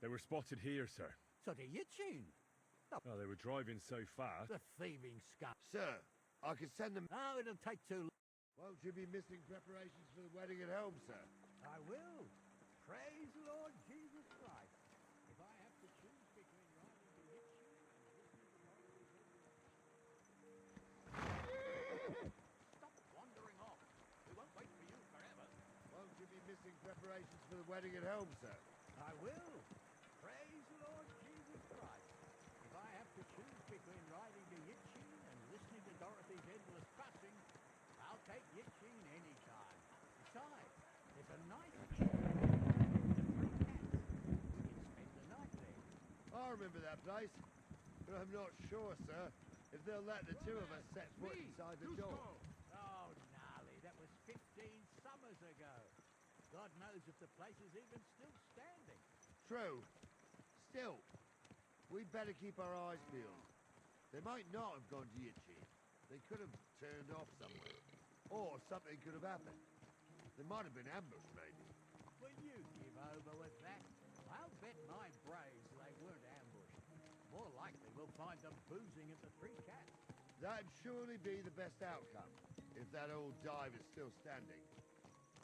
They were spotted here, sir. So do you chin? Oh, they were driving so fast. The thieving scum. Sir, I could send them... No, it'll take too long. Won't you be missing preparations for the wedding at home, sir? I will. Praise the Lord Jesus Christ. If I have to choose between riding to Yitchin and listening to Dorothy's Stop wandering off. We won't wait for you forever. Won't you be missing preparations for the wedding at home, sir? I will. Praise the Lord Jesus Christ. If I have to choose between riding to Yitchin and listening to Dorothy's endless fussing, I'll take Yitchin any time. Besides, there's a nice inn with 3 cats. We can spend the night there. I remember that place, but I'm not sure, sir, if they'll let the two of us set foot inside the door. Oh, gnarly, that was 15 summers ago. God knows if the place is even still standing. True. Still, we'd better keep our eyes peeled. They might not have gone to Yitchin. They could have turned off somewhere. Or something could have happened. They might have been ambushed, maybe. Will you give over with that? I'll bet my braves they weren't ambushed. More likely we'll find them boozing at the 3 cats. That'd surely be the best outcome, if that old dive is still standing.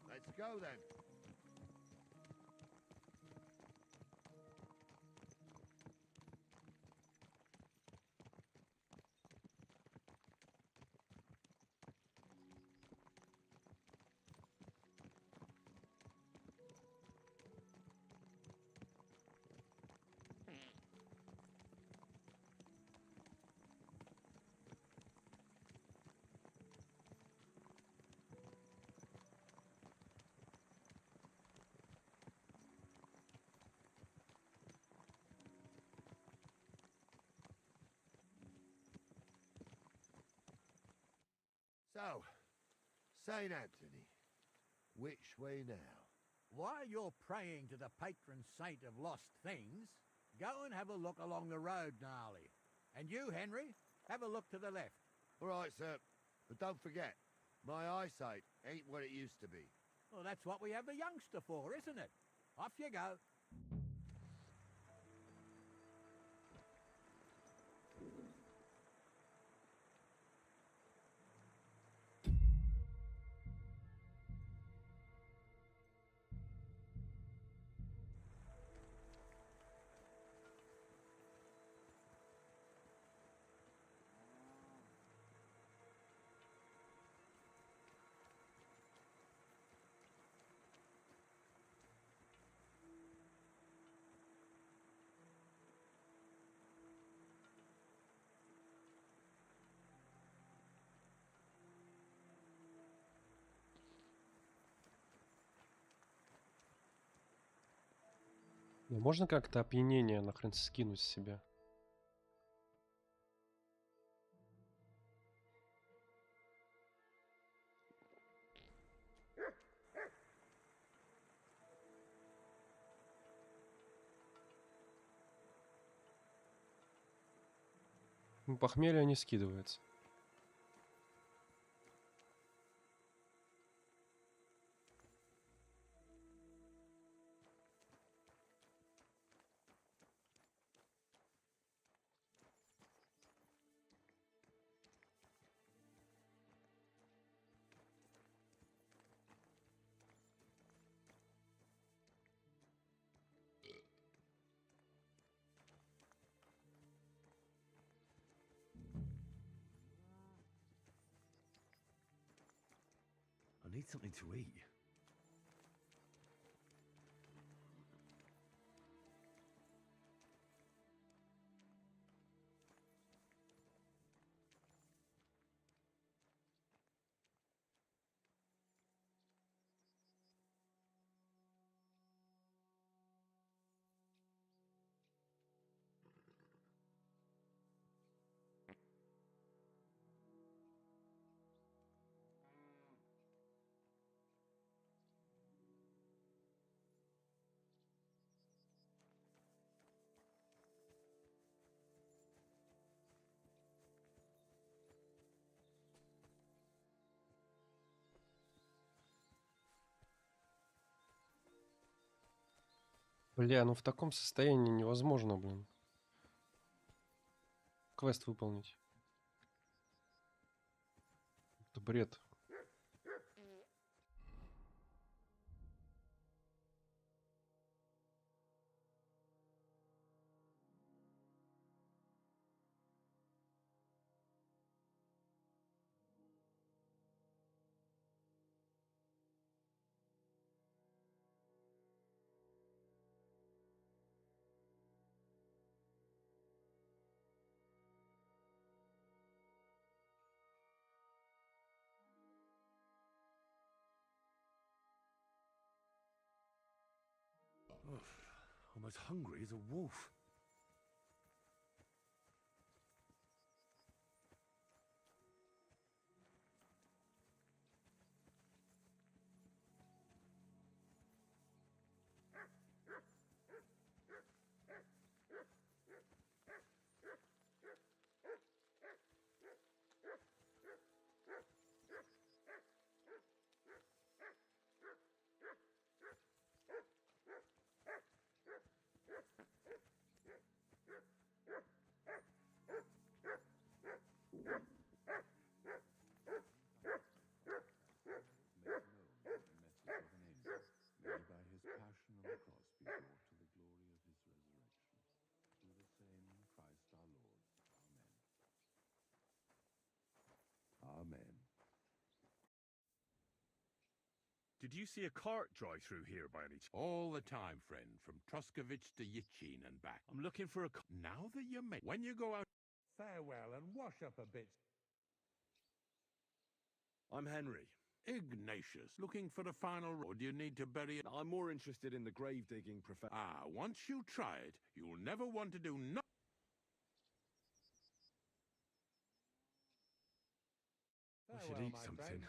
Let's go, then. So, St. Anthony, which way now? While you're praying to the patron saint of lost things, go and have a look along the road, Gnarly. And you, Henry, have a look to the left. All right, sir. But don't forget, my eyesight ain't what it used to be. Well, that's what we have the youngster for, isn't it? Off you go. Ну, можно как-то опьянение нахрен скинуть с себя? Ну, похмелье не скидывается. I need something to eat. Бля, ну в таком состоянии невозможно, блин. квест выполнить. Это бред. I'm as hungry as a wolf. Amen. Did you see a cart drive through here by any chance? All the time, friend, from Truskovich to Yichin and back. I'm looking for a Now that you make... When you go out... Farewell and wash up a bit. I'm Henry. Ignatius, looking for the final... Or do you need to bury it? I'm more interested in the grave digging profession. Ah, once you try it, you'll never want to do nothing. I should Farewell, eat my something. friend.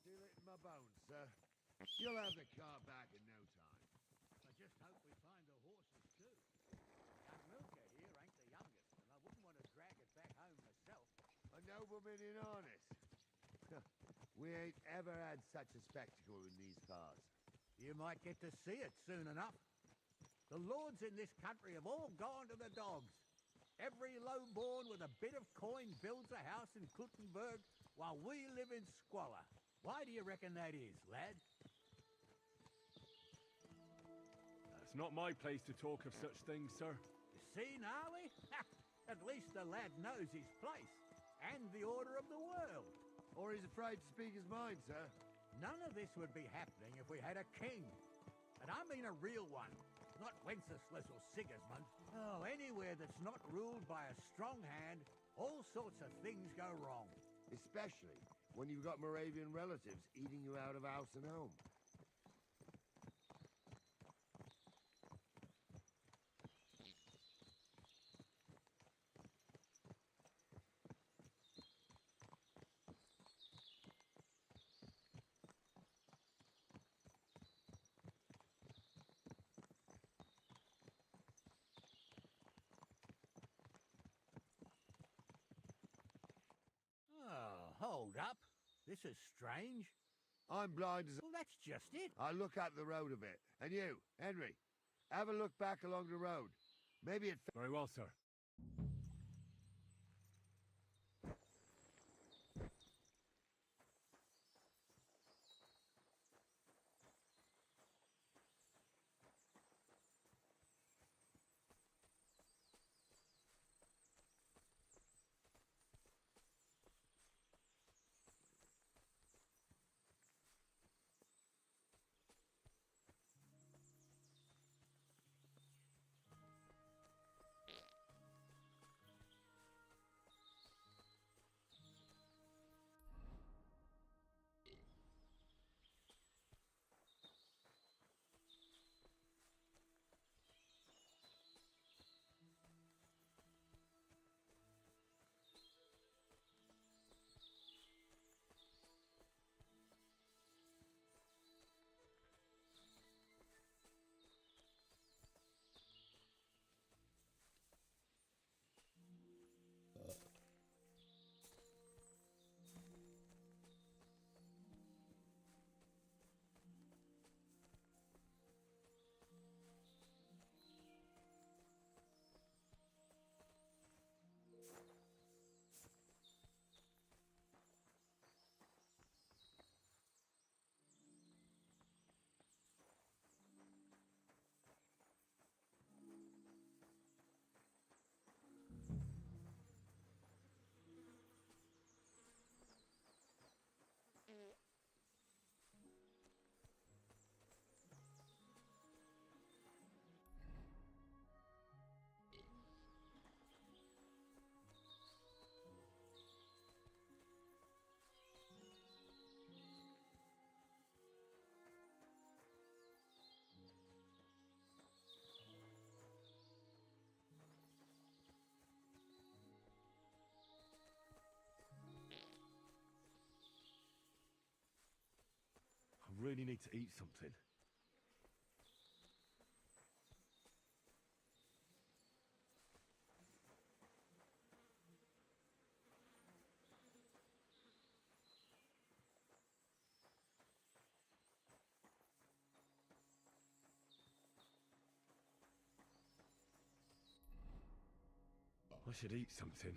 Feel it in my bones, sir. You'll have the car back in no time. I just hope we find the horses too. Young Milker here ain't the youngest, and I wouldn't want to drag it back home myself. A nobleman in harness. We ain't ever had such a spectacle in these parts. You might get to see it soon enough. The lords in this country have all gone to the dogs. Every lowborn with a bit of coin builds a house in Kuttenberg while we live in squalor. Why do you reckon that is, lad? It's not my place to talk of such things, sir. You see, Gnarly? At least the lad knows his place and the order of the world. Or he's afraid to speak his mind, sir. None of this would be happening if we had a king. And I mean a real one, not Wenceslas or Sigismund. Oh, anywhere that's not ruled by a strong hand, all sorts of things go wrong. Especially when you've got Moravian relatives eating you out of house and home. Oh, hold up. This is strange. I'm blind as... Well, that's just it. I look at the road a bit. And you, Henry, have a look back along the road. Maybe it... Very well, sir. really need to eat something. I should eat something.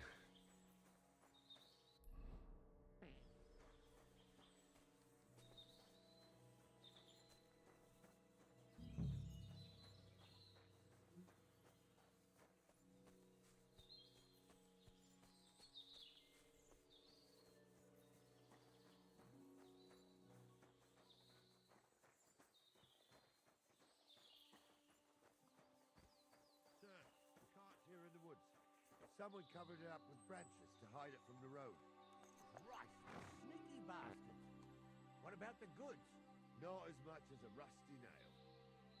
Sir, the cart's here in the woods. Someone covered it up with branches to hide it from the road. Christ, sneaky bastards. What about the goods? Not as much as a rusty nail.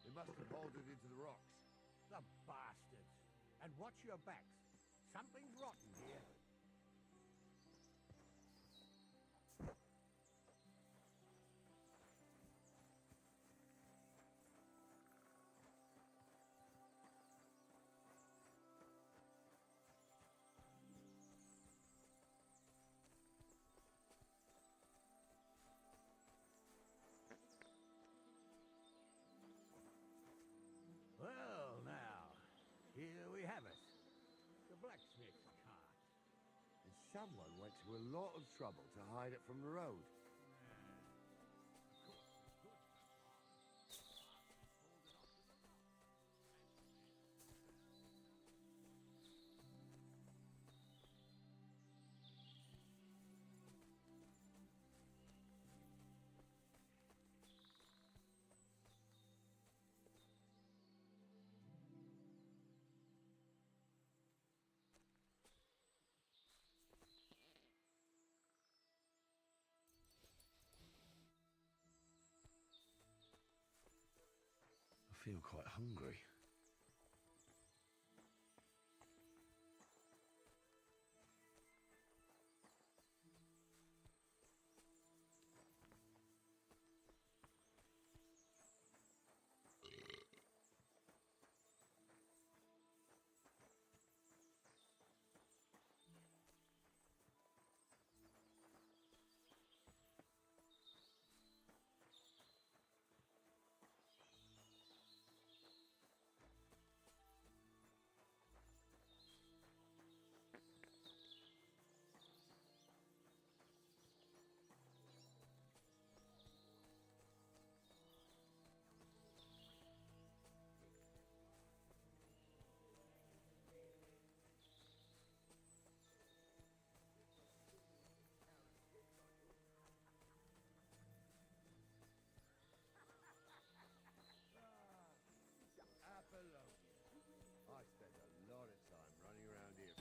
They must have hauled it into the rocks. The bastards. And watch your backs. Something's rotten here. Well, now, here we have it. The blacksmith's cart. And someone went to a lot of trouble to hide it from the road. I feel quite hungry. I spent a lot of time running around here.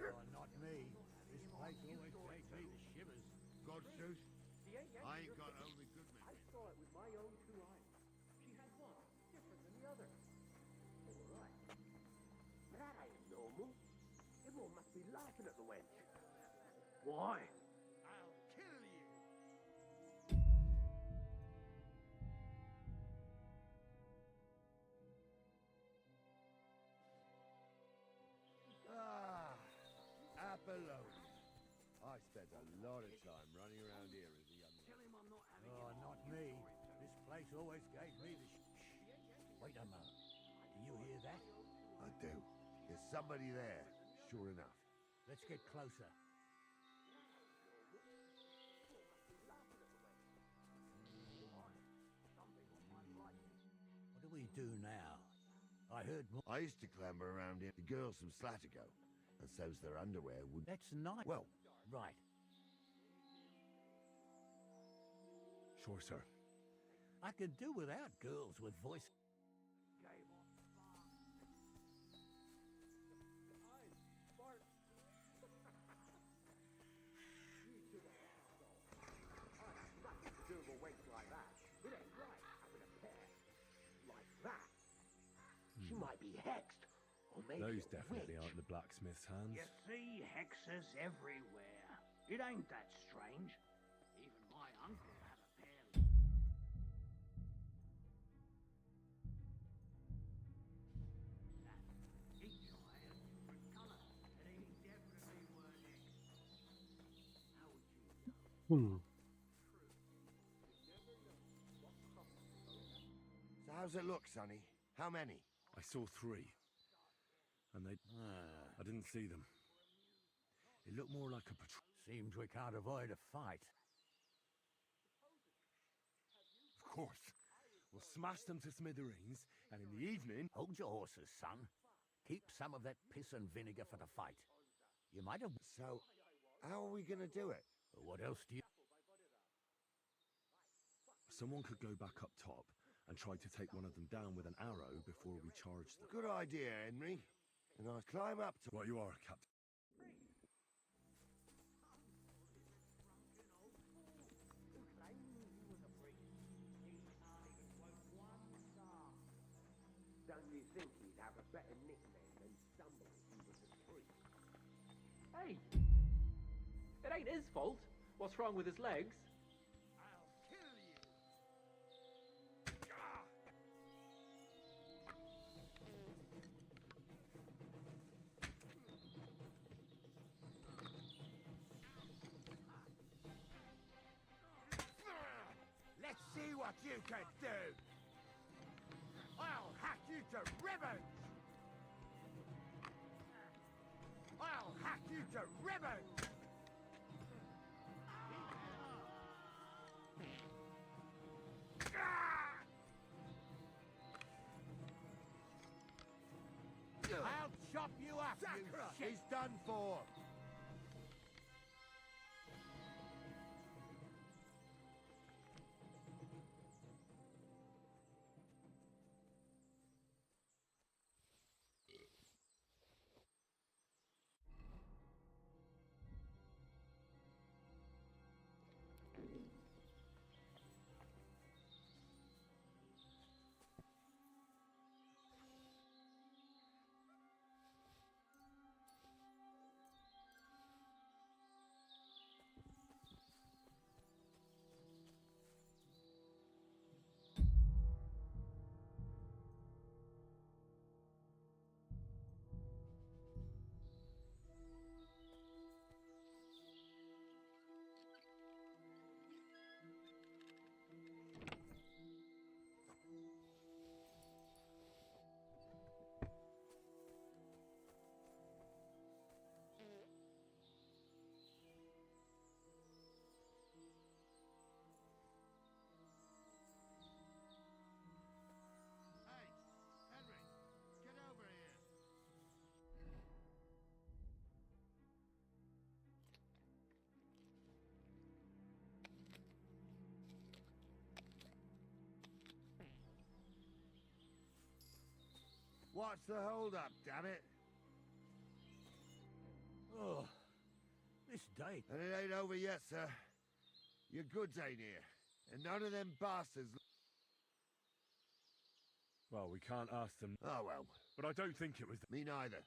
Oh, not me. This place always gave me the shivers. Godstooth, I ain't got only good men. I saw it with my own two eyes. She had one, different than the other. They were right. That ain't normal. Everyone must be laughing at the wench. Why? I'll kill you. Ah, Apollonia. I spent a lot of time running around here as a young man. Tell him I'm not having Oh, it. not me. This place always gave me the Wait a moment. Do you hear that? I do. There's somebody there, sure enough. Let's get closer. What do we do now? I heard more. I used to clamber around here. The girls from Slatigo, and so's their underwear would... That's nice. Well, right. Sure, sir. I could do without girls with voice. Do a wench like that. It ain't right having a pair like that. She might be hexed, or maybe Those a definitely witch. aren't the blacksmith. blacksmith's hands. You see hexes everywhere. It ain't that strange. Even my uncle had a pair. Each eye a different colour, and he definitely weren't hexed. How would you know? So how's it look, Sonny? How many? I saw 3. And they... I didn't see them. It looked more like a patrol. Seems we can't avoid a fight. Of course. We'll smash them to smithereens, and in the evening... Hold your horses, son. Keep some of that piss and vinegar for the fight. You might have... So, how are we gonna do it? What else do you... Someone could go back up top and try to take one of them down with an arrow before we charge them. Good idea, Henry. And I'll climb up to... Right you are, Captain. Don't you think he'd have a better nickname than Stumble if he was a priest? Hey! It ain't his fault. What's wrong with his legs? I'll kill you! Let's see what you can do! I'll hack you to ribbons! I'll hack you to ribbons! I'll chop you up, you shit! He's done for! What's the hold-up, damn it? Oh, this day. And it ain't over yet, sir. Your goods ain't here. And none of them bastards... Well, we can't ask them. Oh, well. But I don't think it was... Me neither.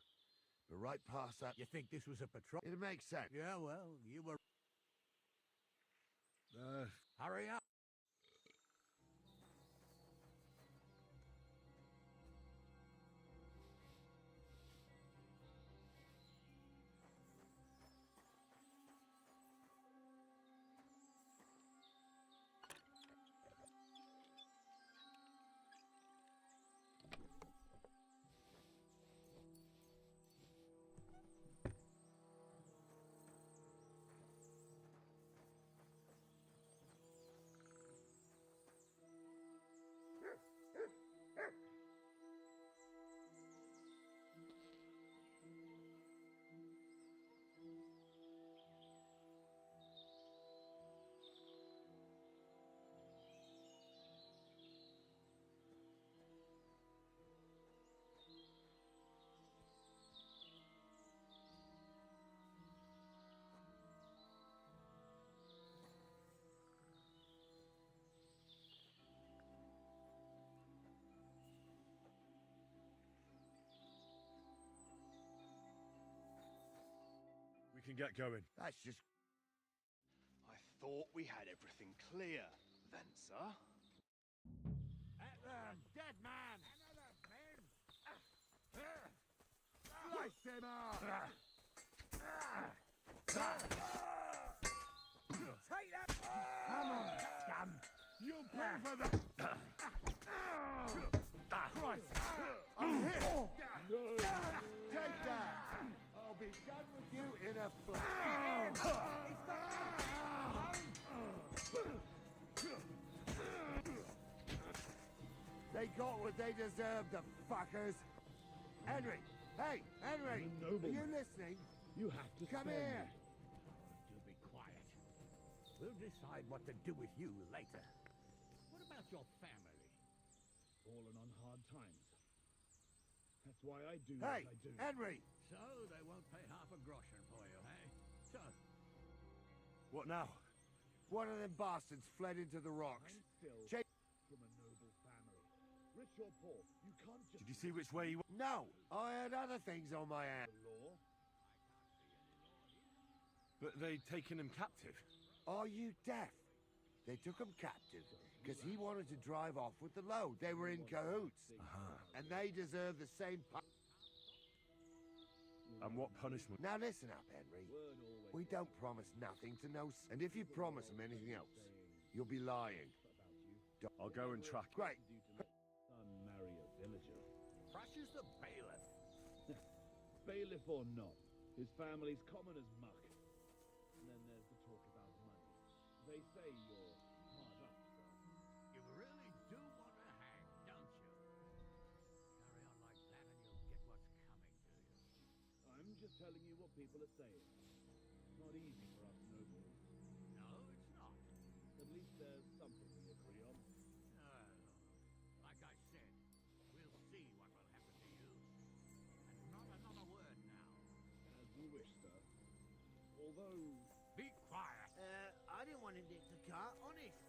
But right past that... You think this was a patrol? It makes sense. Yeah, well, you were... Hurry up! can get going. That's just... I thought we had everything clear, then, sir. At them! Dead man! Another man! Slice him up! Take that! Come on, scum! You'll pay for that! Christ! I'm hit! Take that! I'll be done with you in a flash! They got what they deserved, the fuckers! Henry! Hey, Henry! Are you listening? You have to Come spare here! me. Do be quiet. We'll decide what to do with you later. What about your family? Fallen on hard times. That's why I do Hey, what I do. Henry! So they won't pay half a groschen for you, eh? So, What now? One of them bastards fled into the rocks. Cha- from a noble family. Rich or poor, you can't just... Did you see which way he went? No! I had other things on my hands. Law? But they'd taken him captive. Are you deaf? They took him captive because he wanted to drive off with the load. They were in cahoots. And they deserve the same And what punishment? Now listen up, Henry. We don't promise nothing to no... And if you promise them anything else, you'll be lying. I'll go and track. Great. Son marry a villager. Crushes the bailiff. Bailiff or not, his family's common as muck. And then there's the talk about money. They say you're hard up, sir. You really do want to hang, don't you? Carry on like that and you'll get what's coming to you. I'm just telling you what people are saying. It's not easy for us nobles. No, it's not. At least there's something we agree on. Like I said, we'll see what will happen to you. And not another word now. As you wish, sir. Although... Be quiet! I didn't want to nick the car, honest.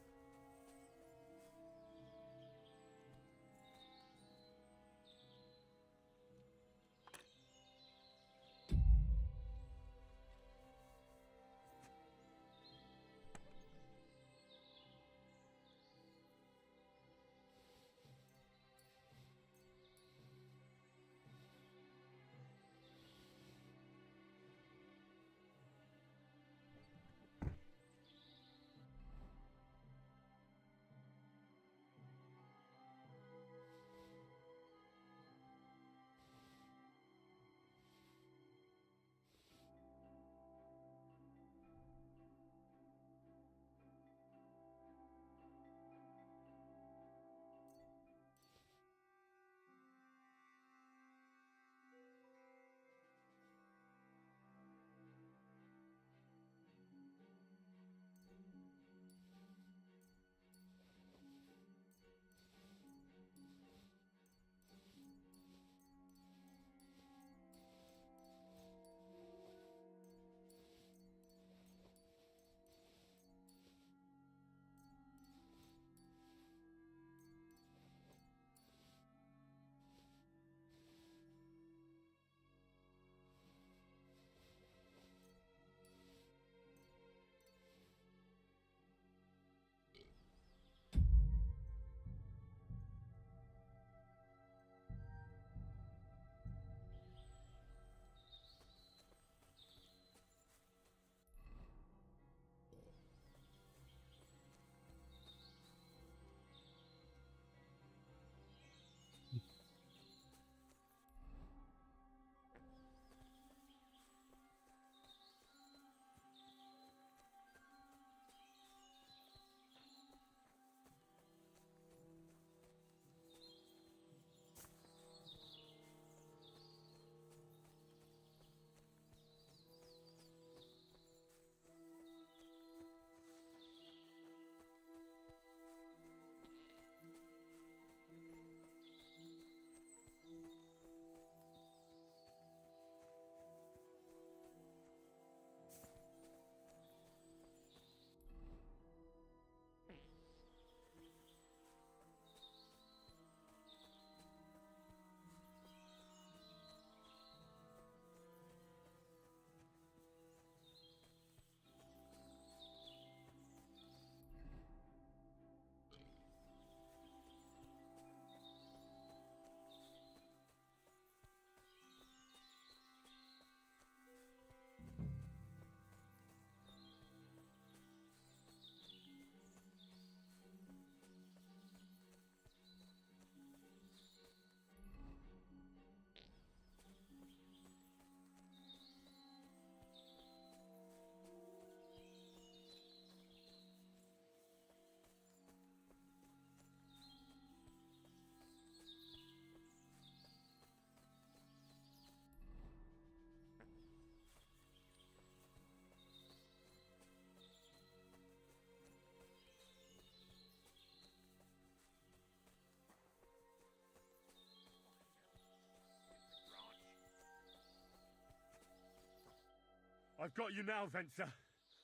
I've got you now, Venser.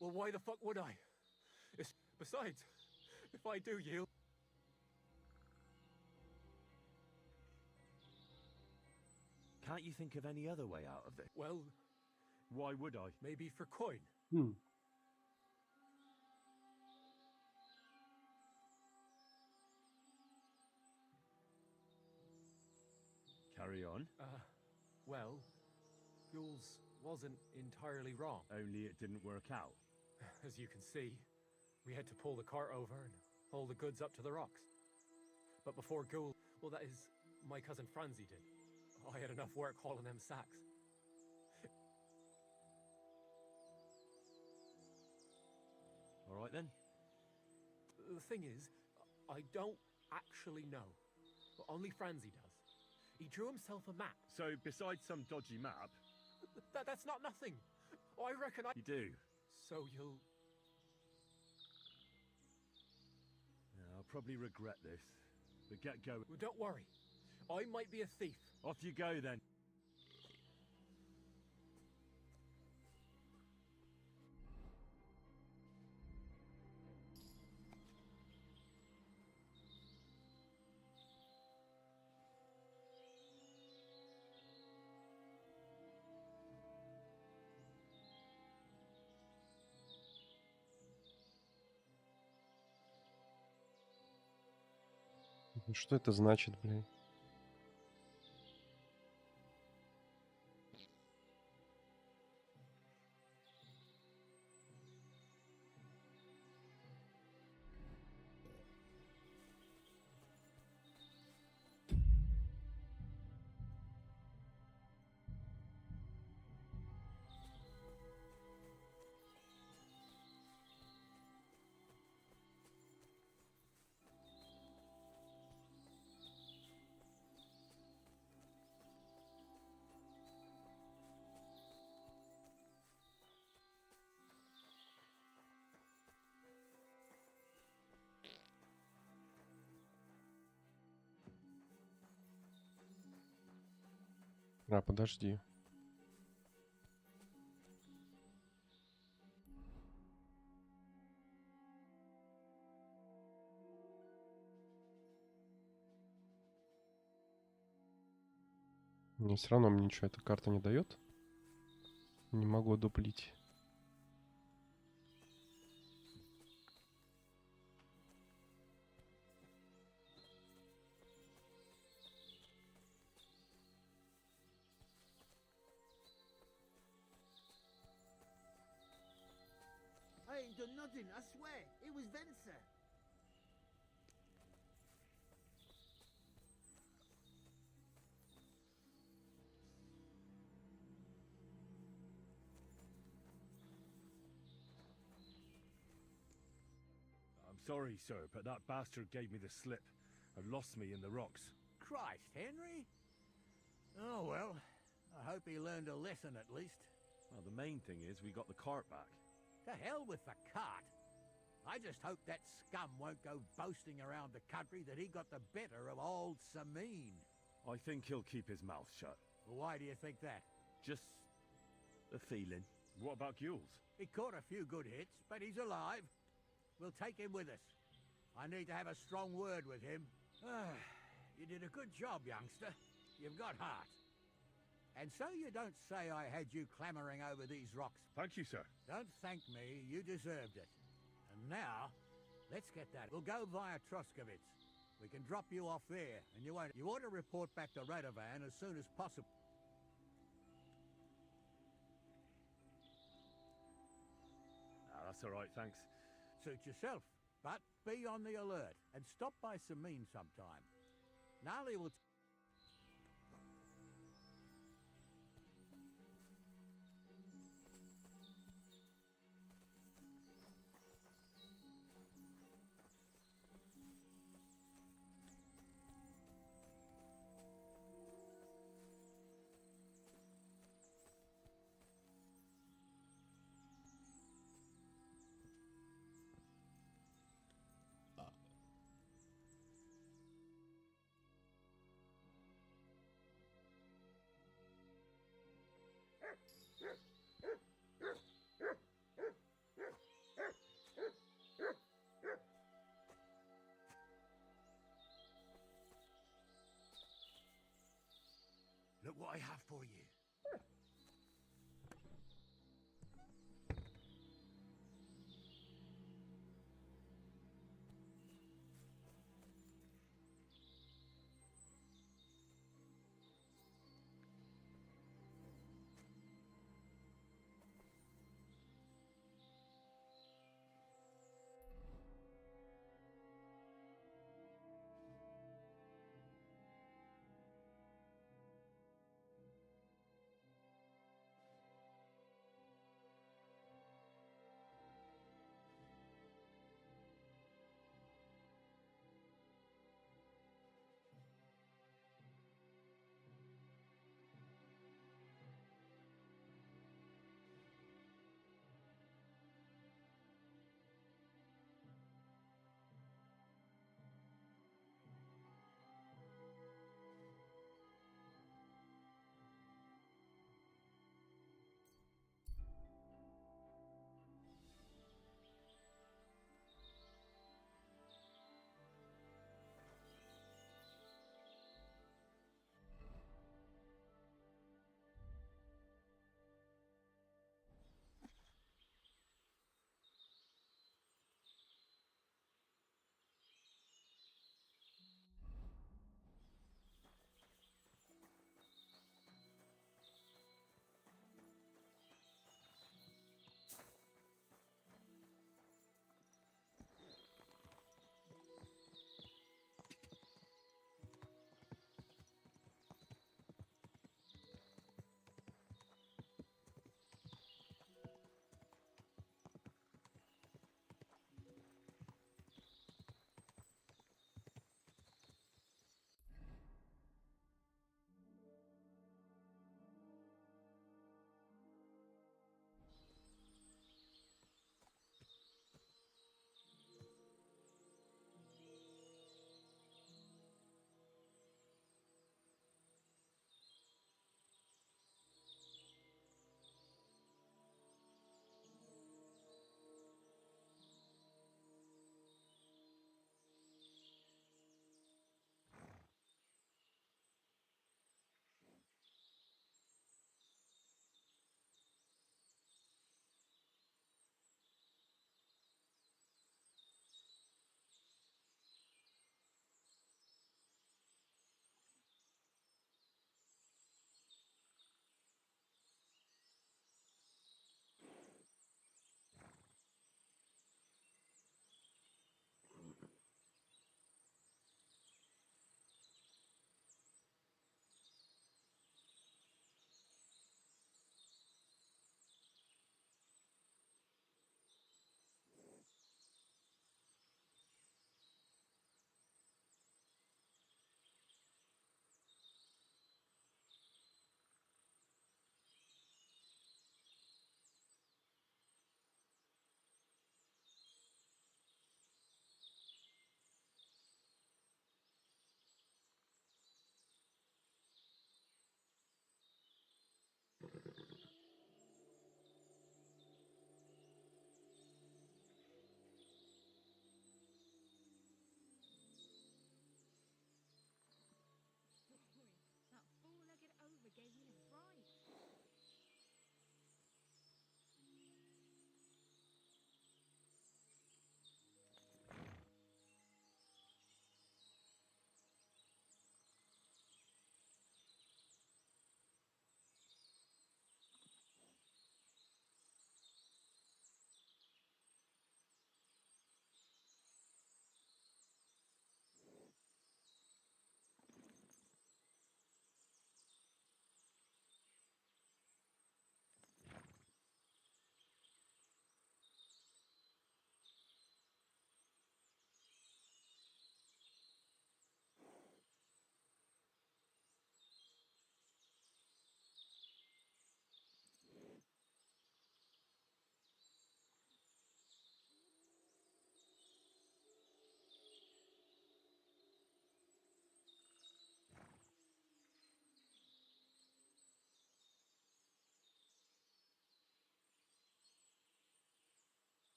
Well, why the fuck would I? Besides, if I do yield... Can't you think of any other way out of this? Well, why would I? Maybe for coin. Carry on. Well, Jules wasn't entirely wrong. Only it didn't work out. As you can see, we had to pull the cart over and haul the goods up to the rocks. But before Gould, well, that is, my cousin Franzi did. I had enough work hauling them sacks. All right then. The thing is, I don't actually know. But only Franzi does. He drew himself a map. So, besides some dodgy map... That's not nothing. I reckon You do? So you'll... Yeah, I'll probably regret this. But get going. Well, don't worry. I might be a thief. Off you go, then. Что это значит, блин? А, подожди. Все равно мне ничего эта карта не дает. Не могу дуплить. I ain't done nothing, I swear. It was Venser. I'm sorry, sir, but that bastard gave me the slip and lost me in the rocks. Christ, Henry? Oh, well, I hope he learned a lesson at least. Well, the main thing is we got the cart back. To hell with the cart. I just hope that scum won't go boasting around the country that he got the better of old Sameen. I think he'll keep his mouth shut. Well, why do you think that? Just a feeling. What about Gules? He caught a few good hits, but he's alive. We'll take him with us. I need to have a strong word with him. You did a good job, youngster. You've got heart. And so you don't say I had you clambering over these rocks. Thank you, sir. Don't thank me. You deserved it. And now, let's get that. We'll go via Troskovitz. We can drop you off there, and you ought to report back to Radovan as soon as possible. That's all right, thanks. Suit yourself, but be on the alert, and stop by Sameen sometime. Nali will...